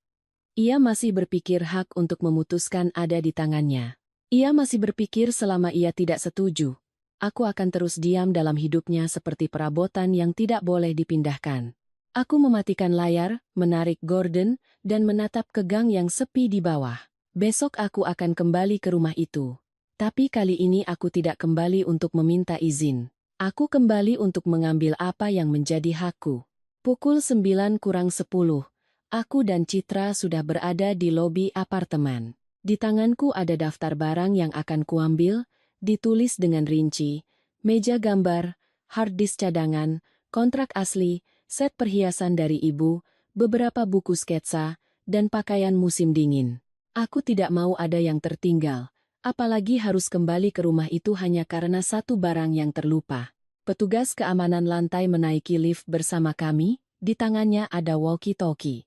Ia masih berpikir hak untuk memutuskan ada di tangannya. Ia masih berpikir selama ia tidak setuju, aku akan terus diam dalam hidupnya seperti perabotan yang tidak boleh dipindahkan. Aku mematikan layar, menarik gorden, dan menatap ke gang yang sepi di bawah. Besok aku akan kembali ke rumah itu. Tapi kali ini aku tidak kembali untuk meminta izin. Aku kembali untuk mengambil apa yang menjadi hakku. Pukul 9:50, aku dan Citra sudah berada di lobi apartemen. Di tanganku ada daftar barang yang akan kuambil, ditulis dengan rinci, meja gambar, hard disk cadangan, kontrak asli, set perhiasan dari ibu, beberapa buku sketsa, dan pakaian musim dingin. Aku tidak mau ada yang tertinggal, apalagi harus kembali ke rumah itu hanya karena satu barang yang terlupa. Petugas keamanan lantai menaiki lift bersama kami, di tangannya ada walkie-talkie.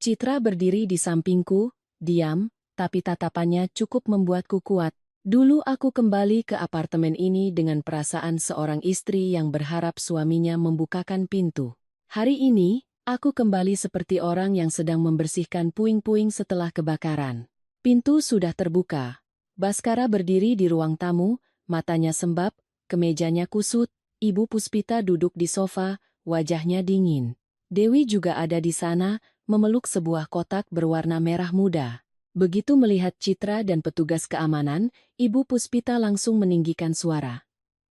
Citra berdiri di sampingku, diam, tapi tatapannya cukup membuatku kuat. Dulu aku kembali ke apartemen ini dengan perasaan seorang istri yang berharap suaminya membukakan pintu. Hari ini, aku kembali seperti orang yang sedang membersihkan puing-puing setelah kebakaran. Pintu sudah terbuka. Baskara berdiri di ruang tamu, matanya sembab, kemejanya kusut, Ibu Puspita duduk di sofa, wajahnya dingin. Dewi juga ada di sana, memeluk sebuah kotak berwarna merah muda. Begitu melihat Citra dan petugas keamanan, Ibu Puspita langsung meninggikan suara.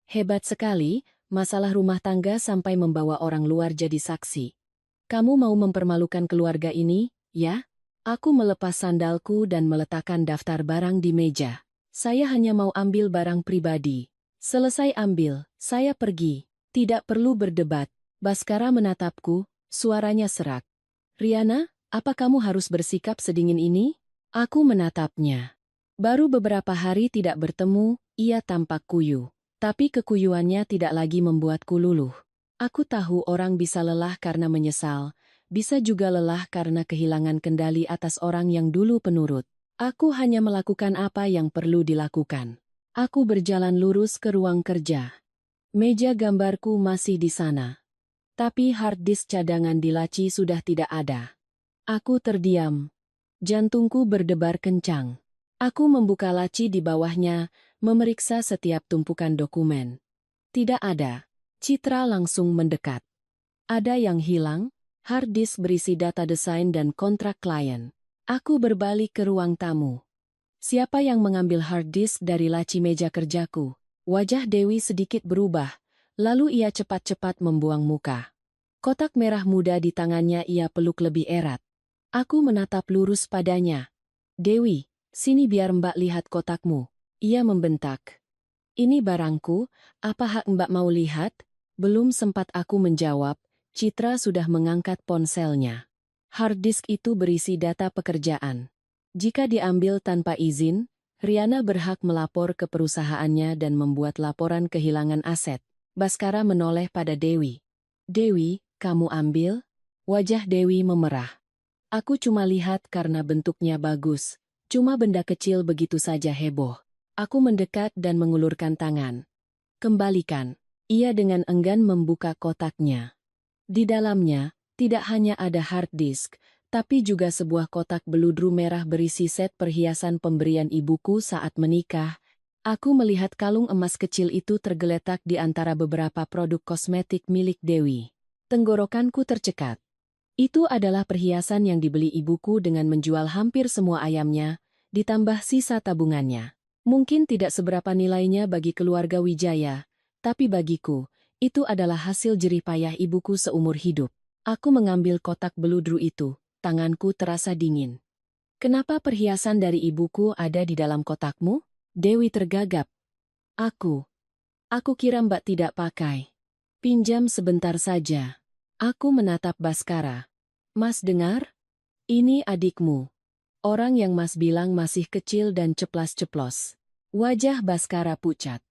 "Hebat sekali, masalah rumah tangga sampai membawa orang luar jadi saksi. Kamu mau mempermalukan keluarga ini, ya?" Aku melepas sandalku dan meletakkan daftar barang di meja. "Saya hanya mau ambil barang pribadi." Selesai ambil, saya pergi. Tidak perlu berdebat. Baskara menatapku, suaranya serak. "Riana, apa kamu harus bersikap sedingin ini?" Aku menatapnya. Baru beberapa hari tidak bertemu, ia tampak kuyu. Tapi kekuyuannya tidak lagi membuatku luluh. Aku tahu orang bisa lelah karena menyesal, bisa juga lelah karena kehilangan kendali atas orang yang dulu penurut. Aku hanya melakukan apa yang perlu dilakukan. Aku berjalan lurus ke ruang kerja. Meja gambarku masih di sana. Tapi hard disk cadangan di laci sudah tidak ada. Aku terdiam. Jantungku berdebar kencang. Aku membuka laci di bawahnya, memeriksa setiap tumpukan dokumen. Tidak ada. Citra langsung mendekat. Ada yang hilang? Hard disk berisi data desain dan kontrak klien. Aku berbalik ke ruang tamu. Siapa yang mengambil hard disk dari laci meja kerjaku? Wajah Dewi sedikit berubah, lalu ia cepat-cepat membuang muka. Kotak merah muda di tangannya ia peluk lebih erat. Aku menatap lurus padanya. Dewi, sini biar Mbak lihat kotakmu. Ia membentak. Ini barangku, apa hak Mbak mau lihat? Belum sempat aku menjawab, Citra sudah mengangkat ponselnya. Hard disk itu berisi data pekerjaan. Jika diambil tanpa izin, Riana berhak melapor ke perusahaannya dan membuat laporan kehilangan aset. Baskara menoleh pada Dewi. Dewi, kamu ambil? Wajah Dewi memerah. Aku cuma lihat karena bentuknya bagus. Cuma benda kecil begitu saja heboh. Aku mendekat dan mengulurkan tangan. Kembalikan. Ia dengan enggan membuka kotaknya. Di dalamnya, tidak hanya ada hard disk, tapi juga sebuah kotak beludru merah berisi set perhiasan pemberian ibuku saat menikah. Aku melihat kalung emas kecil itu tergeletak di antara beberapa produk kosmetik milik Dewi. Tenggorokanku tercekat. Itu adalah perhiasan yang dibeli ibuku dengan menjual hampir semua ayamnya, ditambah sisa tabungannya. Mungkin tidak seberapa nilainya bagi keluarga Wijaya, tapi bagiku, itu adalah hasil jerih payah ibuku seumur hidup. Aku mengambil kotak beludru itu, tanganku terasa dingin. Kenapa perhiasan dari ibuku ada di dalam kotakmu? Dewi tergagap. Aku kira Mbak tidak pakai. Pinjam sebentar saja. Aku menatap Baskara. Mas dengar? Ini adikmu. Orang yang Mas bilang masih kecil dan ceplas-ceplos. Wajah Baskara pucat.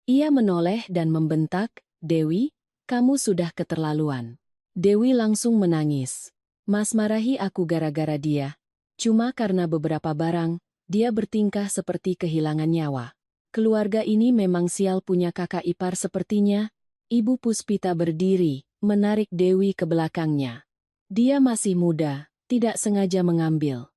Ia menoleh dan membentak, Dewi, kamu sudah keterlaluan. Dewi langsung menangis. Mas marahi aku gara-gara dia. Cuma karena beberapa barang, dia bertingkah seperti kehilangan nyawa. Keluarga ini memang sial punya kakak ipar sepertinya. Ibu Puspita berdiri, menarik Dewi ke belakangnya. Dia masih muda, tidak sengaja mengambil.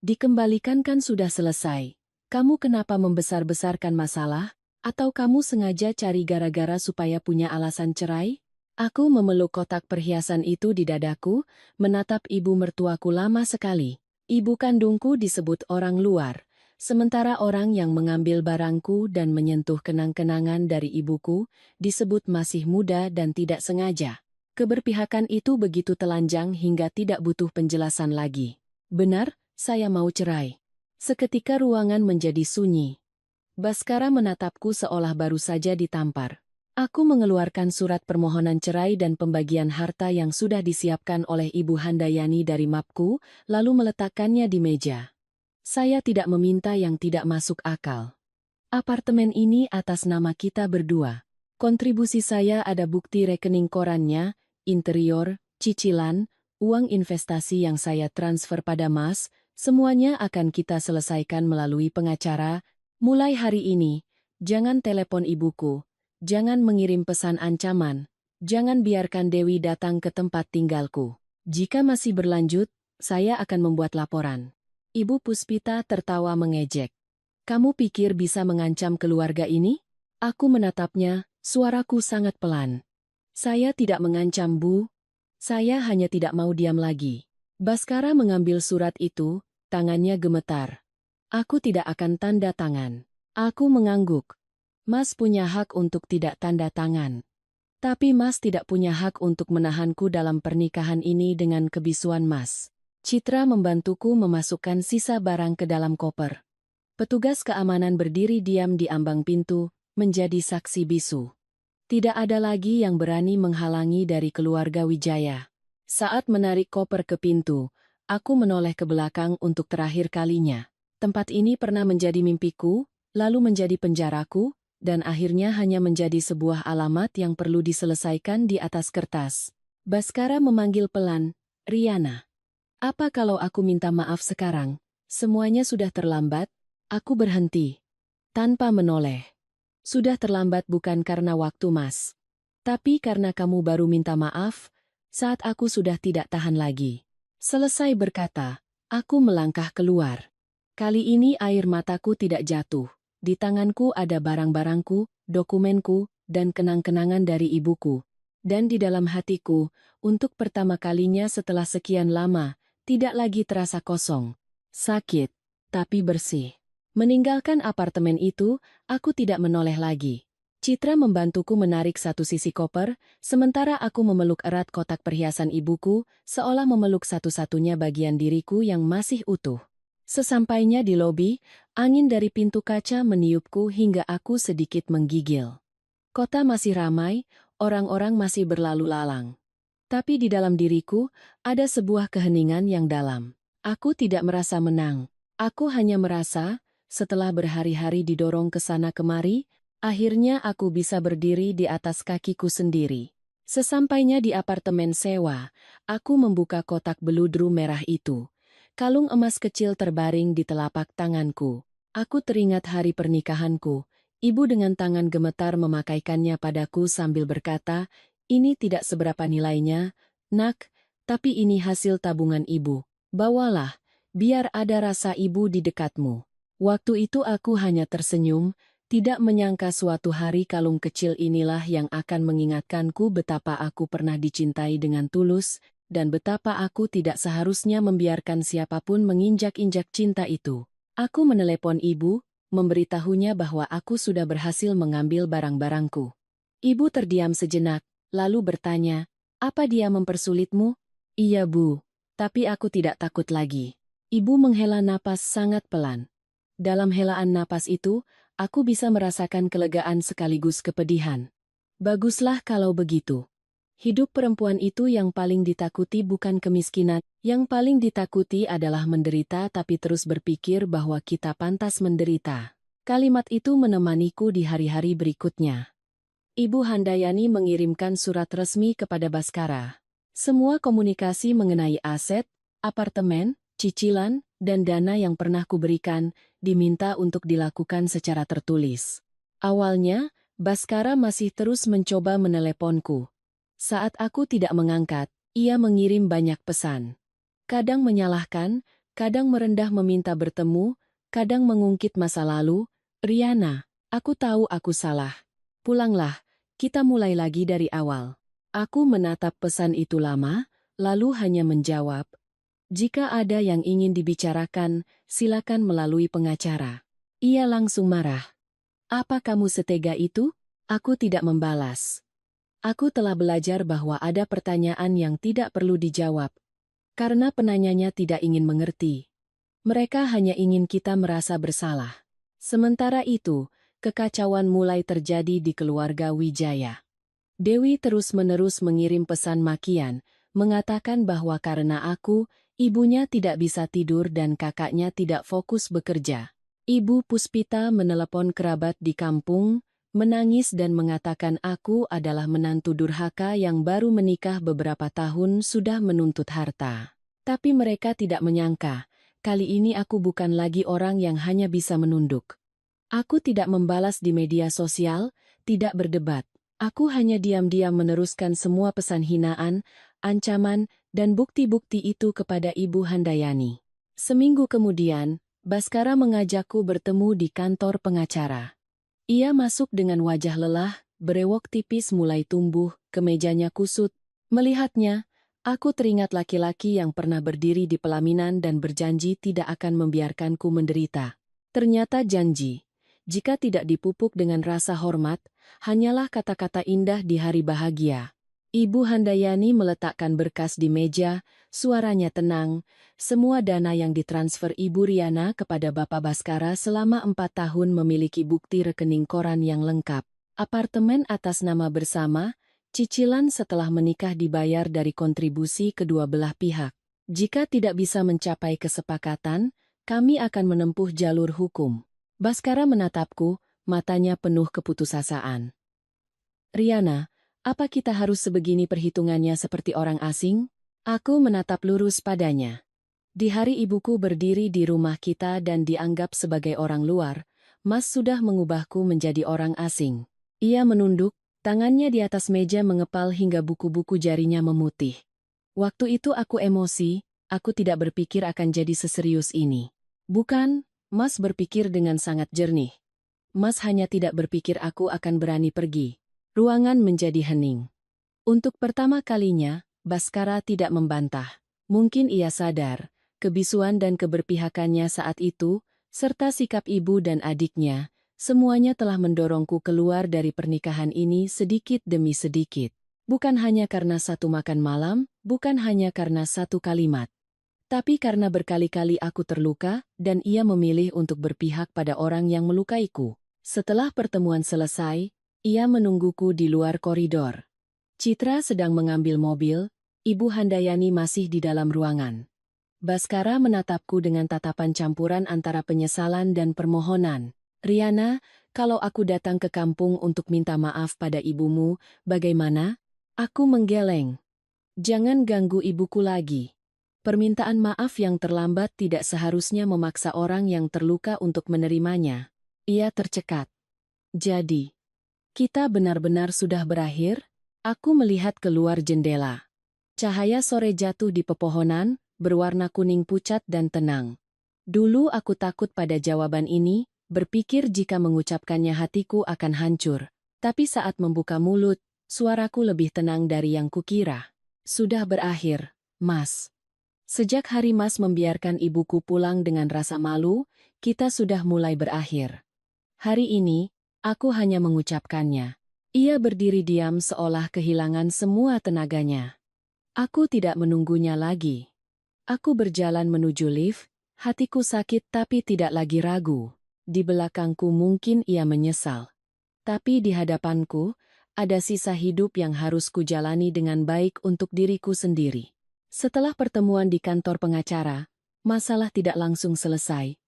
Dikembalikan kan sudah selesai. Kamu kenapa membesar-besarkan masalah? Atau kamu sengaja cari gara-gara supaya punya alasan cerai? Aku memeluk kotak perhiasan itu di dadaku, menatap ibu mertuaku lama sekali. Ibu kandungku disebut orang luar, sementara orang yang mengambil barangku dan menyentuh kenang-kenangan dari ibuku disebut masih muda dan tidak sengaja. Keberpihakan itu begitu telanjang hingga tidak butuh penjelasan lagi. Benar, saya mau cerai. Seketika ruangan menjadi sunyi. Baskara menatapku seolah baru saja ditampar. Aku mengeluarkan surat permohonan cerai dan pembagian harta yang sudah disiapkan oleh Ibu Handayani dari mapku, lalu meletakkannya di meja. Saya tidak meminta yang tidak masuk akal. Apartemen ini atas nama kita berdua. Kontribusi saya ada bukti rekening korannya, interior, cicilan, uang investasi yang saya transfer pada Mas, semuanya akan kita selesaikan melalui pengacara. Mulai hari ini, jangan telepon ibuku, jangan mengirim pesan ancaman, jangan biarkan Dewi datang ke tempat tinggalku. Jika masih berlanjut, saya akan membuat laporan. Ibu Puspita tertawa mengejek. Kamu pikir bisa mengancam keluarga ini? Aku menatapnya, suaraku sangat pelan. Saya tidak mengancam, Bu. Saya hanya tidak mau diam lagi. Baskara mengambil surat itu, tangannya gemetar. Aku tidak akan tanda tangan. Aku mengangguk. Mas punya hak untuk tidak tanda tangan. Tapi Mas tidak punya hak untuk menahanku dalam pernikahan ini dengan kebisuan Mas. Citra membantuku memasukkan sisa barang ke dalam koper. Petugas keamanan berdiri diam di ambang pintu, menjadi saksi bisu. Tidak ada lagi yang berani menghalangi dari keluarga Wijaya. Saat menarik koper ke pintu, aku menoleh ke belakang untuk terakhir kalinya. Tempat ini pernah menjadi mimpiku, lalu menjadi penjaraku, dan akhirnya hanya menjadi sebuah alamat yang perlu diselesaikan di atas kertas. Baskara memanggil pelan, Riana. Apa kalau aku minta maaf sekarang? Semuanya sudah terlambat. Aku berhenti. Tanpa menoleh. Sudah terlambat bukan karena waktu Mas. Tapi karena kamu baru minta maaf, saat aku sudah tidak tahan lagi. Selesai berkata, aku melangkah keluar. Kali ini air mataku tidak jatuh. Di tanganku ada barang-barangku, dokumenku, dan kenang-kenangan dari ibuku. Dan di dalam hatiku, untuk pertama kalinya setelah sekian lama, tidak lagi terasa kosong. Sakit, tapi bersih. Meninggalkan apartemen itu, aku tidak menoleh lagi. Citra membantuku menarik satu sisi koper, sementara aku memeluk erat kotak perhiasan ibuku, seolah memeluk satu-satunya bagian diriku yang masih utuh. Sesampainya di lobi, angin dari pintu kaca meniupku hingga aku sedikit menggigil. Kota masih ramai, orang-orang masih berlalu lalang. Tapi di dalam diriku, ada sebuah keheningan yang dalam. Aku tidak merasa menang. Aku hanya merasa, setelah berhari-hari didorong ke sana kemari, akhirnya aku bisa berdiri di atas kakiku sendiri. Sesampainya di apartemen sewa, aku membuka kotak beludru merah itu. Kalung emas kecil terbaring di telapak tanganku. Aku teringat hari pernikahanku. Ibu dengan tangan gemetar memakaikannya padaku sambil berkata, "Ini tidak seberapa nilainya, Nak, tapi ini hasil tabungan ibu. Bawalah, biar ada rasa ibu di dekatmu." Waktu itu aku hanya tersenyum, tidak menyangka suatu hari kalung kecil inilah yang akan mengingatkanku betapa aku pernah dicintai dengan tulus, dan betapa aku tidak seharusnya membiarkan siapapun menginjak-injak cinta itu. Aku menelepon ibu, memberitahunya bahwa aku sudah berhasil mengambil barang-barangku. Ibu terdiam sejenak, lalu bertanya, "Apa dia mempersulitmu?" "Iya, Bu. Tapi aku tidak takut lagi." Ibu menghela napas sangat pelan. Dalam helaan napas itu, aku bisa merasakan kelegaan sekaligus kepedihan. Baguslah kalau begitu. Hidup perempuan itu yang paling ditakuti bukan kemiskinan, yang paling ditakuti adalah menderita tapi terus berpikir bahwa kita pantas menderita. Kalimat itu menemaniku di hari-hari berikutnya. Ibu Handayani mengirimkan surat resmi kepada Baskara. Semua komunikasi mengenai aset, apartemen, cicilan, dan dana yang pernah kuberikan, diminta untuk dilakukan secara tertulis. Awalnya, Baskara masih terus mencoba meneleponku. Saat aku tidak mengangkat, ia mengirim banyak pesan. Kadang menyalahkan, kadang merendah meminta bertemu, kadang mengungkit masa lalu. "Riana, aku tahu aku salah. Pulanglah, kita mulai lagi dari awal." Aku menatap pesan itu lama, lalu hanya menjawab, "Jika ada yang ingin dibicarakan, silakan melalui pengacara." Ia langsung marah. "Apa kamu setega itu?" Aku tidak membalas. Aku telah belajar bahwa ada pertanyaan yang tidak perlu dijawab, karena penanyanya tidak ingin mengerti. Mereka hanya ingin kita merasa bersalah. Sementara itu, kekacauan mulai terjadi di keluarga Wijaya. Dewi terus-menerus mengirim pesan makian, mengatakan bahwa karena aku, ibunya tidak bisa tidur dan kakaknya tidak fokus bekerja. Ibu Puspita menelepon kerabat di kampung, menangis dan mengatakan aku adalah menantu durhaka yang baru menikah beberapa tahun sudah menuntut harta. Tapi mereka tidak menyangka, kali ini aku bukan lagi orang yang hanya bisa menunduk. Aku tidak membalas di media sosial, tidak berdebat. Aku hanya diam-diam meneruskan semua pesan hinaan, ancaman, dan bukti-bukti itu kepada Ibu Handayani. Seminggu kemudian, Baskara mengajakku bertemu di kantor pengacara. Ia masuk dengan wajah lelah, berewok tipis mulai tumbuh, kemejanya kusut. Melihatnya, aku teringat laki-laki yang pernah berdiri di pelaminan dan berjanji tidak akan membiarkanku menderita. Ternyata janji, jika tidak dipupuk dengan rasa hormat, hanyalah kata-kata indah di hari bahagia. Ibu Handayani meletakkan berkas di meja, suaranya tenang. Semua dana yang ditransfer Ibu Riana kepada Bapak Baskara selama 4 tahun memiliki bukti rekening koran yang lengkap. Apartemen atas nama bersama, cicilan setelah menikah dibayar dari kontribusi kedua belah pihak. Jika tidak bisa mencapai kesepakatan, kami akan menempuh jalur hukum. Baskara menatapku, matanya penuh keputusasaan. "Riana, apa kita harus sebegini perhitungannya seperti orang asing?" Aku menatap lurus padanya. Di hari ibuku berdiri di rumah kita dan dianggap sebagai orang luar, Mas sudah mengubahku menjadi orang asing. Ia menunduk, tangannya di atas meja mengepal hingga buku-buku jarinya memutih. Waktu itu aku emosi, aku tidak berpikir akan jadi seserius ini. "Bukan," Mas berpikir dengan sangat jernih. "Mas hanya tidak berpikir aku akan berani pergi." Ruangan menjadi hening. Untuk pertama kalinya, Baskara tidak membantah. Mungkin ia sadar, kebisuan dan keberpihakannya saat itu, serta sikap ibu dan adiknya, semuanya telah mendorongku keluar dari pernikahan ini sedikit demi sedikit. Bukan hanya karena satu makan malam, bukan hanya karena satu kalimat. Tapi karena berkali-kali aku terluka, dan ia memilih untuk berpihak pada orang yang melukaiku. Setelah pertemuan selesai, ia menungguku di luar koridor. Citra sedang mengambil mobil, Ibu Handayani masih di dalam ruangan. Baskara menatapku dengan tatapan campuran antara penyesalan dan permohonan. Riana, kalau aku datang ke kampung untuk minta maaf pada ibumu, bagaimana? Aku menggeleng. Jangan ganggu ibuku lagi. Permintaan maaf yang terlambat tidak seharusnya memaksa orang yang terluka untuk menerimanya. Ia tercekat. Jadi, kita benar-benar sudah berakhir? Aku melihat keluar jendela. Cahaya sore jatuh di pepohonan, berwarna kuning pucat dan tenang. Dulu aku takut pada jawaban ini, berpikir jika mengucapkannya hatiku akan hancur. Tapi saat membuka mulut, suaraku lebih tenang dari yang kukira. Sudah berakhir, Mas. Sejak hari Mas membiarkan ibuku pulang dengan rasa malu, kita sudah mulai berakhir. Hari ini, aku hanya mengucapkannya. Ia berdiri diam seolah kehilangan semua tenaganya. Aku tidak menunggunya lagi. Aku berjalan menuju lift, hatiku sakit tapi tidak lagi ragu. Di belakangku mungkin ia menyesal. Tapi di hadapanku, ada sisa hidup yang harus kujalani dengan baik untuk diriku sendiri. Setelah pertemuan di kantor pengacara, masalah tidak langsung selesai,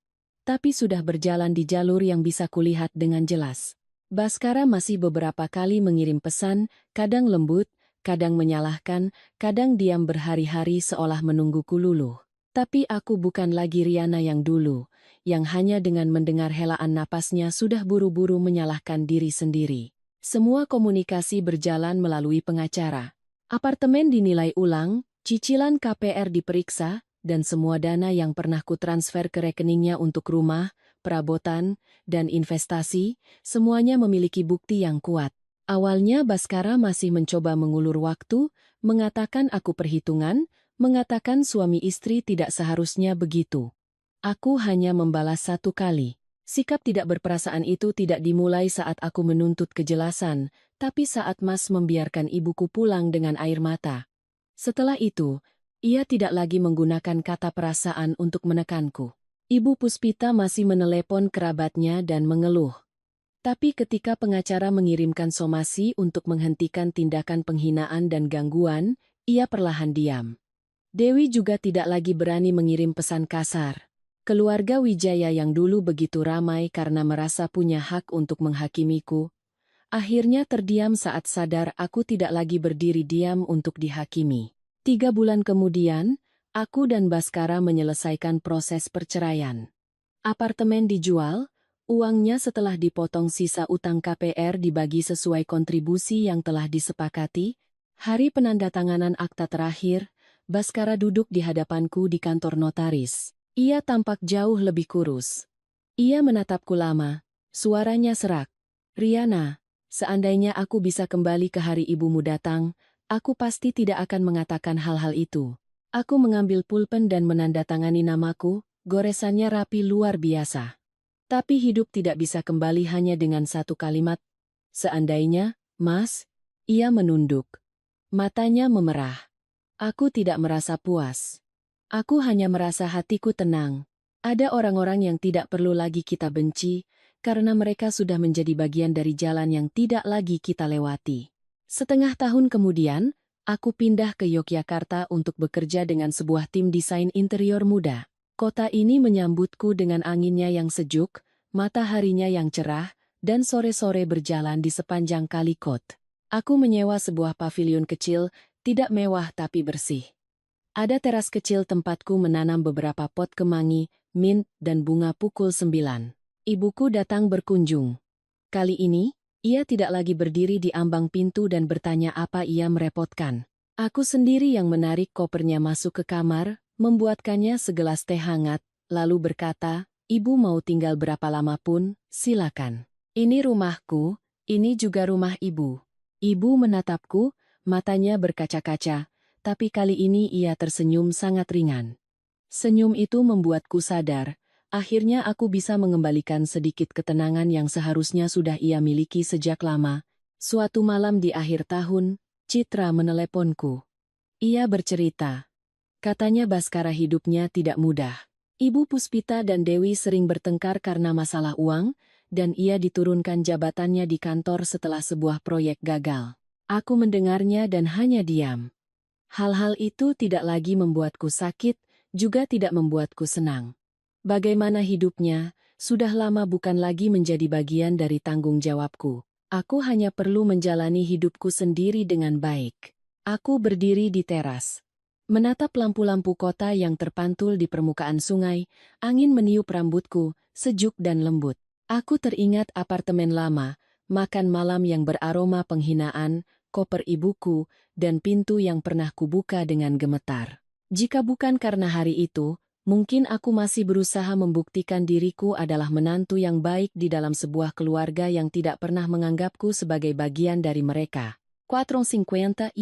tapi sudah berjalan di jalur yang bisa kulihat dengan jelas. Baskara masih beberapa kali mengirim pesan, kadang lembut, kadang menyalahkan, kadang diam berhari-hari seolah menungguku luluh. Tapi aku bukan lagi Riana yang dulu, yang hanya dengan mendengar helaan napasnya sudah buru-buru menyalahkan diri sendiri. Semua komunikasi berjalan melalui pengacara. Apartemen dinilai ulang, cicilan KPR diperiksa, dan semua dana yang pernah kutransfer ke rekeningnya untuk rumah, perabotan, dan investasi, semuanya memiliki bukti yang kuat. Awalnya Baskara masih mencoba mengulur waktu, mengatakan aku perhitungan, mengatakan suami istri tidak seharusnya begitu. Aku hanya membalas satu kali. Sikap tidak berperasaan itu tidak dimulai saat aku menuntut kejelasan, tapi saat Mas membiarkan ibuku pulang dengan air mata. Setelah itu, ia tidak lagi menggunakan kata perasaan untuk menekanku. Ibu Puspita masih menelepon kerabatnya dan mengeluh. Tapi ketika pengacara mengirimkan somasi untuk menghentikan tindakan penghinaan dan gangguan, ia perlahan diam. Dewi juga tidak lagi berani mengirim pesan kasar. Keluarga Wijaya yang dulu begitu ramai karena merasa punya hak untuk menghakimiku, akhirnya terdiam saat sadar aku tidak lagi berdiri diam untuk dihakimi. 3 bulan kemudian, aku dan Baskara menyelesaikan proses perceraian. Apartemen dijual, uangnya setelah dipotong sisa utang KPR dibagi sesuai kontribusi yang telah disepakati. Hari penandatanganan akta terakhir, Baskara duduk di hadapanku di kantor notaris. Ia tampak jauh lebih kurus. Ia menatapku lama, suaranya serak. Riana, seandainya aku bisa kembali ke hari ibumu datang, aku pasti tidak akan mengatakan hal-hal itu. Aku mengambil pulpen dan menandatangani namaku, goresannya rapi luar biasa. Tapi hidup tidak bisa kembali hanya dengan satu kalimat. Seandainya, Mas, ia menunduk. Matanya memerah. Aku tidak merasa puas. Aku hanya merasa hatiku tenang. Ada orang-orang yang tidak perlu lagi kita benci, karena mereka sudah menjadi bagian dari jalan yang tidak lagi kita lewati. Setengah tahun kemudian, aku pindah ke Yogyakarta untuk bekerja dengan sebuah tim desain interior muda. Kota ini menyambutku dengan anginnya yang sejuk, mataharinya yang cerah, dan sore-sore berjalan di sepanjang Kali Kot. Aku menyewa sebuah pavilion kecil, tidak mewah tapi bersih. Ada teras kecil tempatku menanam beberapa pot kemangi, mint, dan bunga pukul 9. Ibuku datang berkunjung. Kali ini, ia tidak lagi berdiri di ambang pintu dan bertanya apa ia merepotkan. Aku sendiri yang menarik kopernya masuk ke kamar, membuatkannya segelas teh hangat, lalu berkata, "Ibu mau tinggal berapa lama pun, silakan. Ini rumahku, ini juga rumah ibu." Ibu menatapku, matanya berkaca-kaca. Tapi kali ini ia tersenyum sangat ringan. Senyum itu membuatku sadar, Akhirnya aku bisa mengembalikan sedikit ketenangan yang seharusnya sudah ia miliki sejak lama. Suatu malam di akhir tahun, Citra meneleponku. Ia bercerita. Katanya Baskara hidupnya tidak mudah. Ibu Puspita dan Dewi sering bertengkar karena masalah uang, dan ia diturunkan jabatannya di kantor setelah sebuah proyek gagal. Aku mendengarnya dan hanya diam. Hal-hal itu tidak lagi membuatku sakit, juga tidak membuatku senang. Bagaimana hidupnya, sudah lama bukan lagi menjadi bagian dari tanggung jawabku. Aku hanya perlu menjalani hidupku sendiri dengan baik. Aku berdiri di teras. Menatap lampu-lampu kota yang terpantul di permukaan sungai, angin meniup rambutku, sejuk dan lembut. Aku teringat apartemen lama, makan malam yang beraroma penghinaan, koper ibuku, dan pintu yang pernah kubuka dengan gemetar. Jika bukan karena hari itu, mungkin aku masih berusaha membuktikan diriku adalah menantu yang baik di dalam sebuah keluarga yang tidak pernah menganggapku sebagai bagian dari mereka. 450,8